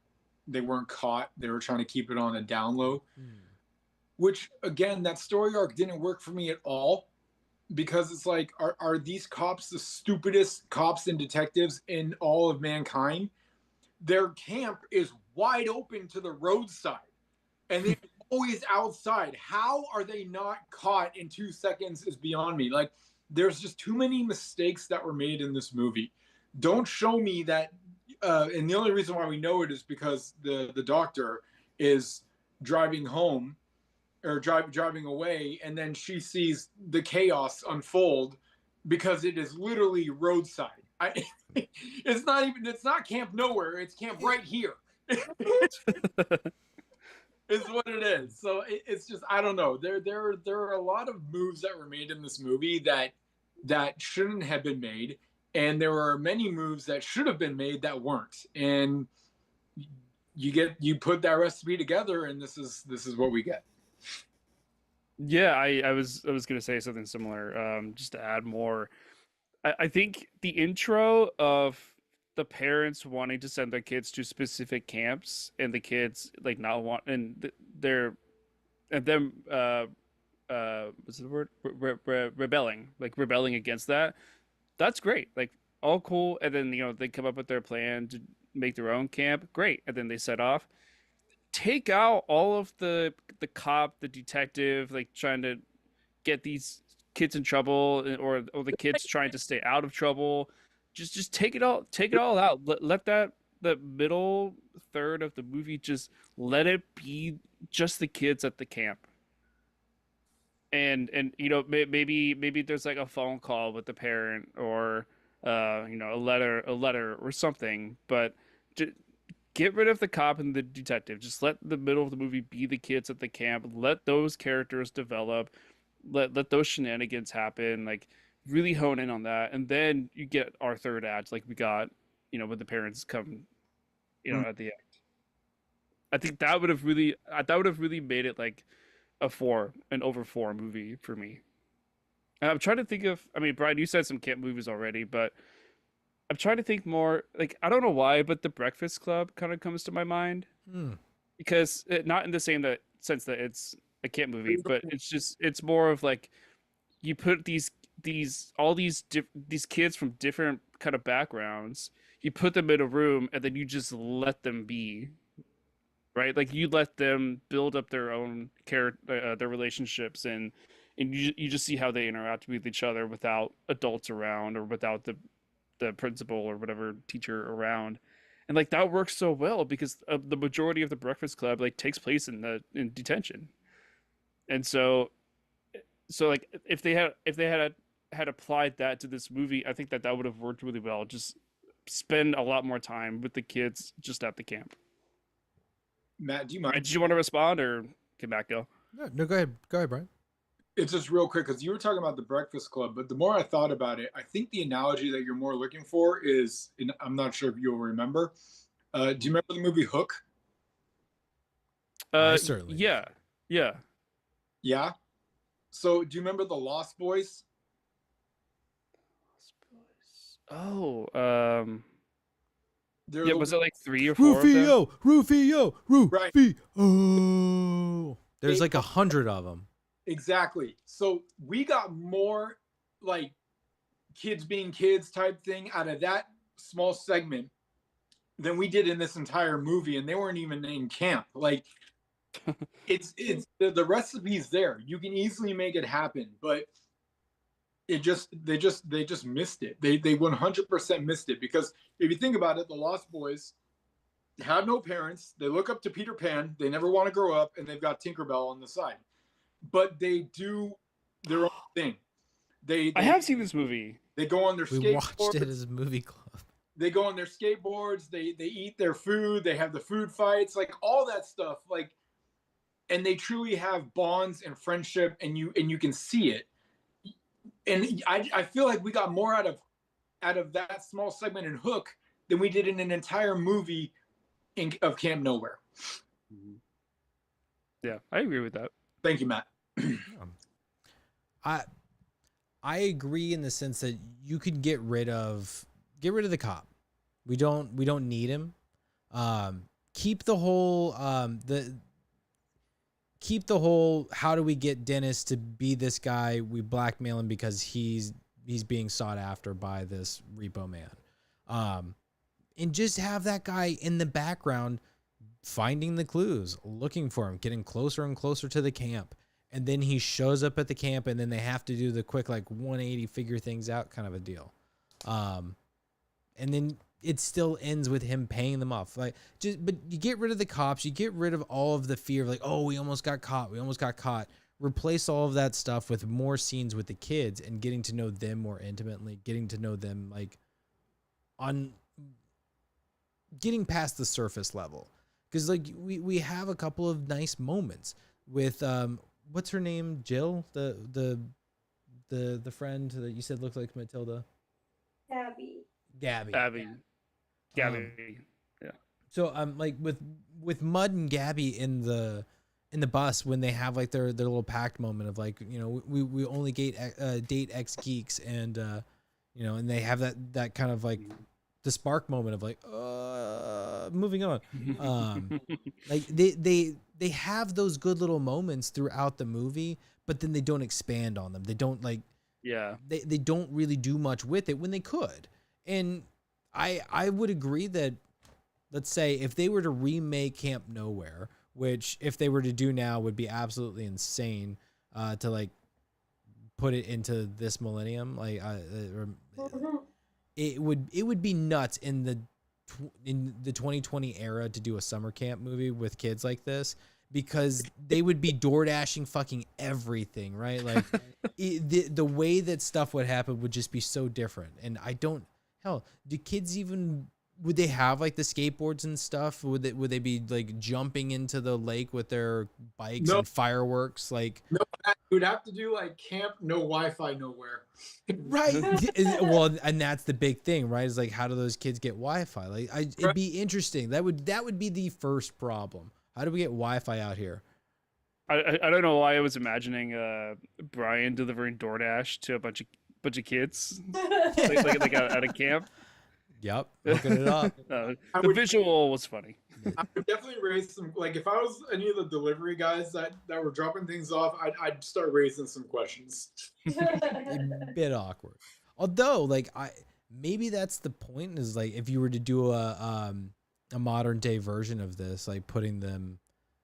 Speaker 2: caught. They were trying to keep it on a down low, which again, that story arc didn't work for me at all. Because it's like, are these cops the stupidest cops and detectives in all of mankind? Their camp is wide open to the roadside, and they're always outside. How are they not caught in 2 seconds is beyond me. Like, there's just too many mistakes that were made in this movie. Don't show me that, and the only reason why we know it is because the doctor is driving home or driving away, and then she sees the chaos unfold because it is literally roadside. It's not Camp Nowhere, it's Camp Right Here. Is what it is. So it's just, I don't know. There are a lot of moves that were made in this movie that shouldn't have been made, and there were many moves that should have been made that weren't. And you put that recipe together, and this is what we get.
Speaker 3: Yeah, I was gonna say something similar. Just to add more, I think the intro of the parents wanting to send their kids to specific camps and the kids like not want and they're and them what's the word rebelling against that. That's great. Like all cool. And then they come up with their plan to make their own camp. Great. And then they set off. Take out all of the cop, the detective, like trying to get these kids in trouble, or the kids trying to stay out of trouble. Just take it all out. Let that the middle third of the movie, just let it be just the kids at the camp. And maybe there's like a phone call with the parent, or a letter or something, but get rid of the cop and the detective. Just let the middle of the movie be the kids at the camp. Let those characters develop. Let those shenanigans happen. Like really hone in on that, and then you get our third act, like we got, when the parents come, at the end. I think that would have really made it like an over 4 movie for me. I'm trying to think of. I mean, Brian, you said some camp movies already, but I'm trying to think more. Like, I don't know why, but The Breakfast Club kind of comes to my mind
Speaker 1: Hmm.
Speaker 3: because not in the same sense that it's a camp movie, but it's more of like you put these kids from different kind of backgrounds, you put them in a room, and then you just let them be, right? Like you let them build up their own character, their relationships, and you just see how they interact with each other without adults around or without the principal or whatever teacher around. And like that works so well because the majority of the Breakfast Club like takes place in detention. And so like if they had applied that to this movie, I think that would have worked really well. Just spend a lot more time with the kids just at the camp.
Speaker 2: Matt, do you mind?
Speaker 3: Did you want to respond or get back, go?
Speaker 1: No, go ahead, Brian.
Speaker 2: It's just real quick because you were talking about the Breakfast Club, but the more I thought about it, I think the analogy that you're more looking for is, and I'm not sure if you'll remember. Do you remember the movie Hook?
Speaker 1: I certainly do.
Speaker 3: Yeah.
Speaker 2: Yeah. So do you remember the Lost Boys?
Speaker 3: Oh,
Speaker 2: They're
Speaker 3: yeah.
Speaker 2: the-
Speaker 3: Was it like 3 or 4 of them?
Speaker 1: Rufio.
Speaker 2: Right.
Speaker 1: There's like 100 of them.
Speaker 2: Exactly. So we got more like kids being kids type thing out of that small segment than we did in this entire movie, and they weren't even in camp. Like it's the recipe's there. You can easily make it happen, but they just missed it. They 100% missed it because if you think about it, the Lost Boys have no parents. They look up to Peter Pan. They never want to grow up, and they've got Tinkerbell on the side. But they do their own thing.
Speaker 3: I have seen this movie.
Speaker 2: They go on their skateboards.
Speaker 1: We watched it as a movie club.
Speaker 2: They go on their skateboards. They eat their food. They have the food fights, like all that stuff. Like, and they truly have bonds and friendship, and you can see it. And I feel like we got more out of that small segment in Hook than we did in an entire movie of Camp Nowhere.
Speaker 3: Yeah, I agree with that.
Speaker 2: Thank you, Matt.
Speaker 1: I agree in the sense that you could get rid of the cop. We don't need him. Keep the whole how do we get Dennis to be this guy? We blackmail him because he's being sought after by this repo man. And just have that guy in the background finding the clues, looking for him, getting closer and closer to the camp. And then he shows up at the camp, and then they have to do the quick, like 180 figure things out kind of a deal. And then it still ends with him paying them off. But you get rid of the cops, you get rid of all of the fear of like, oh, we almost got caught. Replace all of that stuff with more scenes with the kids and getting to know them more intimately, getting to know them like on getting past the surface level. Because like we have a couple of nice moments with what's her name, Jill, the friend that you said looked like Matilda.
Speaker 4: Gabby.
Speaker 3: Yeah.
Speaker 1: So like with Mud and Gabby in the bus when they have like their little pact moment of like, you know, we only date ex geeks, and you know, and they have that kind of like the spark moment of like moving on. Like they have those good little moments throughout the movie, but then they don't expand on them. They don't like they don't really do much with it when they could. And I would agree that, let's say if they were to remake Camp Nowhere, which if they were to do now would be absolutely insane to like put it into this millennium, like it would be nuts in the 2020 era to do a summer camp movie with kids like this, because they would be door dashing fucking everything, right? Like the way that stuff would happen would just be so different. And do kids even, would they have like the skateboards and stuff? Would they be like jumping into the lake with their bikes and fireworks? Like,
Speaker 2: no, you would have to do like camp, no Wi-Fi, nowhere.
Speaker 1: Right. Well, and that's the big thing, right? Is like, how do those kids get Wi-Fi? Like, it'd be interesting. That would be the first problem. How do we get Wi-Fi out here?
Speaker 3: I don't know why I was imagining Brian delivering DoorDash to a bunch of kids like at a camp.
Speaker 1: Yep, hooking it up.
Speaker 2: I
Speaker 3: The
Speaker 2: would-
Speaker 3: visual was funny.
Speaker 2: I would definitely raise some, like, if I was any of the delivery guys that were dropping things off, I'd start raising some questions.
Speaker 1: A bit awkward. Although, like, maybe that's the point, is like if you were to do a modern day version of this, like putting them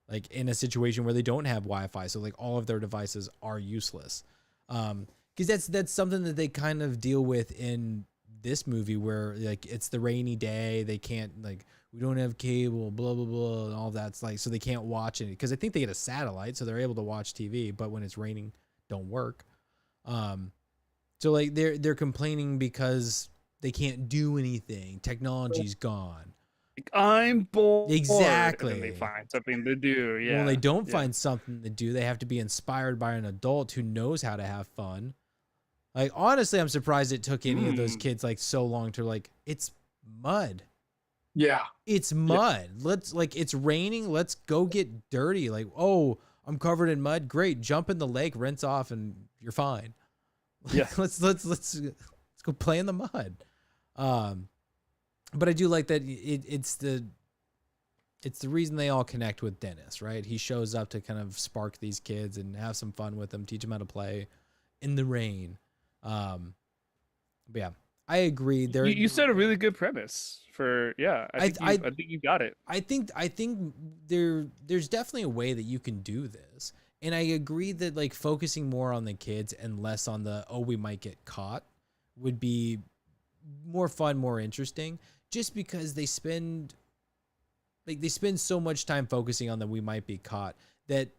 Speaker 1: like in a situation where they don't have Wi-Fi, so like all of their devices are useless. Because that's something that they kind of deal with in this movie, where like it's the rainy day, they can't, like, we don't have cable, blah blah blah, and all that's like, so they can't watch it, because I think they get a satellite, so they're able to watch TV, but when it's raining, don't work. So like they're complaining because they can't do anything. Technology's gone.
Speaker 3: Like, I'm bored.
Speaker 1: Exactly.
Speaker 3: And then they find something to do. Yeah.
Speaker 1: When they don't
Speaker 3: yeah.
Speaker 1: find something to do, they have to be inspired by an adult who knows how to have fun. Like, honestly, I'm surprised it took any of those kids like so long to, like, it's mud.
Speaker 2: Yeah.
Speaker 1: It's mud. Let's, like, it's raining. Let's go get dirty. Like, oh, I'm covered in mud. Great. Jump in the lake, rinse off, and you're fine. Like,
Speaker 3: Yeah.
Speaker 1: let's go play in the mud. But I do like that it's the reason they all connect with Dennis, right? He shows up to kind of spark these kids and have some fun with them, teach them how to play in the rain. But yeah, I agree.
Speaker 3: You said a really good premise for, yeah. I think you got it.
Speaker 1: I think there's definitely a way that you can do this. And I agree that, like, focusing more on the kids and less on the, oh, we might get caught, would be more fun, more interesting, just because they spend so much time focusing on the we might be caught, that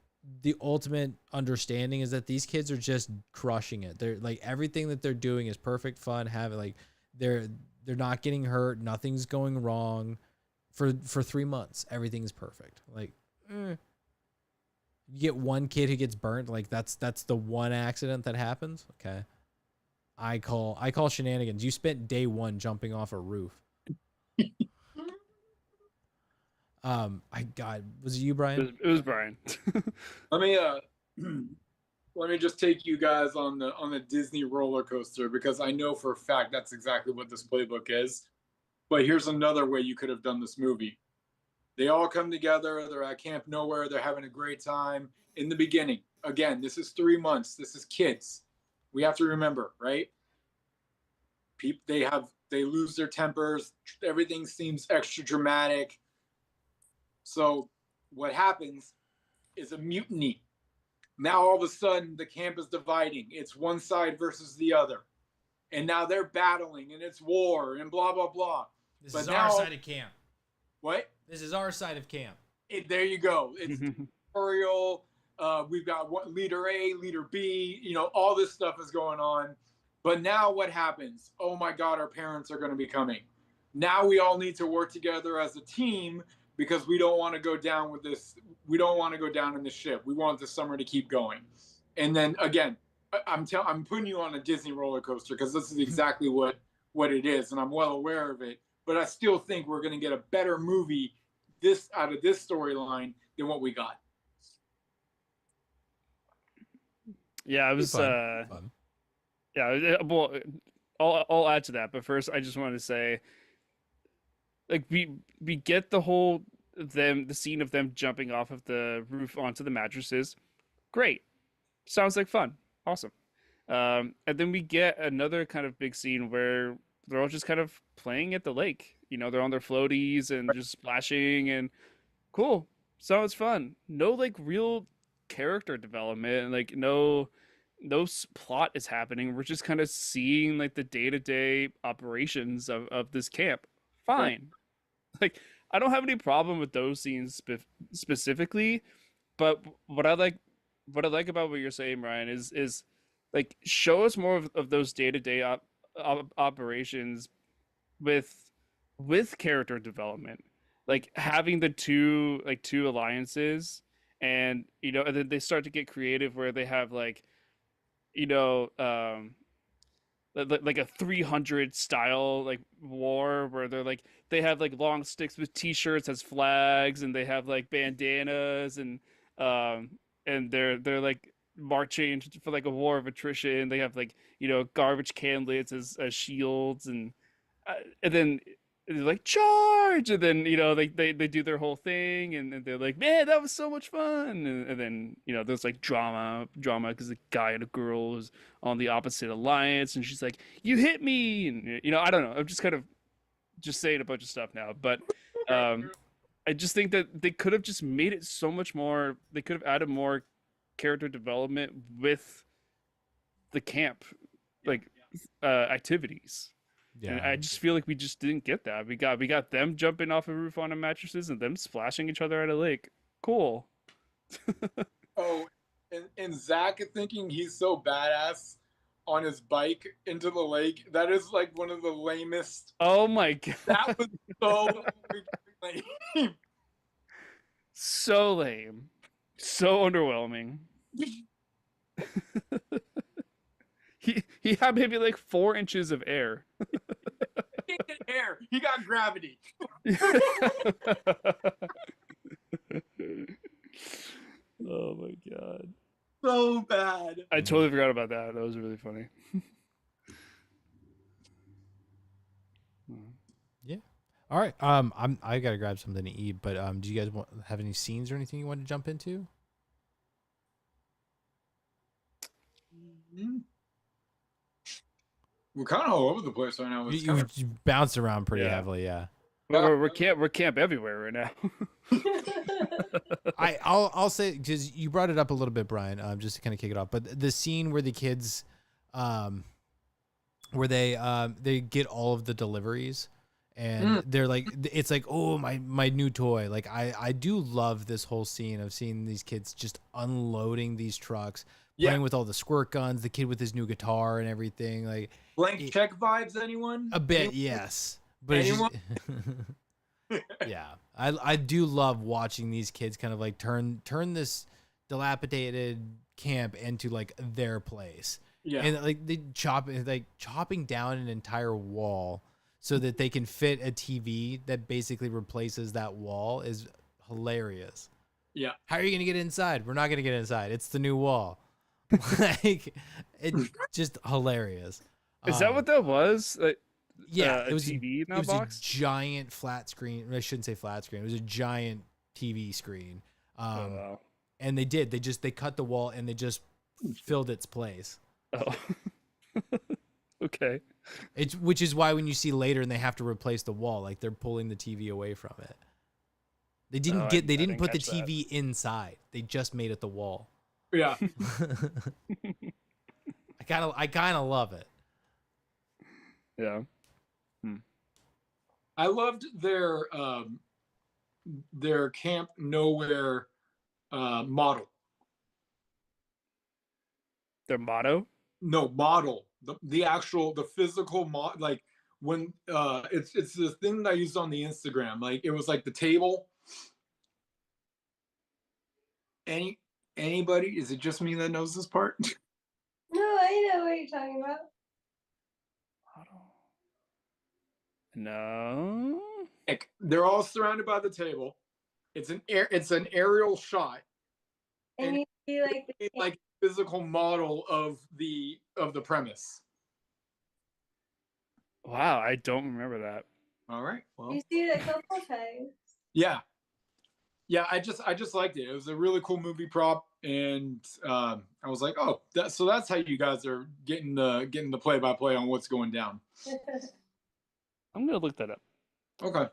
Speaker 1: the ultimate understanding is that these kids are just crushing it. They're like, everything that they're doing is perfect fun. They're not getting hurt. Nothing's going wrong for 3 months. Everything's perfect. Like, you get one kid who gets burnt. Like, that's the one accident that happens. Okay. I call shenanigans. You spent day one jumping off a roof. Was it you, Brian?
Speaker 3: It was Brian.
Speaker 2: Let me just take you guys on the Disney roller coaster, because I know for a fact that's exactly what this playbook is. But here's another way you could have done this movie. They all come together. They're at Camp Nowhere. They're having a great time. In the beginning, again, this is 3 months. This is kids. We have to remember, right? They lose their tempers. Everything seems extra dramatic. So what happens is a mutiny. Now all of a sudden the camp is dividing. It's one side versus the other. And now they're battling, and it's war and blah, blah, blah.
Speaker 1: This
Speaker 2: But
Speaker 1: is
Speaker 2: now-
Speaker 1: our side of camp.
Speaker 2: What?
Speaker 1: This is our side of camp.
Speaker 2: There you go. It's tutorial. We've got leader A, leader B, all this stuff is going on. But now what happens? Oh my God, our parents are going to be coming. Now we all need to work together as a team, because we don't want to go down with this. We don't want to go down in the ship. We want the summer to keep going. And then again, I'm putting you on a Disney roller coaster, because this is exactly what it is, and I'm well aware of it. But I still think we're going to get a better movie out of this storyline than what we got.
Speaker 3: Yeah, it was.
Speaker 1: Fun.
Speaker 3: Yeah, well, I'll add to that. But first, I just wanted to say, like, we get the scene of them jumping off of the roof onto the mattresses. Great, sounds like fun, awesome. And then we get another kind of big scene where they're all just kind of playing at the lake. They're on their floaties and just splashing, and cool, sounds fun. No, like, real character development, like no plot is happening. We're just kind of seeing, like, the day-to-day operations of this camp. Fine. Like, I don't have any problem with those scenes specifically, but what I like about what you're saying, Ryan, is like, show us more of those day-to-day operations with character development, like having the two alliances, and and then they start to get creative where they have, like, like a 300 style, like, war, where they have, like, long sticks with t-shirts as flags, and they have, like, bandanas, and and they're like marching for like a war of attrition. They have like garbage canlets as shields, and then they're like charge, and then they do their whole thing, and they're like, man, that was so much fun, and then there's like drama because the guy and a girl is on the opposite alliance, and she's like, you hit me, and I don't know, I'm just kind of just saying a bunch of stuff now, but I just think that they could have just made it so much more. They could have added more character development with the camp, like activities. And I just feel like we just didn't get that. We got them jumping off a roof onto mattresses and them splashing each other at a lake. Cool.
Speaker 2: Oh, and Zach thinking he's so badass on his bike into the lake. That is like one of the lamest.
Speaker 3: Oh my god.
Speaker 2: That was so freaking lame.
Speaker 3: So lame. So underwhelming. He had maybe like 4 inches of air.
Speaker 2: He didn't get air. He got gravity.
Speaker 3: Oh my god.
Speaker 2: So bad.
Speaker 3: I totally forgot about that. That was really funny.
Speaker 1: Yeah. All right. I gotta grab something to eat, but do you guys have any scenes or anything you want to jump into?
Speaker 2: We're kind of all over the place right now.
Speaker 1: You bounced around pretty heavily, yeah.
Speaker 3: We're camp everywhere right now.
Speaker 1: I'll say, because you brought it up a little bit, Brian, just to kind of kick it off. But the scene where the kids, where they get all of the deliveries, and they're like, it's like, oh, my new toy. Like I do love this whole scene of seeing these kids just unloading these trucks, playing with all the squirt guns, the kid with his new guitar and everything. Like
Speaker 2: blank check vibes. Anyone?
Speaker 1: A bit, yes. But anyone? Yeah, I do love watching these kids kind of like turn this dilapidated camp into like their place. Yeah, and like they chopping down an entire wall so that they can fit a TV that basically replaces that wall is hilarious.
Speaker 2: Yeah,
Speaker 1: how are you gonna get inside? We're not gonna get inside. It's the new wall. Like it's just hilarious.
Speaker 3: Is that what that was? Like,
Speaker 1: yeah, it was
Speaker 3: TV in that
Speaker 1: it was
Speaker 3: box?
Speaker 1: a giant flat screen. I shouldn't say flat screen. It was a giant TV screen.
Speaker 3: Wow.
Speaker 1: And they cut the wall and they just filled its place.
Speaker 3: Oh. Okay.
Speaker 1: Which is why when you see later and they have to replace the wall, like they're pulling the TV away from it. They didn't didn't put the TV inside. They just made it the wall.
Speaker 2: Yeah.
Speaker 1: I kind of love it.
Speaker 3: Yeah.
Speaker 2: I loved their Camp Nowhere model.
Speaker 3: Their motto?
Speaker 2: No, model. The actual physical like when it's the thing that I used on the Instagram. Like it was like the table. Anybody? Is it just me that knows this part?
Speaker 4: No, I know what you're talking about.
Speaker 3: No.
Speaker 2: Like, they're all surrounded by the table. It's an aerial shot.
Speaker 4: And you see
Speaker 2: like physical model of the premise.
Speaker 3: Wow, I don't remember that.
Speaker 2: All right. Well,
Speaker 4: you see it a couple times.
Speaker 2: Yeah. Yeah, I just liked it. It was a really cool movie prop, and I was like, oh, so that's how you guys are getting the play-by-play on what's going down.
Speaker 3: I'm gonna look that up.
Speaker 2: Okay.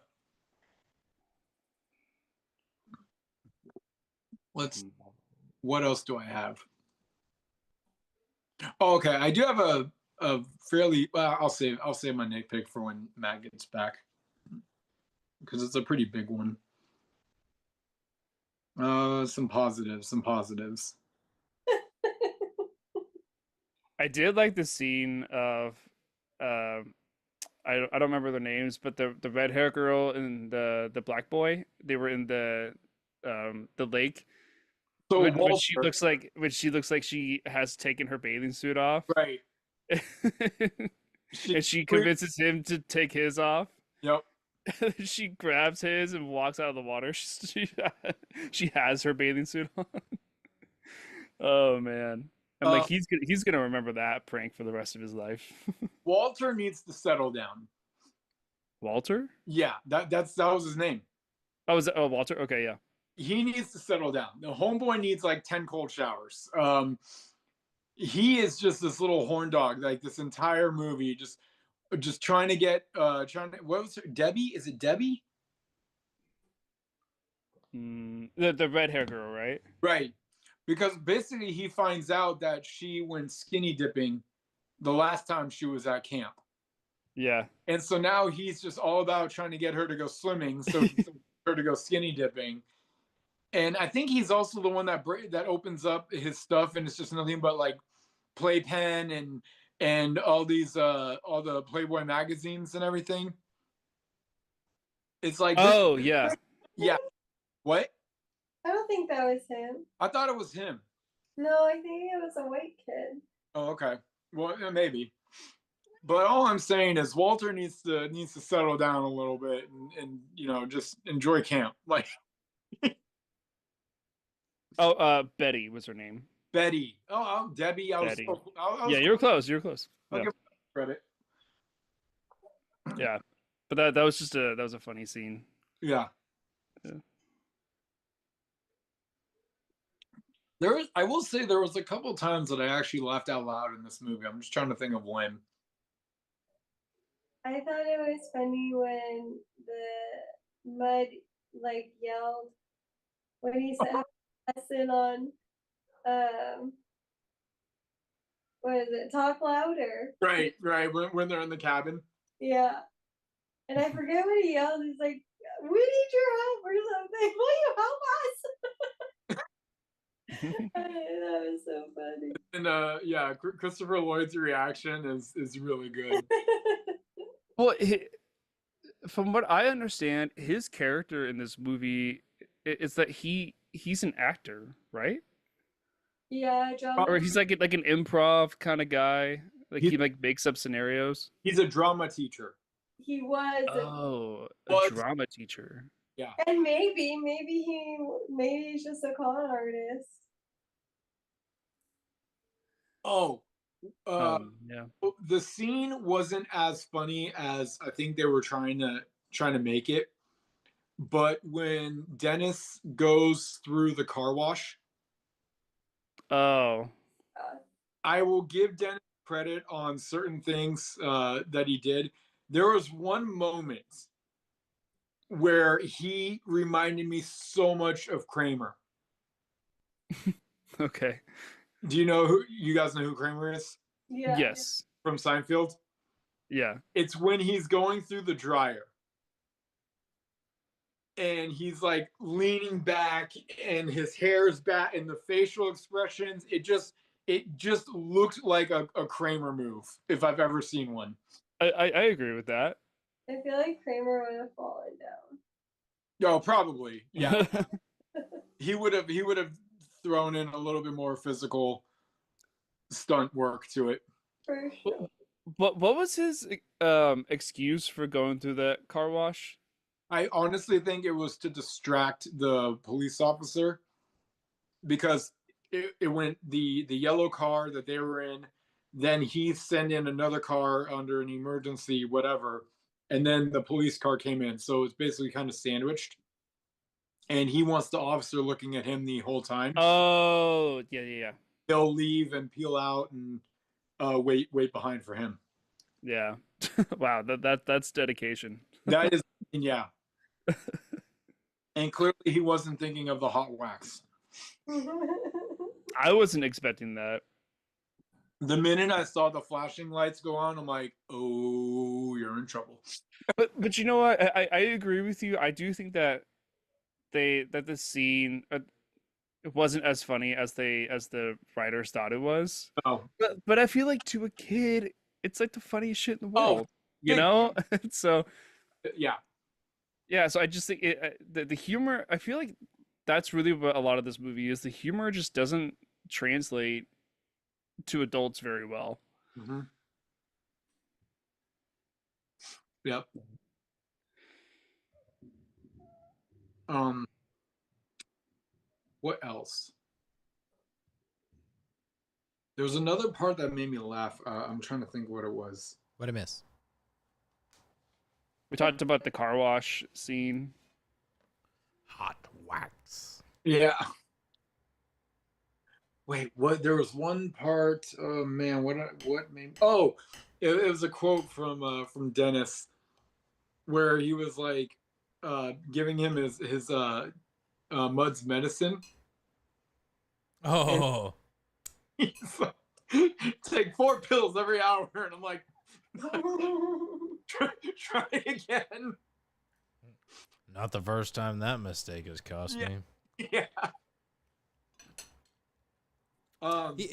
Speaker 2: What else do I have? Oh, okay, I do have a fairly. I'll save my nitpick for when Matt gets back, because it's a pretty big one. Some positives.
Speaker 3: I did like the scene of I don't remember their names, but the red hair girl and the black boy, they were in the lake.
Speaker 2: So
Speaker 3: when she looks like she has taken her bathing suit off.
Speaker 2: Right.
Speaker 3: And she convinces him to take his off.
Speaker 2: Yep.
Speaker 3: She grabs his and walks out of the water. She has her bathing suit on. Oh man. I'm like
Speaker 2: Uh,
Speaker 3: he's gonna remember that prank for the rest of his life.
Speaker 2: Walter needs to settle down.
Speaker 3: Walter?
Speaker 2: Yeah, that was his name.
Speaker 3: Oh, was it? Oh, Walter. Okay, yeah.
Speaker 2: He needs to settle down. The homeboy needs like 10 cold showers. He is just this little horn dog, like this entire movie, just trying to get what was her Debbie? Is it Debbie?
Speaker 3: The red hair girl, right?
Speaker 2: Right. Because basically he finds out that she went skinny dipping the last time she was at camp.
Speaker 3: Yeah.
Speaker 2: And so now he's just all about trying to get her to go swimming, so he can get her to go skinny dipping. And I think he's also the one that opens up his stuff, and it's just nothing but like playpen and all the Playboy magazines and everything. It's like this.
Speaker 3: Oh yeah.
Speaker 2: Yeah. What?
Speaker 4: I don't think that was him.
Speaker 2: I thought it was him.
Speaker 4: No, I think it was a white kid.
Speaker 2: Oh, okay. Well, maybe. But all I'm saying is Walter needs to settle down a little bit and just enjoy camp. Like
Speaker 3: Oh, Betty was her name.
Speaker 2: Betty. Oh, Debbie.
Speaker 3: Betty.
Speaker 2: I was
Speaker 3: Yeah, you were close. You were close.
Speaker 2: I'll
Speaker 3: Yeah.
Speaker 2: give credit.
Speaker 3: Yeah. But that was just that was a funny scene.
Speaker 2: Yeah.
Speaker 3: Yeah.
Speaker 2: I will say there was a couple times that I actually laughed out loud in this movie. I'm just trying to think of when.
Speaker 4: I thought it was funny when the mud like yelled when he said have a lesson on what is it? Talk louder.
Speaker 2: Right. When they're in the cabin.
Speaker 4: Yeah. And I forget what he yelled. He's like, "We need your help" or something. Will you help us? That was so funny.
Speaker 2: And yeah, Christopher Lloyd's reaction is really good.
Speaker 3: Well, from what I understand, his character in this movie is that he's an actor, right?
Speaker 4: Yeah, John.
Speaker 3: Or he's like an improv kind of guy. Like he
Speaker 2: He's-
Speaker 3: like makes up scenarios.
Speaker 2: He's a drama teacher.
Speaker 4: He was,
Speaker 3: Oh, a
Speaker 2: Well,
Speaker 3: drama teacher.
Speaker 2: Yeah.
Speaker 4: and maybe he's just a con artist.
Speaker 2: Oh.
Speaker 3: Yeah.
Speaker 2: The scene wasn't as funny as I think they were trying to make it. But when Dennis goes through the car wash,
Speaker 3: Oh.
Speaker 2: I will give Dennis credit on certain things that he did. There was one moment where he reminded me so much of Kramer.
Speaker 3: Okay.
Speaker 2: Do you guys know who Kramer is?
Speaker 4: Yeah.
Speaker 3: Yes.
Speaker 2: From Seinfeld?
Speaker 3: Yeah.
Speaker 2: It's when he's going through the dryer and he's like leaning back and his hair's back and the facial expressions, it just looked like a Kramer move if I've ever seen one.
Speaker 3: I agree with that.
Speaker 4: I feel like Kramer would have fallen down.
Speaker 2: Oh, probably. Yeah. he would have thrown in a little bit more physical stunt work to it.
Speaker 4: For sure.
Speaker 3: What was his excuse for going through that car wash?
Speaker 2: I honestly think it was to distract the police officer because it went the yellow car that they were in, then he sent in another car under an emergency, whatever, and then the police car came in. So it's basically kind of sandwiched. And he wants the officer looking at him the whole time.
Speaker 3: Oh, yeah.
Speaker 2: They'll leave and peel out and wait behind for him.
Speaker 3: Yeah. Wow, that's dedication.
Speaker 2: That is, yeah. And clearly he wasn't thinking of the hot wax.
Speaker 3: I wasn't expecting that.
Speaker 2: The minute I saw the flashing lights go on, I'm like, oh, you're in trouble.
Speaker 3: But you know what? I agree with you. I do think that the scene it wasn't as funny as the writers thought it was.
Speaker 2: Oh,
Speaker 3: But I feel like to a kid, it's like the funniest shit in the
Speaker 2: Oh,
Speaker 3: world. You know? So
Speaker 2: yeah.
Speaker 3: yeah, so I just think the humor, I feel like that's really what a lot of this movie is. The humor just doesn't translate to adults very well.
Speaker 2: Mm-hmm. Yep. What else? There was another part that made me laugh. I'm trying to think what it was.
Speaker 1: What I miss?
Speaker 3: We talked about the car wash scene.
Speaker 1: Hot wax.
Speaker 2: Yeah. Wait, what? There was one part. Oh man, what made? Oh, it was a quote from Dennis, where he was like, giving him his Mud's medicine.
Speaker 1: Oh,
Speaker 2: He's like, take 4 pills every hour, and I'm like, try again.
Speaker 1: not the first time that mistake has cost
Speaker 2: Yeah.
Speaker 1: me.
Speaker 2: Yeah.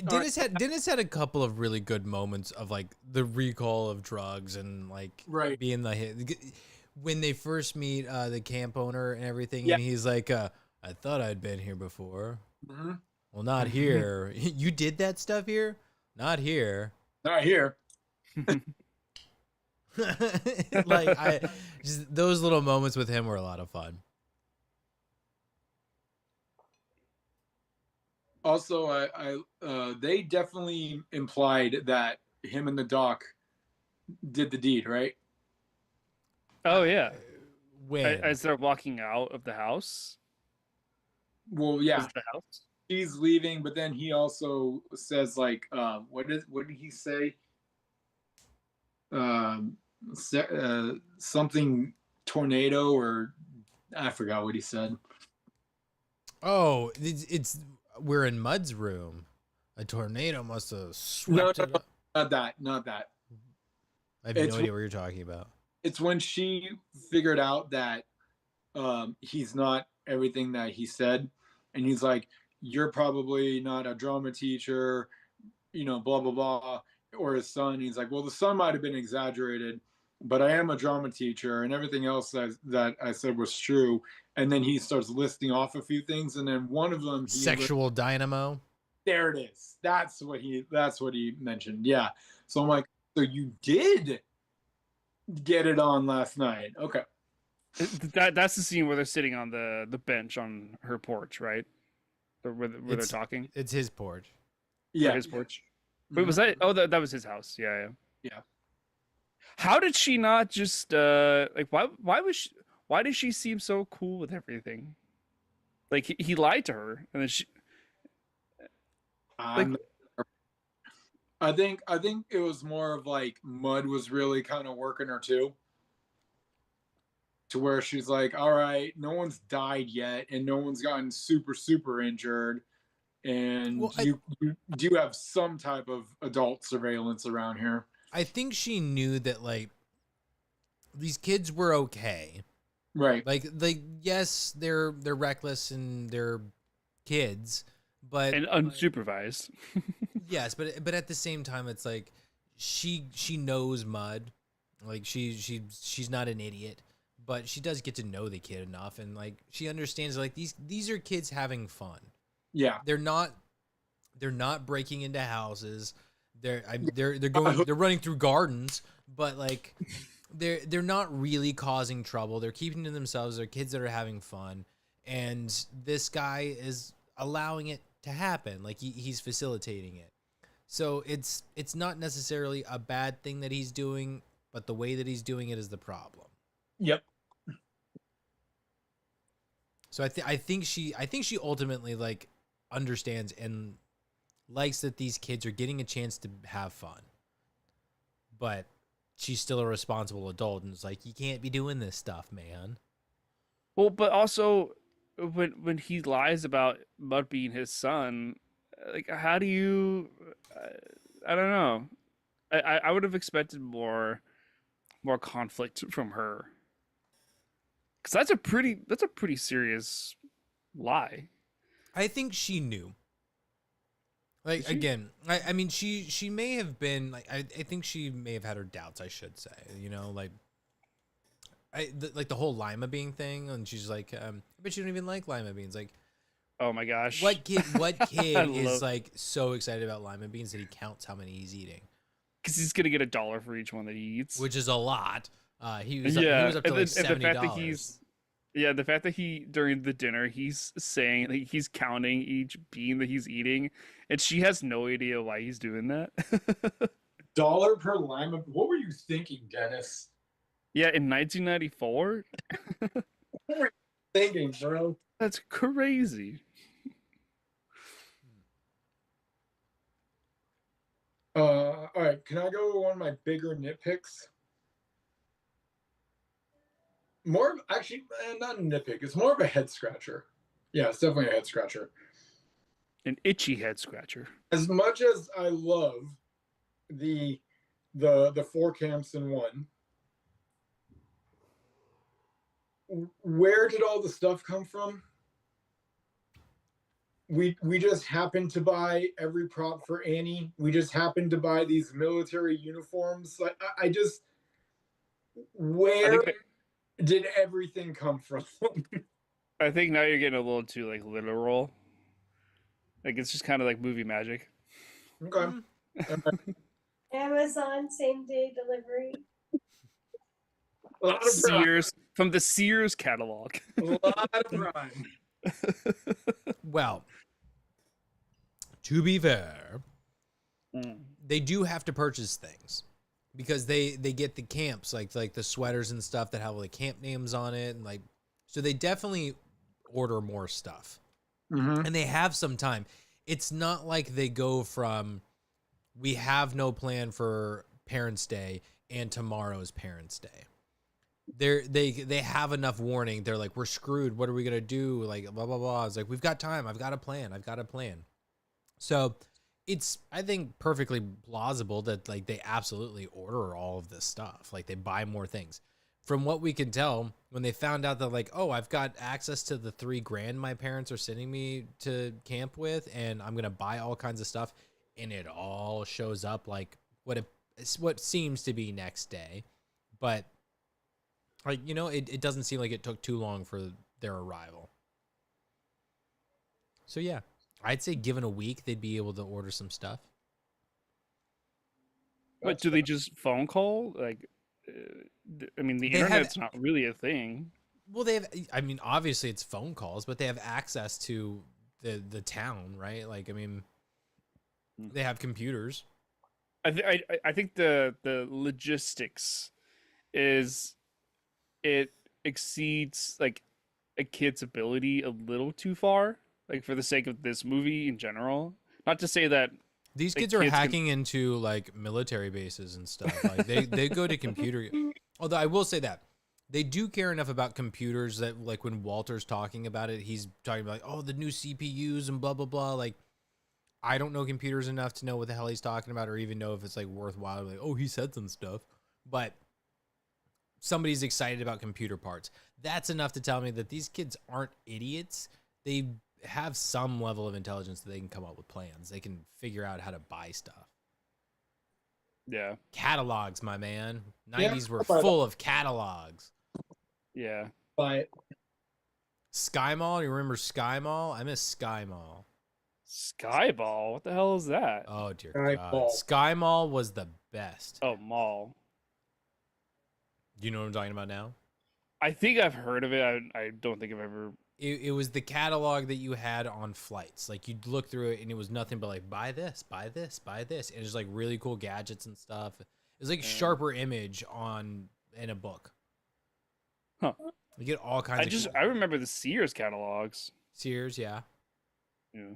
Speaker 1: Dennis had a couple of really good moments of like the recall of drugs and like
Speaker 2: Right.
Speaker 1: being the hit when they first meet the camp owner and everything,
Speaker 2: Yeah.
Speaker 1: and he's like, "I thought I'd been here before.
Speaker 2: Mhm.
Speaker 1: Well, not here. You did that stuff here? Not here."
Speaker 2: Not here.
Speaker 1: Like just those little moments with him were a lot of fun.
Speaker 2: Also, they definitely implied that him and the doc did the deed, right?
Speaker 3: Oh yeah.
Speaker 1: When
Speaker 3: As they're walking out of the house.
Speaker 2: Well,
Speaker 3: Is
Speaker 2: yeah,
Speaker 3: it the house?
Speaker 2: he's leaving, but then he also says like, what did he say? Something tornado, or I forgot what he said.
Speaker 1: oh, it's we're in Mud's room. A tornado must have swept
Speaker 2: No,
Speaker 1: it up.
Speaker 2: Not that.
Speaker 1: I have
Speaker 2: It's
Speaker 1: no idea what you're talking about.
Speaker 2: It's when she figured out that he's not everything that he said, and he's like, "You're probably not a drama teacher, blah blah blah," or his son. He's like, "Well, the son might have been exaggerated, but I am a drama teacher, and everything else that I said was true." And then he starts listing off a few things, and then one of them,
Speaker 1: Sexual dynamo.
Speaker 2: there it is. That's what he mentioned. Yeah. So I'm like, so you did get it on last night? Okay.
Speaker 3: That's the scene where they're sitting on the bench on her porch, right? Where they're
Speaker 1: It's-
Speaker 3: talking.
Speaker 1: It's his porch.
Speaker 3: Or
Speaker 2: Yeah.
Speaker 3: his porch. Wait, was that? Oh, that was his house. Yeah.
Speaker 2: Yeah.
Speaker 3: How did she not just like why did she seem so cool with everything? Like he lied to her, and then she.
Speaker 2: I'm- I think it was more of like Mud was really kind of working her too. To where she's like, all right, no one's died yet, and no one's gotten super, super injured. And
Speaker 1: Well,
Speaker 2: you do have some type of adult surveillance around here.
Speaker 1: I think she knew that like these kids were okay.
Speaker 2: Right.
Speaker 1: Like yes, they're reckless and they're kids, but
Speaker 3: And unsupervised.
Speaker 1: yes, but at the same time, it's like she knows Mud, like she's not an idiot, but she does get to know the kid enough, and like she understands like these are kids having fun.
Speaker 2: Yeah.
Speaker 1: They're not breaking into houses. They're running through gardens, but like they're not really causing trouble. They're keeping to themselves. They're kids that are having fun, and this guy is allowing it to happen. Like he's facilitating it. So it's not necessarily a bad thing that he's doing, but the way that he's doing it is the problem.
Speaker 2: Yep.
Speaker 1: So I think she ultimately like understands and likes that these kids are getting a chance to have fun. But she's still a responsible adult, and it's like, you can't be doing this stuff, man.
Speaker 3: Well, but also when he lies about Mud being his son, like how do you? I don't know. I would have expected more conflict from her, because that's a pretty serious lie.
Speaker 1: I think she knew. Like again, I mean she may have been like I think she may have had her doubts, I should say, like like the whole lima bean thing, and she's like, I bet you don't even like lima beans. Like,
Speaker 3: Oh my gosh!
Speaker 1: what kid
Speaker 3: I
Speaker 1: is
Speaker 3: love-
Speaker 1: like so excited about lima beans that he counts how many he's eating,
Speaker 3: Because he's gonna get $1 for each one that he eats.
Speaker 1: which is a lot. He was
Speaker 3: yeah,
Speaker 1: up to like
Speaker 3: and the
Speaker 1: $70.
Speaker 3: fact that Yeah, the fact that he during the dinner he's saying like, he's counting each bean that he's eating, and she has no idea why he's doing that.
Speaker 2: Dollar per lima. What were you thinking, Dennis?
Speaker 3: Yeah, in 1994,
Speaker 2: What were you thinking, bro?
Speaker 3: that's crazy.
Speaker 2: All right, can I go with one of my bigger nitpicks? More actually, not a nitpick. It's more of a head scratcher. Yeah, it's definitely a head scratcher.
Speaker 3: An itchy head scratcher.
Speaker 2: As much as I love the four camps in one, where did all the stuff come from? We just happened to buy every prop for Annie. We just happened to buy these military uniforms. Like I just where did everything come from?
Speaker 3: I think now you're getting a little too like literal. Like it's just kind of like movie magic.
Speaker 2: Okay.
Speaker 4: Amazon same day delivery.
Speaker 2: A lot of prime.
Speaker 3: Sears from the Sears catalog.
Speaker 2: A lot of prime.
Speaker 1: Well, to be fair, they do have to purchase things because they get the camps like the sweaters and stuff that have like camp names on it, and like so they definitely order more stuff.
Speaker 2: Mm-hmm.
Speaker 1: And they have some time. It's not like they go from we have no plan for Parents' Day and tomorrow's Parents' Day. They have enough warning. They're like, we're screwed. What are we gonna do? Like blah blah blah. It's like we've got time. I've got a plan. So it's I think perfectly plausible that like they absolutely order all of this stuff. Like they buy more things. From what we can tell, when they found out that like, oh, I've got access to the $3,000 my parents are sending me to camp with, and I'm gonna buy all kinds of stuff, and it all shows up like what seems to be next day, but like it doesn't seem like it took too long for their arrival. So yeah, I'd say given a week, they'd be able to order some stuff.
Speaker 3: But do they just phone call? Like, I mean, the
Speaker 1: They have-
Speaker 3: internet's not really a thing.
Speaker 1: Well, they have. I mean, obviously it's phone calls, but they have access to the town, right? Like, I mean, they have computers.
Speaker 3: I think the logistics is it exceeds like a kid's ability a little too far. Like for the sake of this movie in general, not to say that
Speaker 1: These
Speaker 3: the
Speaker 1: kids are
Speaker 3: kids can-
Speaker 1: hacking into like military bases and stuff. Like they go to computer. Although I will say that they do care enough about computers that like when Walter's talking about it, he's talking about like, oh, the new CPUs and blah blah blah. Like I don't know computers enough to know what the hell he's talking about or even know if it's like worthwhile. Like, oh, he said some stuff, but somebody's excited about computer parts. That's enough to tell me that these kids aren't idiots. They have some level of intelligence that they can come up with plans. They can figure out how to buy stuff.
Speaker 3: yeah,
Speaker 1: Catalogs, my man.
Speaker 2: Yeah,
Speaker 1: 90s were
Speaker 2: but-
Speaker 1: full of catalogs.
Speaker 3: yeah.
Speaker 2: But
Speaker 1: Sky Mall, you remember Sky Mall? I miss Sky Mall.
Speaker 3: Skyball, what the hell is that?
Speaker 1: Oh dear
Speaker 2: Sky
Speaker 1: God.
Speaker 2: Mall.
Speaker 1: Sky Mall was the best.
Speaker 3: Oh, mall.
Speaker 1: Do you know what I'm talking about now?
Speaker 3: I think I've heard of it. I don't think I've ever.
Speaker 1: It was the catalog that you had on flights. Like you'd look through it and it was nothing but like buy this, buy this, buy this. And there's like really cool gadgets and stuff. It was like sharper image in a book.
Speaker 3: Huh.
Speaker 1: You get all kinds of
Speaker 3: I remember the Sears catalogs.
Speaker 1: Sears, yeah.
Speaker 3: Yeah.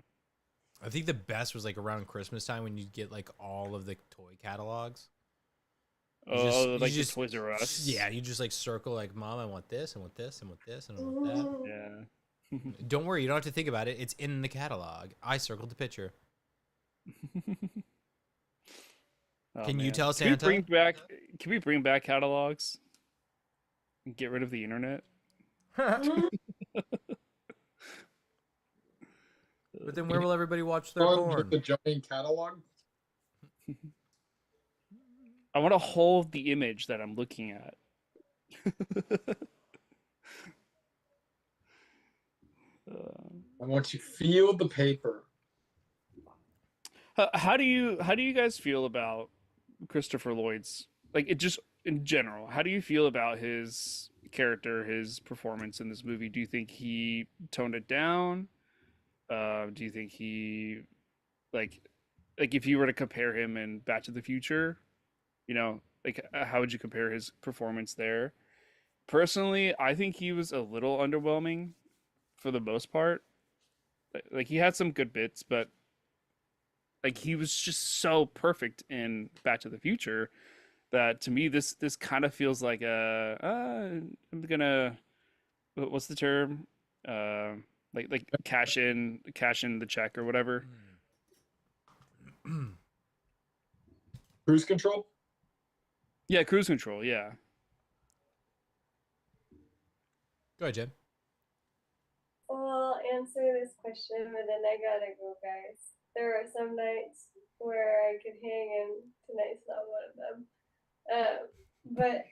Speaker 1: I think the best was like around Christmas time when you'd get like all of the toy catalogs. You just-
Speaker 3: Oh,
Speaker 1: you
Speaker 3: like
Speaker 1: just-
Speaker 3: the Toys R Us.
Speaker 1: Yeah, you just like circle like, Mom, I want this, I want this, I want this, and I want that.
Speaker 3: Yeah.
Speaker 1: Don't worry, you don't have to think about it. It's in the catalog. I circled the picture.
Speaker 3: Oh,
Speaker 1: Can you
Speaker 3: man.
Speaker 1: tell
Speaker 3: Can we
Speaker 1: Santa?
Speaker 3: Can we bring back catalogs? And get rid of the internet?
Speaker 1: But then where will everybody watch their
Speaker 2: on
Speaker 1: porn?
Speaker 2: the giant catalog.
Speaker 3: I want to hold the image that I'm looking at.
Speaker 2: I want you to feel the paper.
Speaker 3: How do you guys feel about Christopher Lloyd's, like it just in general? How do you feel about his character, his performance in this movie? Do you think he toned it down? Do you think he like if you were to compare him in Back to the Future, how would you compare his performance there? Personally, I think he was a little underwhelming for the most part. Like he had some good bits, but like he was just so perfect in Back to the Future that to me this kind of feels like I'm gonna what's the term like cash in the check or whatever.
Speaker 2: Cruise control.
Speaker 3: Yeah, cruise control. Yeah.
Speaker 1: Go ahead, Jim.
Speaker 4: Well, I'll answer this question, but then I gotta go, guys. There are some nights where I could hang, and tonight's not one of them. But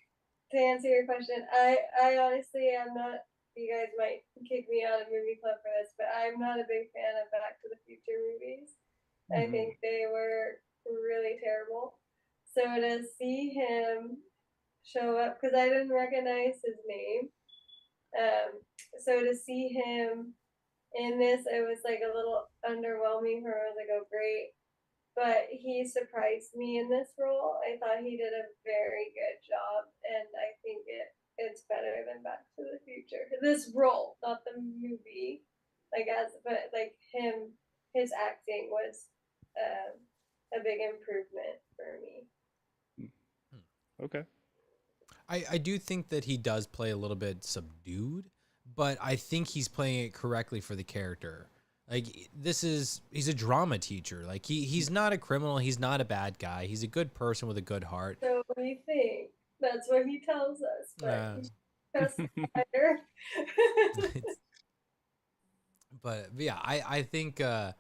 Speaker 4: to answer your question, I honestly am not. You guys might kick me out of movie club for this, but I'm not a big fan of Back to the Future movies. I think they were really terrible. So to see him show up, because I didn't recognize his name, so to see him in this, it was like a little underwhelming. For I was like, oh great, but he surprised me in this role. I thought he did a very good job, and I think it's better than Back to the Future. This role, not the movie, but like his acting was a big improvement for me.
Speaker 3: Okay.
Speaker 1: I do think that he does play a little bit subdued, but I think he's playing it correctly for the character. Like he's a drama teacher. Like he's not a criminal. He's not a bad guy. He's a good person with a good heart.
Speaker 4: So what do you think? That's what he tells us. But
Speaker 1: but yeah, I think I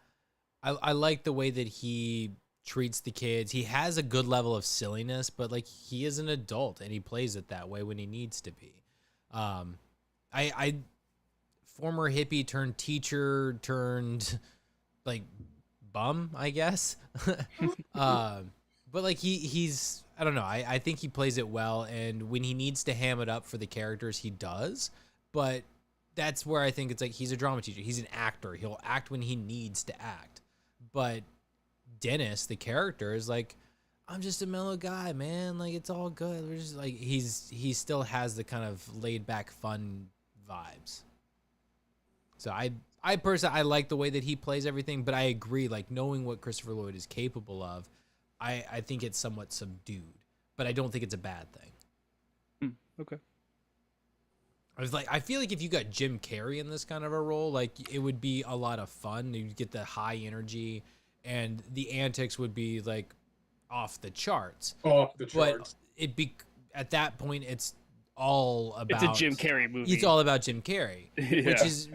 Speaker 1: like the way that he treats the kids. He has a good level of silliness, but like he is an adult and he plays it that way when he needs to be. I former hippie turned teacher turned like bum, I guess. But like he's I don't know. I think he plays it well, and when he needs to ham it up for the characters, he does. But that's where I think it's like he's a drama teacher. He's an actor. He'll act when he needs to act. But Dennis, the character, is like, I'm just a mellow guy, man. Like it's all good. We're just like he still has the kind of laid back, fun vibes. So I personally I like the way that he plays everything, but I agree. Like knowing what Christopher Lloyd is capable of, I think it's somewhat subdued, but I don't think it's a bad thing.
Speaker 3: Okay.
Speaker 1: I feel like if you got Jim Carrey in this kind of a role, like it would be a lot of fun. You'd get the high energy, and the antics would be like off the charts.
Speaker 2: Off the charts.
Speaker 1: But it'd be at that point, it's all about.
Speaker 3: It's a Jim Carrey movie.
Speaker 1: It's all about Jim Carrey,
Speaker 3: Yeah.
Speaker 1: which is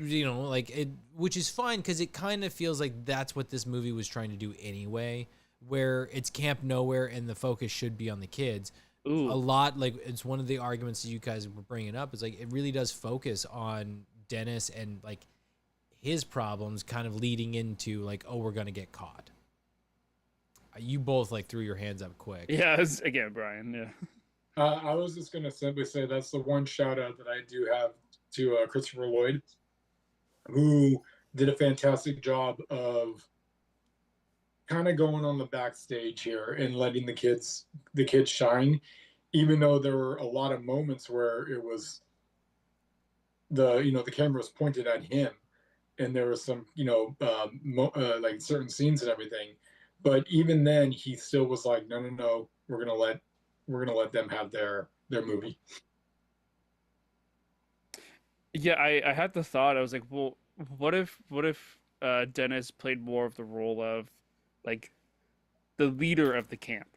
Speaker 1: which is fine because it kind of feels like that's what this movie was trying to do anyway. Where it's Camp Nowhere and the focus should be on the kids.
Speaker 3: Ooh.
Speaker 1: A lot, like it's one of the arguments that you guys were bringing up is like it really does focus on Dennis and like his problems kind of leading into like, oh, we're gonna get caught. You both like threw your hands up quick.
Speaker 3: Yeah, again, Brian. Yeah.
Speaker 2: I was just gonna simply say that's the one shout out that I do have to Christopher Lloyd, who did a fantastic job of kind of going on the backstage here and letting the kids shine, even though there were a lot of moments where it was the camera was pointed at him, and there was some like certain scenes and everything, but even then he still was like, no, we're gonna let them have their movie.
Speaker 3: Yeah, I had the thought. I was like, well, what if Dennis played more of the role of like the leader of the camp?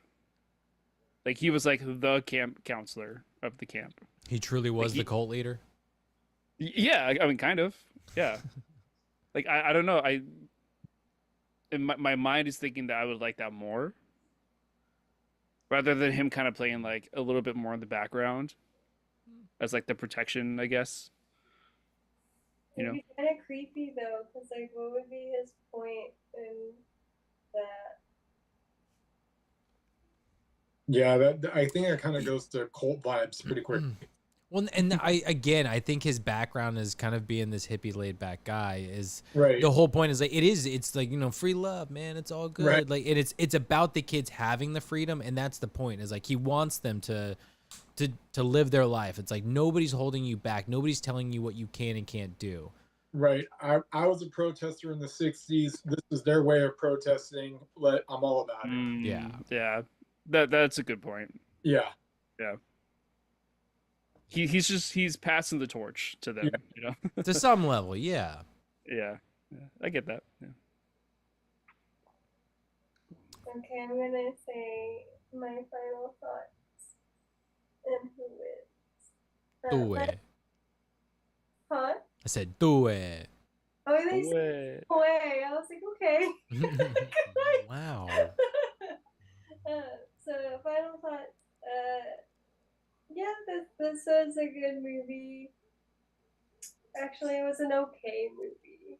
Speaker 3: Like he was like the camp counselor of the camp.
Speaker 1: He truly was the cult leader.
Speaker 3: Yeah, I mean, kind of. Yeah. Like I don't know. My mind is thinking that I would like that more, rather than him kind of playing like a little bit more in the background as like the protection, I guess.
Speaker 4: It'd be kind of creepy though, because like, what would be his point in that?
Speaker 2: Yeah, I think it kind of goes to cult vibes pretty quick.
Speaker 1: Well, and I think his background is kind of being this hippie laid back guy is
Speaker 2: Right.
Speaker 1: the whole point is like it's like, you know, free love, man, it's all good.
Speaker 2: Right.
Speaker 1: Like, and it's about the kids having the freedom, and that's the point, is like he wants them to live their life. It's like nobody's holding you back, nobody's telling you what you can and can't do.
Speaker 2: Right. I was a protester in the 60s. This is their way of protesting. I'm all about it.
Speaker 1: Yeah.
Speaker 3: Yeah. That's a good point.
Speaker 2: Yeah.
Speaker 3: Yeah. He's passing the torch to them, you know.
Speaker 1: To some level, yeah.
Speaker 3: Yeah. I get that. Yeah.
Speaker 4: Okay, I'm gonna say my final thoughts and who wins.
Speaker 1: Do it.
Speaker 4: Huh?
Speaker 1: I said do it.
Speaker 4: Oh, they said away. I was like, okay.
Speaker 1: Wow.
Speaker 4: So final thoughts. Yeah, this was a good movie. Actually, it was an okay movie.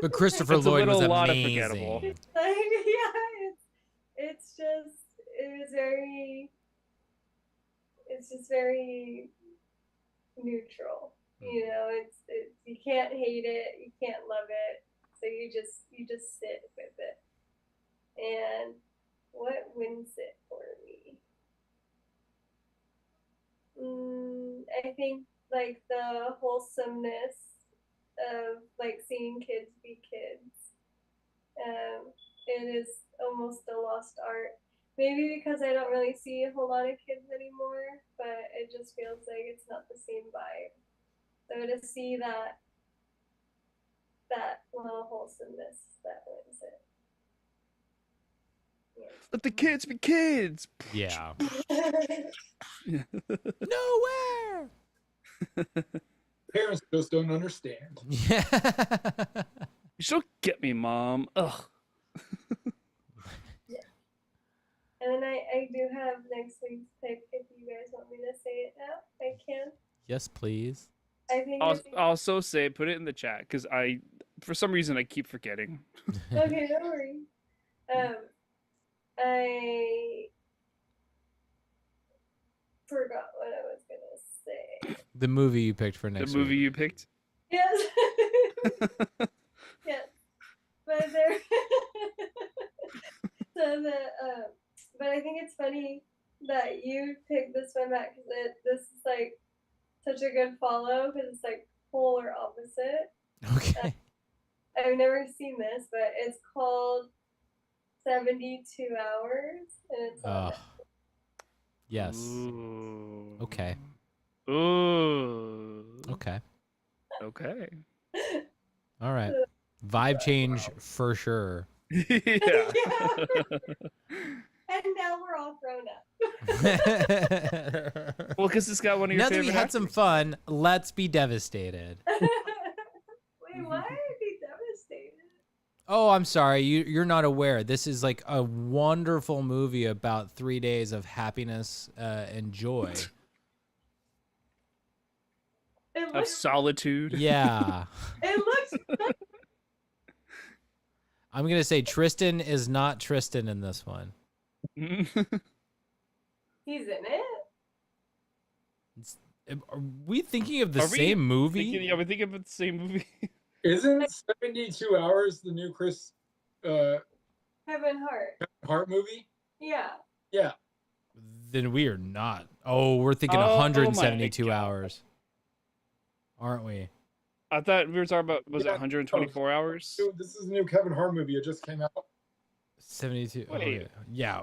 Speaker 1: But Christopher
Speaker 3: It's a
Speaker 1: Lloyd was
Speaker 3: little lot of
Speaker 1: amazing.
Speaker 3: forgettable.
Speaker 4: Like, yeah, it's just very neutral. You know, it's you can't hate it, you can't love it, so you just sit with it. And what wins it for me? I think like the wholesomeness of like seeing kids be kids. It is almost a lost art. Maybe because I don't really see a whole lot of kids anymore, but it just feels like it's not the same vibe. So to see that little wholesomeness, that wins it.
Speaker 3: Let the kids be kids.
Speaker 1: Yeah.
Speaker 4: Yeah.
Speaker 1: Nowhere.
Speaker 2: Parents just don't understand.
Speaker 1: Yeah.
Speaker 3: You still get me, Mom. Ugh.
Speaker 4: And then I do have next week's pick if you guys want me to say it now. I can.
Speaker 1: Yes, please.
Speaker 4: I think
Speaker 3: I'll also say, put it in the chat, because for some reason I keep forgetting.
Speaker 4: okay, don't worry. I forgot what I was gonna say.
Speaker 1: The movie you picked for next
Speaker 3: The movie
Speaker 1: week.
Speaker 3: you picked?
Speaker 4: Yes. Yes. But there so but I think it's funny that you picked this one back because this is like such a good follow because it's like polar opposite.
Speaker 1: Okay.
Speaker 4: I've never seen this, but it's called 72 Hours, and it's on
Speaker 1: Yes.
Speaker 3: Ooh.
Speaker 1: Okay.
Speaker 3: Ooh.
Speaker 1: Okay.
Speaker 3: Okay.
Speaker 1: All right. Vibe change for sure.
Speaker 3: Yeah.
Speaker 4: Yeah. And now we're all grown up.
Speaker 3: Well, because it's got one of your
Speaker 1: Now that
Speaker 3: favorite
Speaker 1: we had some fun, let's be devastated.
Speaker 4: Wait, why are you devastated?
Speaker 1: Oh, I'm sorry. You're not aware. This is like a wonderful movie about 3 days of happiness and joy.
Speaker 4: It
Speaker 3: of
Speaker 4: looks.
Speaker 3: solitude.
Speaker 1: Yeah.
Speaker 4: It looks.
Speaker 1: I'm going to say Tristan is not Tristan in this one.
Speaker 4: He's in it.
Speaker 1: Are we thinking of the
Speaker 3: Are we
Speaker 1: same movie?
Speaker 3: We're thinking about the same movie.
Speaker 2: Isn't 72 Hours the new Chris
Speaker 4: Kevin Hart.
Speaker 2: Hart movie?
Speaker 4: Yeah.
Speaker 2: Yeah.
Speaker 1: Then we are not. Oh, we're thinking
Speaker 3: Oh my
Speaker 1: 172
Speaker 3: God.
Speaker 1: hours. Aren't we?
Speaker 3: I thought we were talking about, was it
Speaker 2: Yeah.
Speaker 3: 124 hours?
Speaker 2: Dude, this is the new Kevin Hart movie. It just came out.
Speaker 1: 72. Oh,
Speaker 3: Wait.
Speaker 1: yeah.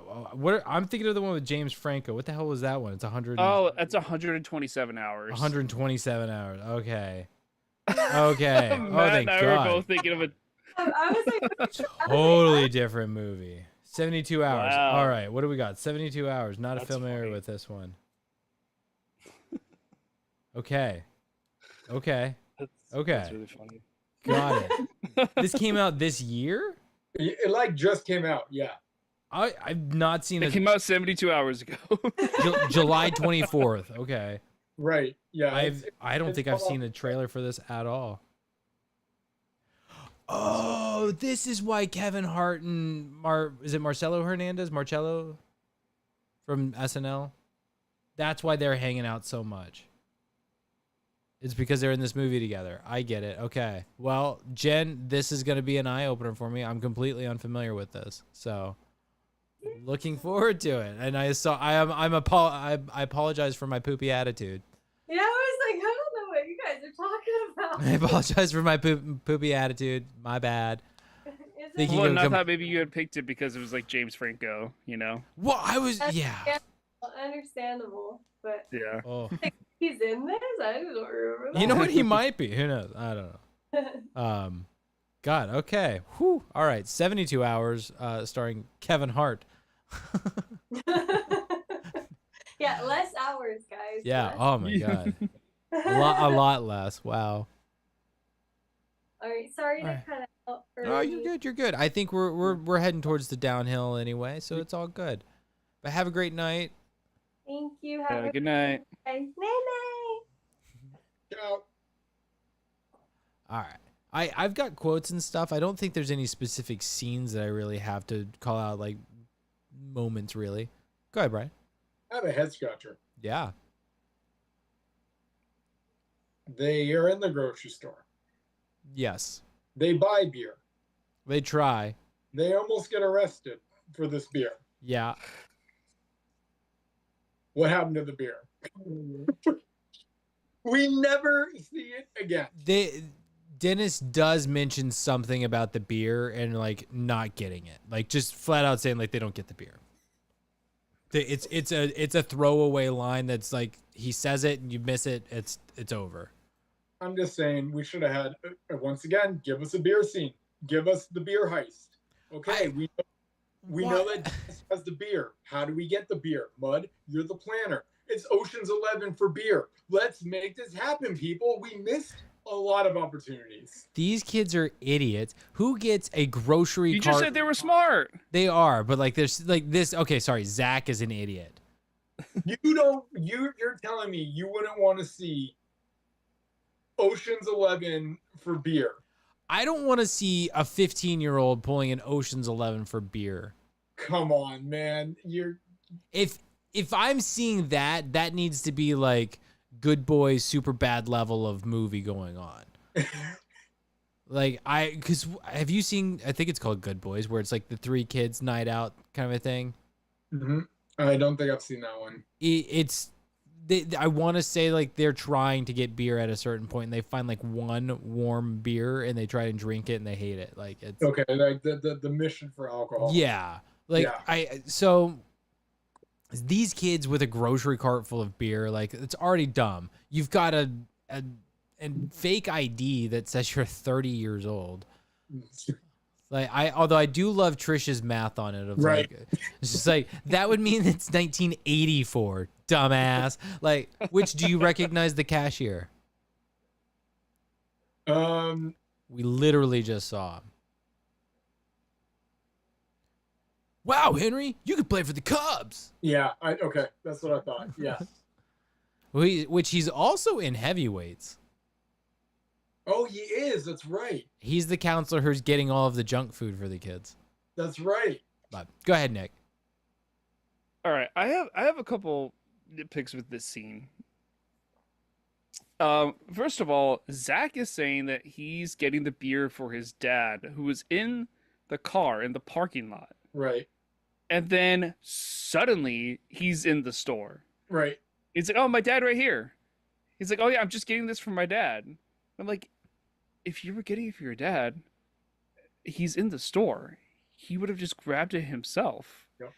Speaker 1: I'm thinking of the one with James Franco. What the hell was that one? It's 100.
Speaker 3: Oh, that's 127 hours.
Speaker 1: 127 hours. Okay. Okay. Oh,
Speaker 3: Matt
Speaker 1: thank
Speaker 3: and I were
Speaker 1: God.
Speaker 3: both thinking of it.
Speaker 4: I was like,
Speaker 1: Totally different movie. 72 hours.
Speaker 3: Wow.
Speaker 1: All right. What do we got? 72 hours. Not
Speaker 3: That's
Speaker 1: familiar
Speaker 3: funny.
Speaker 1: with this one. Okay. Okay. Okay.
Speaker 3: That's really funny.
Speaker 1: Got it. This came out this year?
Speaker 2: It like just came out. Yeah.
Speaker 1: I've not seen
Speaker 3: It
Speaker 1: it.
Speaker 3: came out 72 hours ago.
Speaker 1: July 24th. Okay.
Speaker 2: Right. Yeah.
Speaker 1: I don't
Speaker 2: it's
Speaker 1: think I've
Speaker 2: called-
Speaker 1: seen a trailer for this at all. Oh, this is why Kevin Hart and is it Marcelo Hernandez? Marcello from SNL? That's why they're hanging out so much. It's because they're in this movie together. I get it. Okay. Well, Jen, this is going to be an eye opener for me. I'm completely unfamiliar with this, so looking forward to it. And I apologize for my poopy attitude.
Speaker 4: Yeah, I was like, I don't know what you guys are talking about.
Speaker 1: I apologize for my poopy attitude. My bad.
Speaker 4: Is
Speaker 1: Think
Speaker 4: it-
Speaker 1: you
Speaker 3: Well,
Speaker 1: can
Speaker 3: and I
Speaker 1: come-
Speaker 3: thought maybe you had picked it because it was like James Franco, you know?
Speaker 1: Well, I was
Speaker 4: That's
Speaker 1: yeah.
Speaker 4: understandable, but
Speaker 3: Yeah.
Speaker 1: Oh,
Speaker 4: he's in this? I don't remember that.
Speaker 1: you know what? He might be. Who knows? I don't know. God. Okay. Whew. All right. 72 Hours, starring Kevin Hart.
Speaker 4: Yeah, less hours, guys.
Speaker 1: Yeah.
Speaker 4: less.
Speaker 1: Oh my God. A lot less. Wow.
Speaker 4: All right, sorry
Speaker 1: All right.
Speaker 4: to cut out.
Speaker 1: Oh, you're good. You're good. I think we're heading towards the downhill anyway, so it's all good. But have a great night.
Speaker 4: Thank you. Have a
Speaker 3: Good night.
Speaker 4: Night night.
Speaker 2: Ciao.
Speaker 1: All right. I've got quotes and stuff. I don't think there's any specific scenes that I really have to call out, like moments really. Go ahead, Brian.
Speaker 2: I have a head scratcher.
Speaker 1: Yeah.
Speaker 2: They are in the grocery store.
Speaker 1: Yes.
Speaker 2: They buy beer.
Speaker 1: They try.
Speaker 2: They almost get arrested for this beer.
Speaker 1: Yeah.
Speaker 2: What happened to the beer? We never see it again.
Speaker 1: Dennis does mention something about the beer and like not getting it. Like just flat out saying like they don't get the beer. It's a throwaway line that's like he says it and you miss it, it's over.
Speaker 2: I'm just saying we should have had once again. Give us a beer scene. Give us the beer heist. Okay, we know that Dennis has the beer. How do we get the beer? Mud, you're the planner. It's Ocean's 11 for beer. Let's make this happen, people. We missed a lot of opportunities.
Speaker 1: These kids are idiots. Who gets a grocery
Speaker 3: You
Speaker 1: cart?
Speaker 3: just said they were smart.
Speaker 1: They are, but like there's like this. Okay, sorry. Zach is an idiot.
Speaker 2: You're telling me you wouldn't want to see Ocean's 11 for beer?
Speaker 1: I don't want to see a 15-year-old pulling an Ocean's 11 for beer.
Speaker 2: Come on, man.
Speaker 1: If I'm seeing that, that needs to be like Good Boys super bad level of movie going on. Like because have you seen? I think it's called Good Boys, where it's like the three kids night out kind of a thing.
Speaker 2: Mm-hmm. I don't think I've seen that one.
Speaker 1: I want to say like they're trying to get beer at a certain point and they find like one warm beer and they try and drink it and they hate it. Like it's
Speaker 2: Okay, like the mission for alcohol.
Speaker 1: yeah. Like
Speaker 2: Yeah.
Speaker 1: So these kids with a grocery cart full of beer, like it's already dumb. You've got a fake ID that says you're 30 years old. Like although I do love Trisha's math on it of
Speaker 2: Right.
Speaker 1: like it's just like that would mean it's 1984, dumbass. Like which do you recognize the cashier? We literally just saw him. Wow, Henry, you could play for the Cubs.
Speaker 2: Yeah, okay, that's what I thought. Yeah.
Speaker 1: Which he's also in heavyweights.
Speaker 2: Oh, he is. That's right.
Speaker 1: He's the counselor who's getting all of the junk food for the kids.
Speaker 2: That's right.
Speaker 1: But go ahead, Nick.
Speaker 3: All right, I have a couple nitpicks with this scene. First of all, Zach is saying that he's getting the beer for his dad, who was in the car in the parking lot,
Speaker 2: Right.
Speaker 3: and then suddenly he's in the store.
Speaker 2: Right.
Speaker 3: He's like, "Oh, my dad right here." He's like, "Oh yeah, I'm just getting this for my dad." I'm like, if you were getting it for your dad, he's in the store. He would have just grabbed it himself.
Speaker 2: Yep.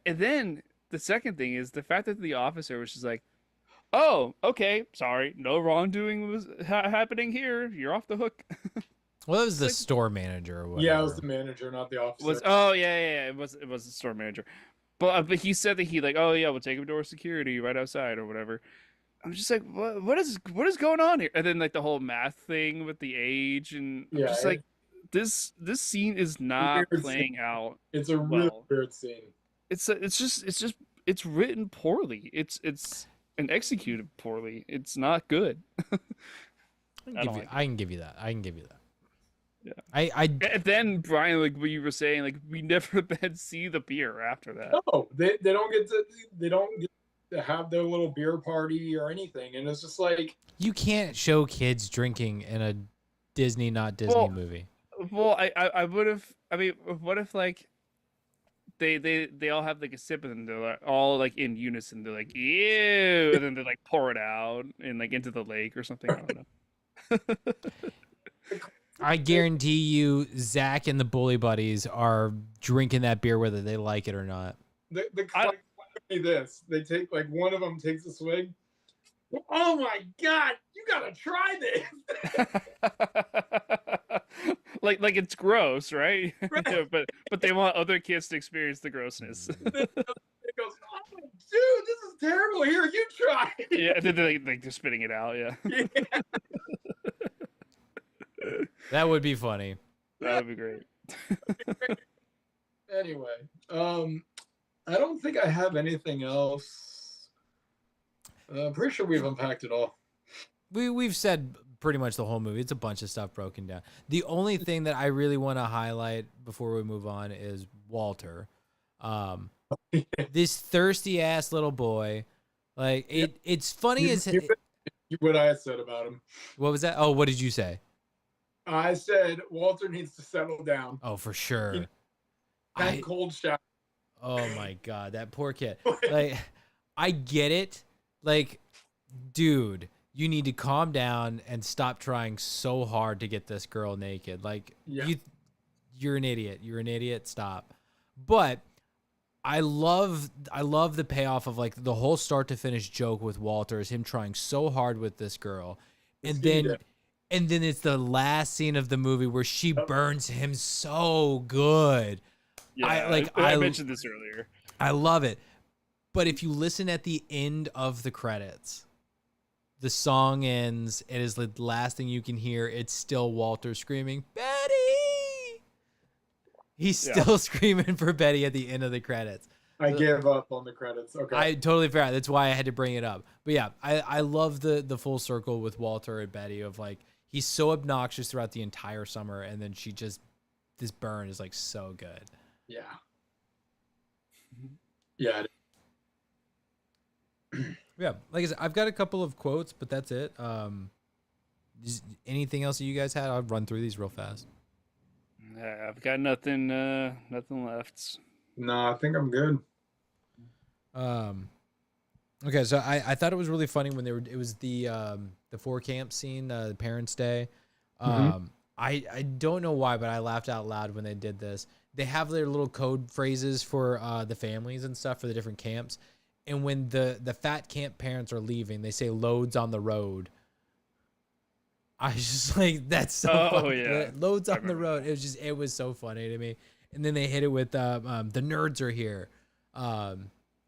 Speaker 3: And then the second thing is the fact that the officer was just like, "Oh, okay, sorry, no wrongdoing was happening here. You're off the hook."
Speaker 1: Well, that was the store manager or whatever.
Speaker 2: Yeah, it was the manager, not the officer.
Speaker 3: Yeah, it was the store manager. But he said that he like, "Oh yeah, we'll take him to our security right outside or whatever." I'm just like, what is going on here? And then like the whole math thing with the age, and I'm just like, this scene is not
Speaker 2: Weird
Speaker 3: playing
Speaker 2: scene.
Speaker 3: out.
Speaker 2: It's a really
Speaker 3: well.
Speaker 2: weird scene.
Speaker 3: It's written poorly. It's and executed poorly. It's not good.
Speaker 1: I can give you that.
Speaker 3: Yeah.
Speaker 1: I
Speaker 3: And then Brian, like what you were saying, like we never then see the beer after that.
Speaker 2: No, they don't get to. They don't. have their little beer party or anything, and it's just like,
Speaker 1: You can't show kids drinking in a Disney, not Disney
Speaker 3: Well,
Speaker 1: movie.
Speaker 3: Well, I would have. I mean, what if like they all have like a sip and then they're like, all like in unison. They're like, ew, and then they like pour it out and like into the lake or something. I don't know.
Speaker 1: I guarantee you, Zach and the Bully Buddies are drinking that beer whether they like it or not.
Speaker 2: the classic would be this: they take like one of them takes a swig. Oh my god, you gotta try this.
Speaker 3: like it's gross, right?
Speaker 2: Right.
Speaker 3: Yeah, but they want other kids to experience the grossness.
Speaker 2: It goes, oh, dude, this is terrible. Here, you try.
Speaker 3: Yeah, and then they're spitting it out. Yeah,
Speaker 2: Yeah.
Speaker 1: That would be funny.
Speaker 3: that would be great.
Speaker 2: Anyway, I don't think I have anything else. I'm pretty sure we've unpacked it all.
Speaker 1: We've said pretty much the whole movie. It's a bunch of stuff broken down. The only thing that I really want to highlight before we move on is Walter. This thirsty ass little boy. Like it's funny as
Speaker 2: What I said about him.
Speaker 1: what was that? Oh, what did you say?
Speaker 2: I said Walter needs to settle down.
Speaker 1: Oh, for sure.
Speaker 2: That cold shower.
Speaker 1: Oh my god, that poor kid. Like, I get it. Like, dude, you need to calm down and stop trying so hard to get this girl naked. Like,
Speaker 2: Yeah.
Speaker 1: you're an idiot. You're an idiot. Stop. But I love the payoff of like the whole start to finish joke with Walter is him trying so hard with this girl, and then it's the last scene of the movie where she burns him so good.
Speaker 3: Yeah, I mentioned this earlier.
Speaker 1: I love it. But if you listen at the end of the credits, the song ends. It is the last thing you can hear. It's still Walter screaming, Betty! He's still screaming for Betty at the end of the credits.
Speaker 2: I gave up on the credits. Okay.
Speaker 1: I totally forgot. That's why I had to bring it up. But yeah, I love the full circle with Walter and Betty of like, he's so obnoxious throughout the entire summer. And then this burn is like so good.
Speaker 2: Yeah. Yeah.
Speaker 1: Yeah, like I said, I've got a couple of quotes, but that's it. Anything else that you guys had? I'll run through these real fast.
Speaker 3: I've got nothing left.
Speaker 2: No, I think I'm good.
Speaker 1: Okay, so I thought it was really funny when it was the 4 camp scene, the Parents' Day. I don't know why, but I laughed out loud when they did this. They have their little code phrases for the families and stuff for the different camps. And when the fat camp parents are leaving, they say loads on the road. I was just like, that's so funny.
Speaker 3: Yeah.
Speaker 1: Loads on the road. It was so funny to me. And then they hit it with the nerds are here.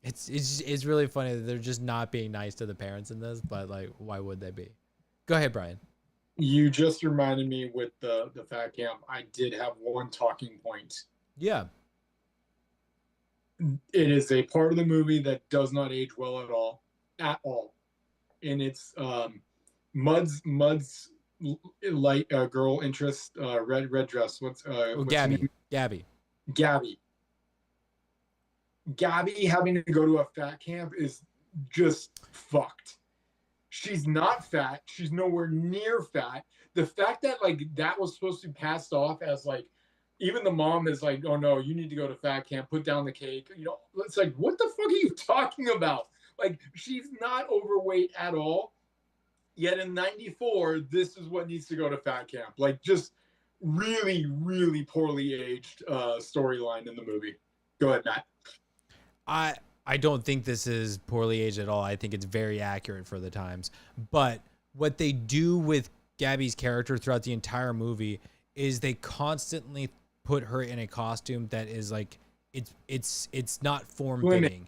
Speaker 1: It's really funny that they're just not being nice to the parents in this, but like, why would they be? Go ahead, Brian.
Speaker 2: You just reminded me with the fat camp. I did have one talking point.
Speaker 1: Yeah.
Speaker 2: It is a part of the movie that does not age well at all. And it's Mud's light girl interest, red dress. What's
Speaker 1: Gabby.
Speaker 2: Gabby having to go to a fat camp is just fucked. She's not fat. She's nowhere near fat. The fact that like that was supposed to be passed off as like, even the mom is like, oh no, you need to go to fat camp, put down the cake. You know, it's like, what the fuck are you talking about? Like, she's not overweight at all. Yet in 94, this is what needs to go to fat camp. Like, just really, really poorly aged storyline in the movie. Go ahead, Matt.
Speaker 1: I don't think this is poorly aged at all. I think it's very accurate for the times. But what they do with Gabby's character throughout the entire movie is they constantly put her in a costume that is like it's not form fitting.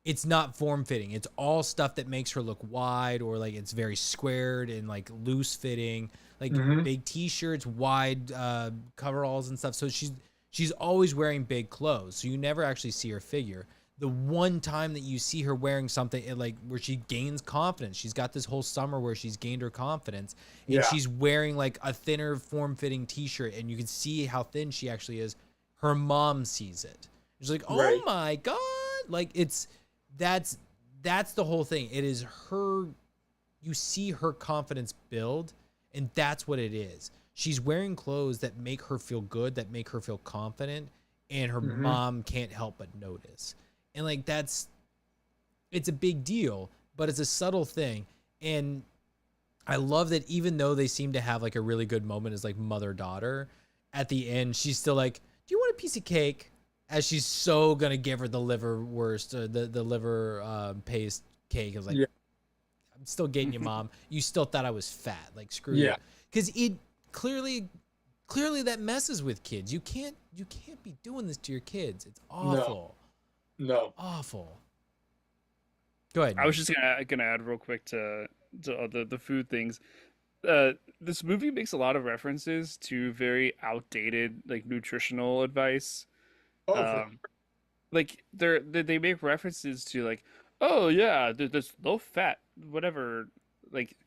Speaker 1: It's not form fitting. It's all stuff that makes her look wide or like it's very squared and like loose fitting, like big t-shirts, wide coveralls and stuff. So she's always wearing big clothes. So you never actually see her figure. The one time that you see her wearing something like where she gains confidence, she's got this whole summer where she's gained her confidence and she's wearing like a thinner form-fitting t-shirt and you can see how thin she actually is. Her mom sees it. She's like, oh my God. Like that's that's the whole thing. It is her, you see her confidence build, and that's what it is. She's wearing clothes that make her feel good, that make her feel confident, and her mom can't help but notice. And like it's a big deal, but it's a subtle thing. And I love that even though they seem to have like a really good moment as like mother-daughter, at the end she's still like, do you want a piece of cake? As she's so gonna give her the liverwurst, or the liver paste cake. I was like, I'm still getting you, Mom. You still thought I was fat. Like, screw you. Because it clearly that messes with kids. You can't be doing this to your kids. It's awful.
Speaker 2: No.
Speaker 1: Awful. Go ahead.
Speaker 3: I was just gonna add real quick to the food things. This movie makes a lot of references to very outdated like nutritional advice. Like they make references to like, oh yeah, there's low fat, whatever, like,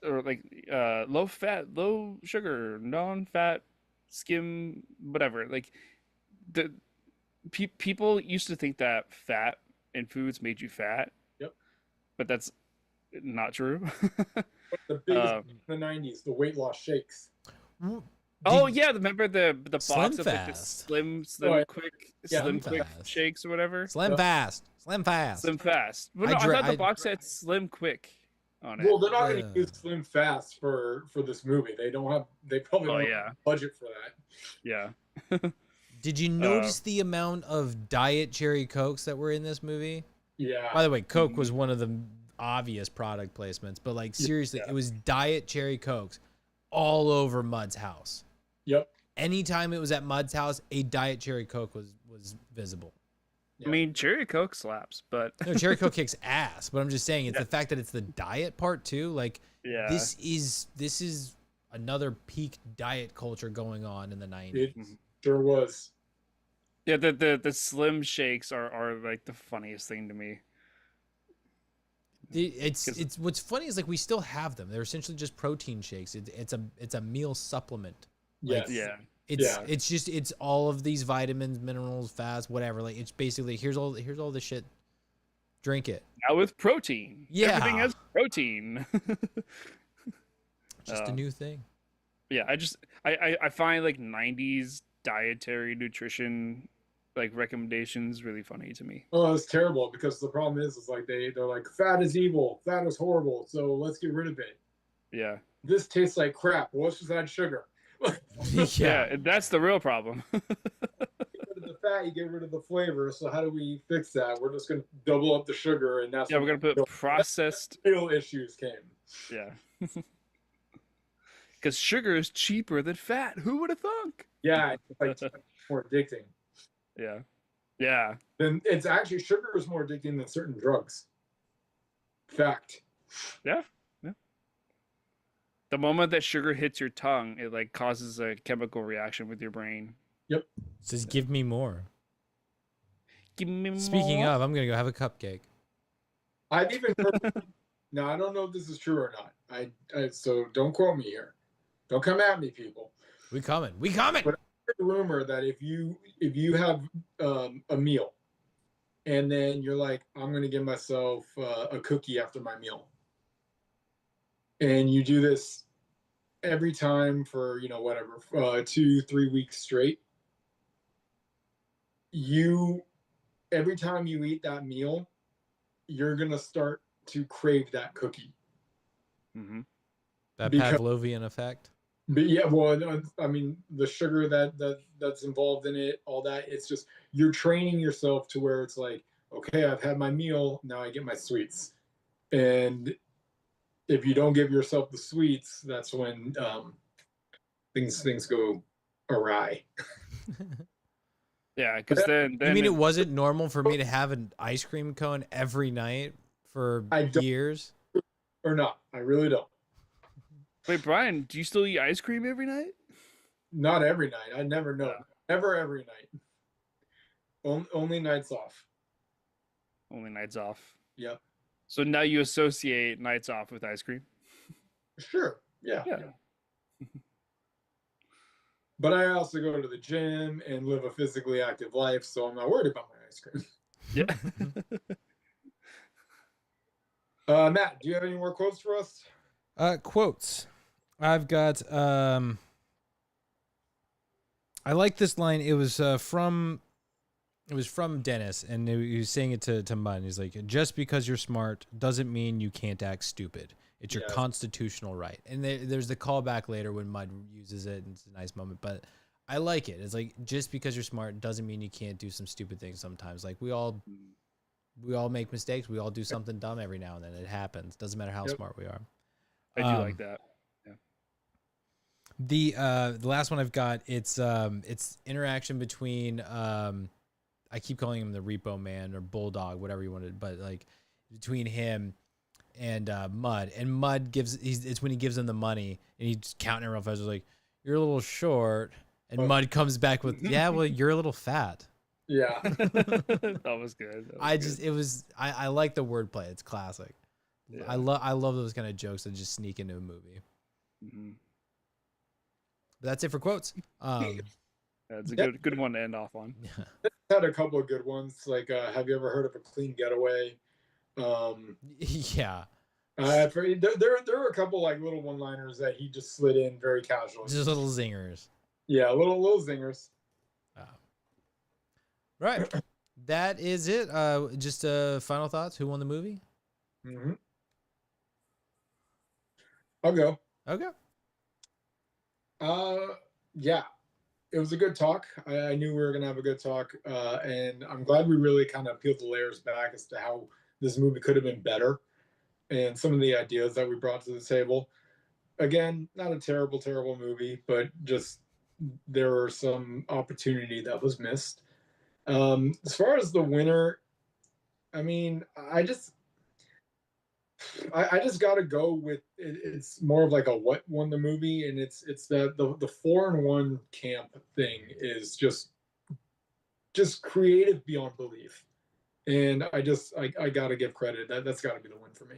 Speaker 3: or like low fat, low sugar, non-fat, skim, whatever. Like the people used to think that fat in foods made you fat.
Speaker 2: Yep.
Speaker 3: But that's not true.
Speaker 2: The biggest in the 90s, the weight loss shakes.
Speaker 3: Oh yeah, remember the box
Speaker 1: Slim
Speaker 3: of like the
Speaker 1: Fast.
Speaker 3: slim quick
Speaker 1: Fast.
Speaker 3: shakes or whatever?
Speaker 1: Slim Fast. Slim Fast.
Speaker 3: Slim Fast. Well, no, I thought the box had Slim Quick on it.
Speaker 2: Well, they're not going to use Slim Fast for this movie. They probably don't have a budget for that.
Speaker 3: Yeah.
Speaker 1: Did you notice the amount of Diet Cherry Cokes that were in this movie?
Speaker 2: Yeah.
Speaker 1: By the way, Coke was one of the obvious product placements, but like seriously, it was Diet Cherry Cokes all over Mud's house.
Speaker 2: Yep.
Speaker 1: Anytime it was at Mud's house, a Diet Cherry Coke was visible.
Speaker 3: I mean, Cherry Coke slaps, but
Speaker 1: no, Cherry Coke kicks ass. But I'm just saying, it's the fact that it's the diet part too. Like, this is another peak diet culture going on in the 90s.
Speaker 2: It sure was.
Speaker 3: Yeah, the Slim Shakes are like the funniest thing to me.
Speaker 1: It's what's funny is like we still have them. They're essentially just protein shakes. It's a meal supplement.
Speaker 2: Yes.
Speaker 1: Like, it's all of these vitamins, minerals, fats, whatever. Like, it's basically here's all the shit. Drink it.
Speaker 3: Now with protein.
Speaker 1: Yeah.
Speaker 3: Everything has protein.
Speaker 1: Just a new thing.
Speaker 3: Yeah, I find like 90s dietary nutrition like recommendations really funny to me.
Speaker 2: Oh, it's terrible because the problem is like they're like, fat is evil, fat is horrible, so let's get rid of it.
Speaker 3: Yeah.
Speaker 2: This tastes like crap. Well, let's just add sugar.
Speaker 3: Yeah, that's the real problem.
Speaker 2: You get rid of the fat, you get rid of the flavor. So how do we fix that? We're just going to double up the sugar, and that's
Speaker 3: we're gonna put processed.
Speaker 2: Real issues came.
Speaker 3: Yeah. Because sugar is cheaper than fat. Who would have thunk?
Speaker 2: Yeah, it's like more addicting.
Speaker 3: Yeah. Yeah.
Speaker 2: Then it's actually sugar is more addicting than certain drugs. Fact.
Speaker 3: Yeah. Yeah. The moment that sugar hits your tongue, it like causes a chemical reaction with your brain.
Speaker 2: Yep.
Speaker 1: It says, give me more.
Speaker 3: Give me more.
Speaker 1: Speaking of, I'm gonna go have a cupcake.
Speaker 2: I've even heard, now I don't know if this is true or not. I so don't quote me here. Don't come at me, people.
Speaker 1: We coming. We coming.
Speaker 2: But I heard a rumor that if you have a meal, and then you're like, I'm gonna give myself a cookie after my meal, and you do this every time for whatever 2-3 weeks straight, every time you eat that meal, you're gonna start to crave that cookie.
Speaker 3: Mm-hmm.
Speaker 1: That Pavlovian effect.
Speaker 2: But yeah, well, I mean, the sugar that's involved in it, all that, it's just you're training yourself to where it's like, okay, I've had my meal, now I get my sweets, and if you don't give yourself the sweets, that's when things go awry.
Speaker 3: Yeah, because then
Speaker 1: you mean it wasn't normal for me to have an ice cream cone every night for years?
Speaker 2: Or not? I really don't.
Speaker 3: Wait, Brian, do you still eat ice cream every night?
Speaker 2: Not every night. I never know. Never every night. Only nights off.
Speaker 3: Only nights off.
Speaker 2: Yep.
Speaker 3: So now you associate nights off with ice cream?
Speaker 2: Sure. Yeah.
Speaker 3: Yeah.
Speaker 2: But I also go to the gym and live a physically active life, so I'm not worried about my ice cream.
Speaker 3: Yeah.
Speaker 2: Matt, do you have any more quotes for us?
Speaker 1: Quotes. I've got I like this line. It was from Dennis, and he was saying it to Mud. He's like, just because you're smart doesn't mean you can't act stupid. It's your
Speaker 2: Yes.
Speaker 1: constitutional right. And there's the callback later when Mud uses it, and it's a nice moment. But I like it. It's like, just because you're smart doesn't mean you can't do some stupid things sometimes. Like we all make mistakes. We all do something dumb every now and then. It happens. Doesn't matter how
Speaker 2: Yep.
Speaker 1: smart we are.
Speaker 3: I do like that.
Speaker 1: The last one I've got, it's interaction between I keep calling him the Repo Man or Bulldog, whatever you wanted, but like between him and Mud. And Mud it's when he gives him the money and he's counting it real fast. He's like, you're a little short. And Mud comes back with, yeah, well, you're a little fat.
Speaker 2: Yeah.
Speaker 3: That was good.
Speaker 1: I like the wordplay. It's classic.
Speaker 3: Yeah.
Speaker 1: I love those kind of jokes that just sneak into a movie.
Speaker 3: Mm-hmm.
Speaker 1: But that's it for quotes.
Speaker 3: That's a good one to end off on.
Speaker 2: Had a couple of good ones. Like, have you ever heard of a clean getaway?
Speaker 1: Yeah.
Speaker 2: There were a couple like little one-liners that he just slid in very casually.
Speaker 1: Just little zingers.
Speaker 2: Yeah, little zingers.
Speaker 1: Right. That is it. Just final thoughts. Who won the movie?
Speaker 2: Mm-hmm. I'll go.
Speaker 1: Okay.
Speaker 2: Yeah, it was a good talk. I knew we were gonna have a good talk, and I'm glad we really kind of peeled the layers back as to how this movie could have been better, and some of the ideas that we brought to the table. Again, not a terrible movie, but just there were some opportunity that was missed. As far as the winner, I mean, I just got to go with it. It's more of like a what won the movie, and it's that the 4-in-1 camp thing is just creative beyond belief, and I got to give credit. That's got to be the win for me.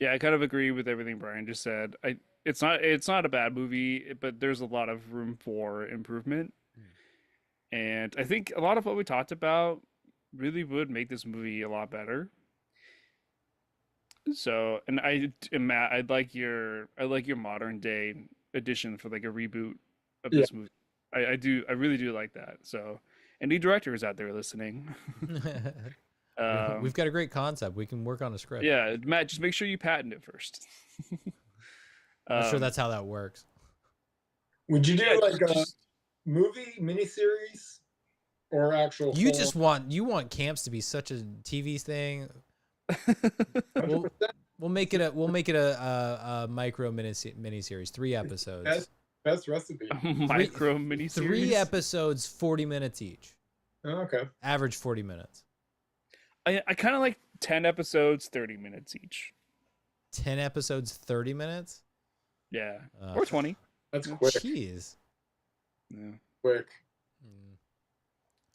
Speaker 3: Yeah, I kind of agree with everything Brian just said. It's not a bad movie, but there's a lot of room for improvement. And I think a lot of what we talked about really would make this movie a lot better. So, and Matt, I like your modern day edition for like a reboot of this movie. I really do like that. So, any directors out there listening,
Speaker 1: We've got a great concept. We can work on a script.
Speaker 3: yeah, Matt, just make sure you patent it first.
Speaker 1: I'm sure that's how that works.
Speaker 2: Would you do
Speaker 3: yeah,
Speaker 2: like a
Speaker 3: just-
Speaker 2: movie miniseries or actual?
Speaker 1: You
Speaker 2: full-
Speaker 1: just want camps to be such a TV thing. We'll make it a micro miniseries, 3 episodes.
Speaker 2: Best recipe.
Speaker 3: micro miniseries.
Speaker 1: 3 episodes, 40 minutes each.
Speaker 2: Oh, okay.
Speaker 1: Average 40 minutes.
Speaker 3: I kind of like 10 episodes, 30 minutes each.
Speaker 1: 10 episodes, 30 minutes.
Speaker 3: Yeah, or 20.
Speaker 2: That's quick.
Speaker 1: Jeez.
Speaker 3: Yeah.
Speaker 2: Quick.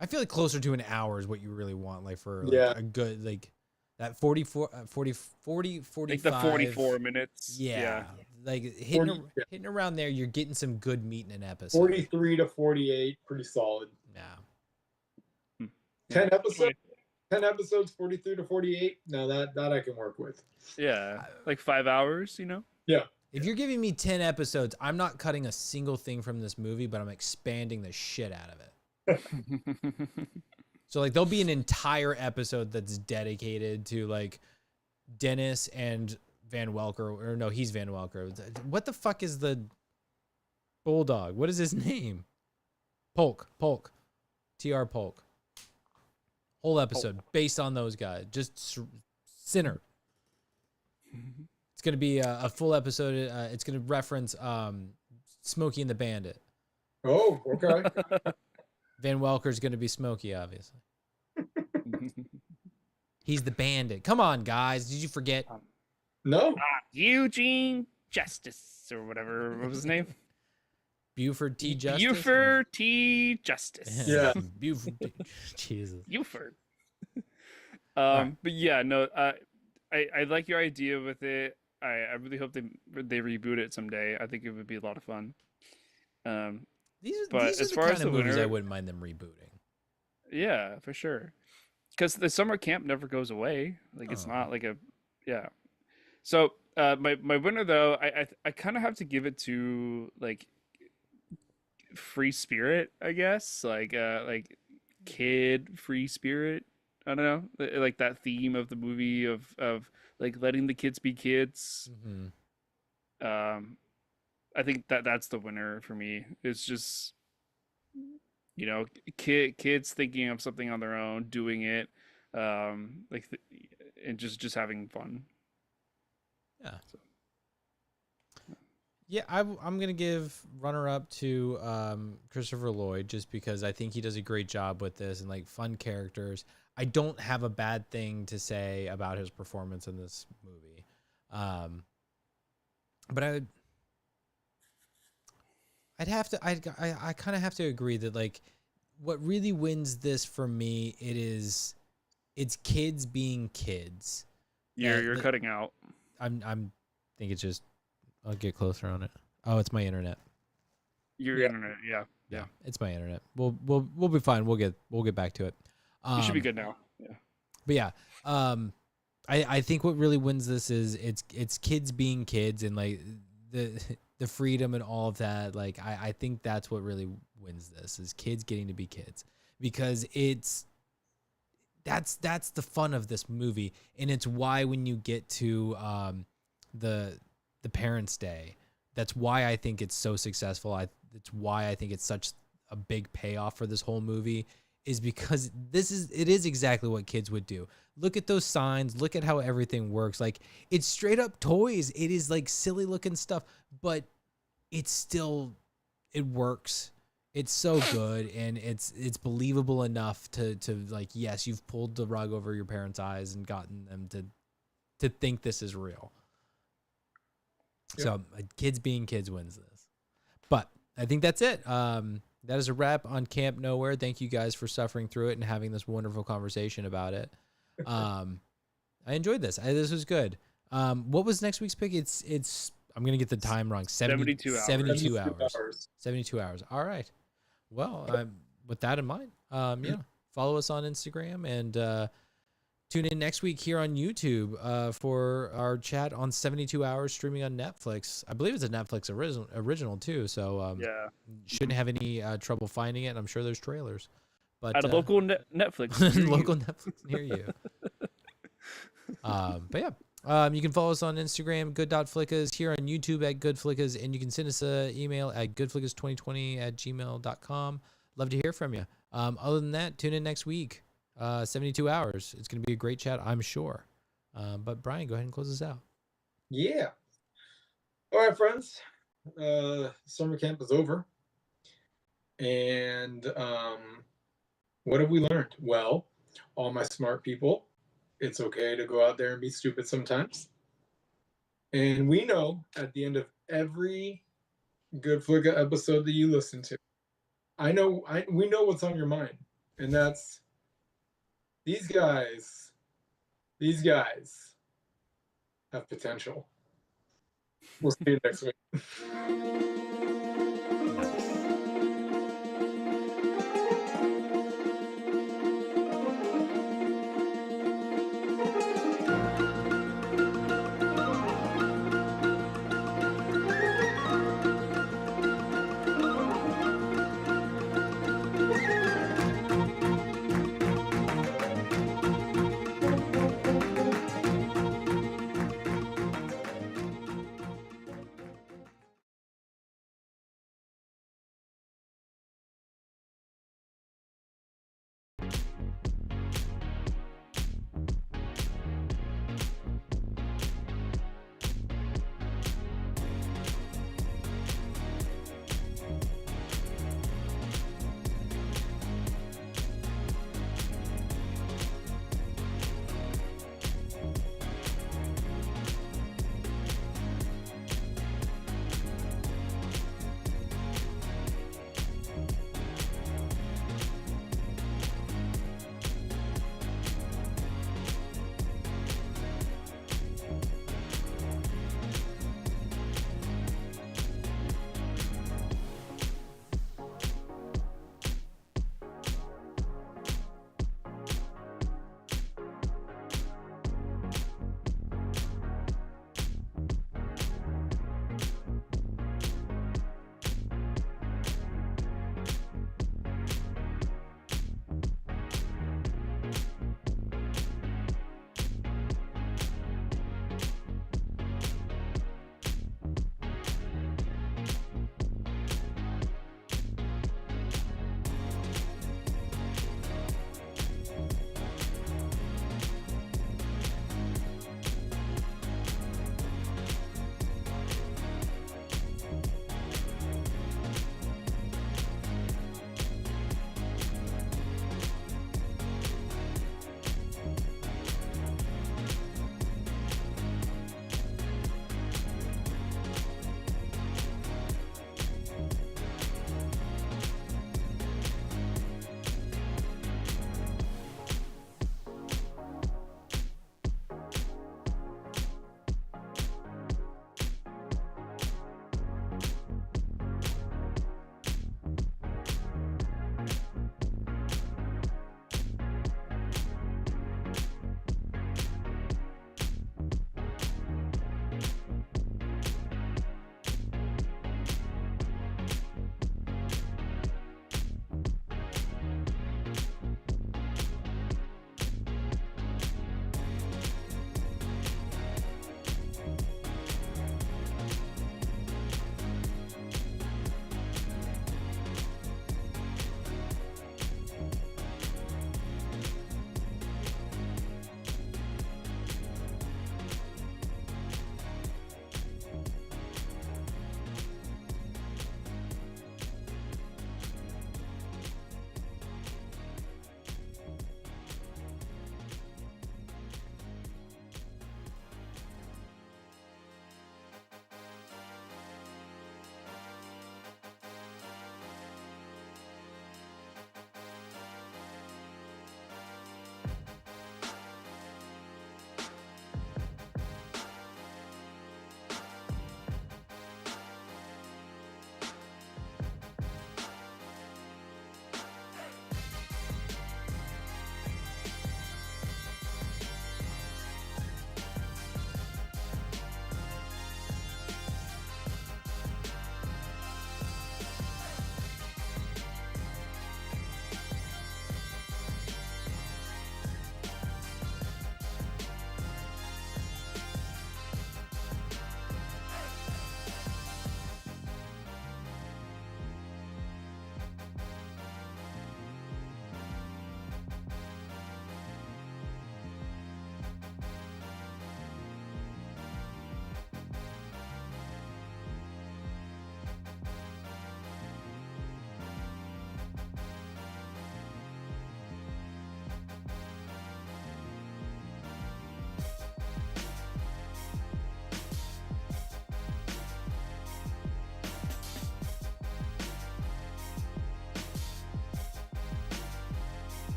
Speaker 1: I feel like closer to an hour is what you really want, like for
Speaker 2: Yeah.
Speaker 1: a good like that 40 45.
Speaker 3: Like the 44 minutes.
Speaker 1: Yeah. Like
Speaker 2: 40,
Speaker 1: hitting around there, you're getting some good meat in an episode.
Speaker 2: 43 to 48, pretty solid.
Speaker 1: Yeah.
Speaker 2: 10 episodes. 10 episodes, 43 to 48. No, that I can work with.
Speaker 3: Yeah, like 5 hours, you know?
Speaker 2: Yeah.
Speaker 1: If you're giving me 10 episodes, I'm not cutting a single thing from this movie, but I'm expanding the shit out of it. So like there'll be an entire episode that's dedicated to like Dennis and Van Welker, or no, he's Van Welker. What the fuck is the Bulldog? What is his name? Polk. TR Polk. Whole episode based on those guys. Just Sinner. It's going to be a full episode. It's going to reference Smokey and the Bandit.
Speaker 2: Oh, okay.
Speaker 1: Van Welker's going to be Smokey, obviously. He's the bandit. Come on, guys. Did you forget?
Speaker 2: No.
Speaker 3: Eugene Justice, or whatever. What was his name?
Speaker 1: Buford T. Justice?
Speaker 3: Buford T. Justice.
Speaker 2: Yeah.
Speaker 1: Buford T. Jesus.
Speaker 3: Buford. But yeah, no, I like your idea with it. I really hope they reboot it someday. I think it would be a lot of fun.
Speaker 1: These
Speaker 3: But
Speaker 1: are
Speaker 3: as
Speaker 1: the
Speaker 3: far
Speaker 1: kind
Speaker 3: as
Speaker 1: of
Speaker 3: the
Speaker 1: movies I
Speaker 3: winner-
Speaker 1: wouldn't mind them rebooting.
Speaker 3: Yeah, for sure. Because the summer camp never goes away. Like it's
Speaker 1: Oh.
Speaker 3: not like a yeah. So my winner though, I kind of have to give it to like free spirit, I guess. Like kid free spirit. I don't know, like that theme of the movie of like letting the kids be kids.
Speaker 1: Hmm.
Speaker 3: Um, I think that's the winner for me. It's just kids thinking of something on their own, doing it, like and just having fun.
Speaker 1: Yeah.
Speaker 3: So.
Speaker 1: Yeah, I'm gonna give runner up to Christopher Lloyd just because I think he does a great job with this and like fun characters. I don't have a bad thing to say about his performance in this movie, but I'd have to I kind of have to agree that like what really wins this for me it's kids being kids.
Speaker 3: You're cutting out.
Speaker 1: I'm think it's just I'll get closer on it. Oh, it's my internet.
Speaker 3: Your
Speaker 2: Yeah.
Speaker 3: internet, yeah.
Speaker 1: It's my internet. We'll be fine. We'll get back to it.
Speaker 3: You should be good now. Yeah.
Speaker 1: But yeah, I think what really wins this is it's kids being kids and like the freedom and all of that. Like I think that's what really wins this is kids getting to be kids because that's the fun of this movie and it's why when you get to the Parents' Day, that's why I think it's so successful. It's why I think it's such a big payoff for this whole movie is because it is exactly what kids would do. Look at those signs. Look at how everything works. Like it's straight up toys. It is like silly looking stuff, but it works. It's so good and it's believable enough to like, yes, you've pulled the rug over your parents' eyes and gotten them to think this is real. So kids being kids wins this. But I think that's it. That is a wrap on Camp Nowhere. Thank you guys for suffering through it and having this wonderful conversation about it. I enjoyed this. This was good. What was next week's pick? It's I'm going to get the time wrong.
Speaker 3: 72 hours.
Speaker 1: 72 hours. 72 hours. All right. Well, with that in mind, follow us on Instagram and tune in next week here on YouTube for our chat on 72 hours streaming on Netflix. I believe it's a Netflix original too, so shouldn't have any trouble finding it. I'm sure there's trailers. But
Speaker 3: at a local Netflix.
Speaker 1: local Netflix near you. But yeah, you can follow us on Instagram, good.flickas, here on YouTube at GoodFlickas, and you can send us an email at goodflickas2020@gmail.com. Love to hear from you. Other than that, tune in next week. 72 hours. It's going to be a great chat, I'm sure. But Brian, go ahead and close us out.
Speaker 2: Yeah. All right, friends. Summer camp is over. And what have we learned? Well, all my smart people, it's okay to go out there and be stupid sometimes. And we know at the end of every Good Flicka episode that you listen to, we know what's on your mind. And that's these guys have potential. We'll see you next week.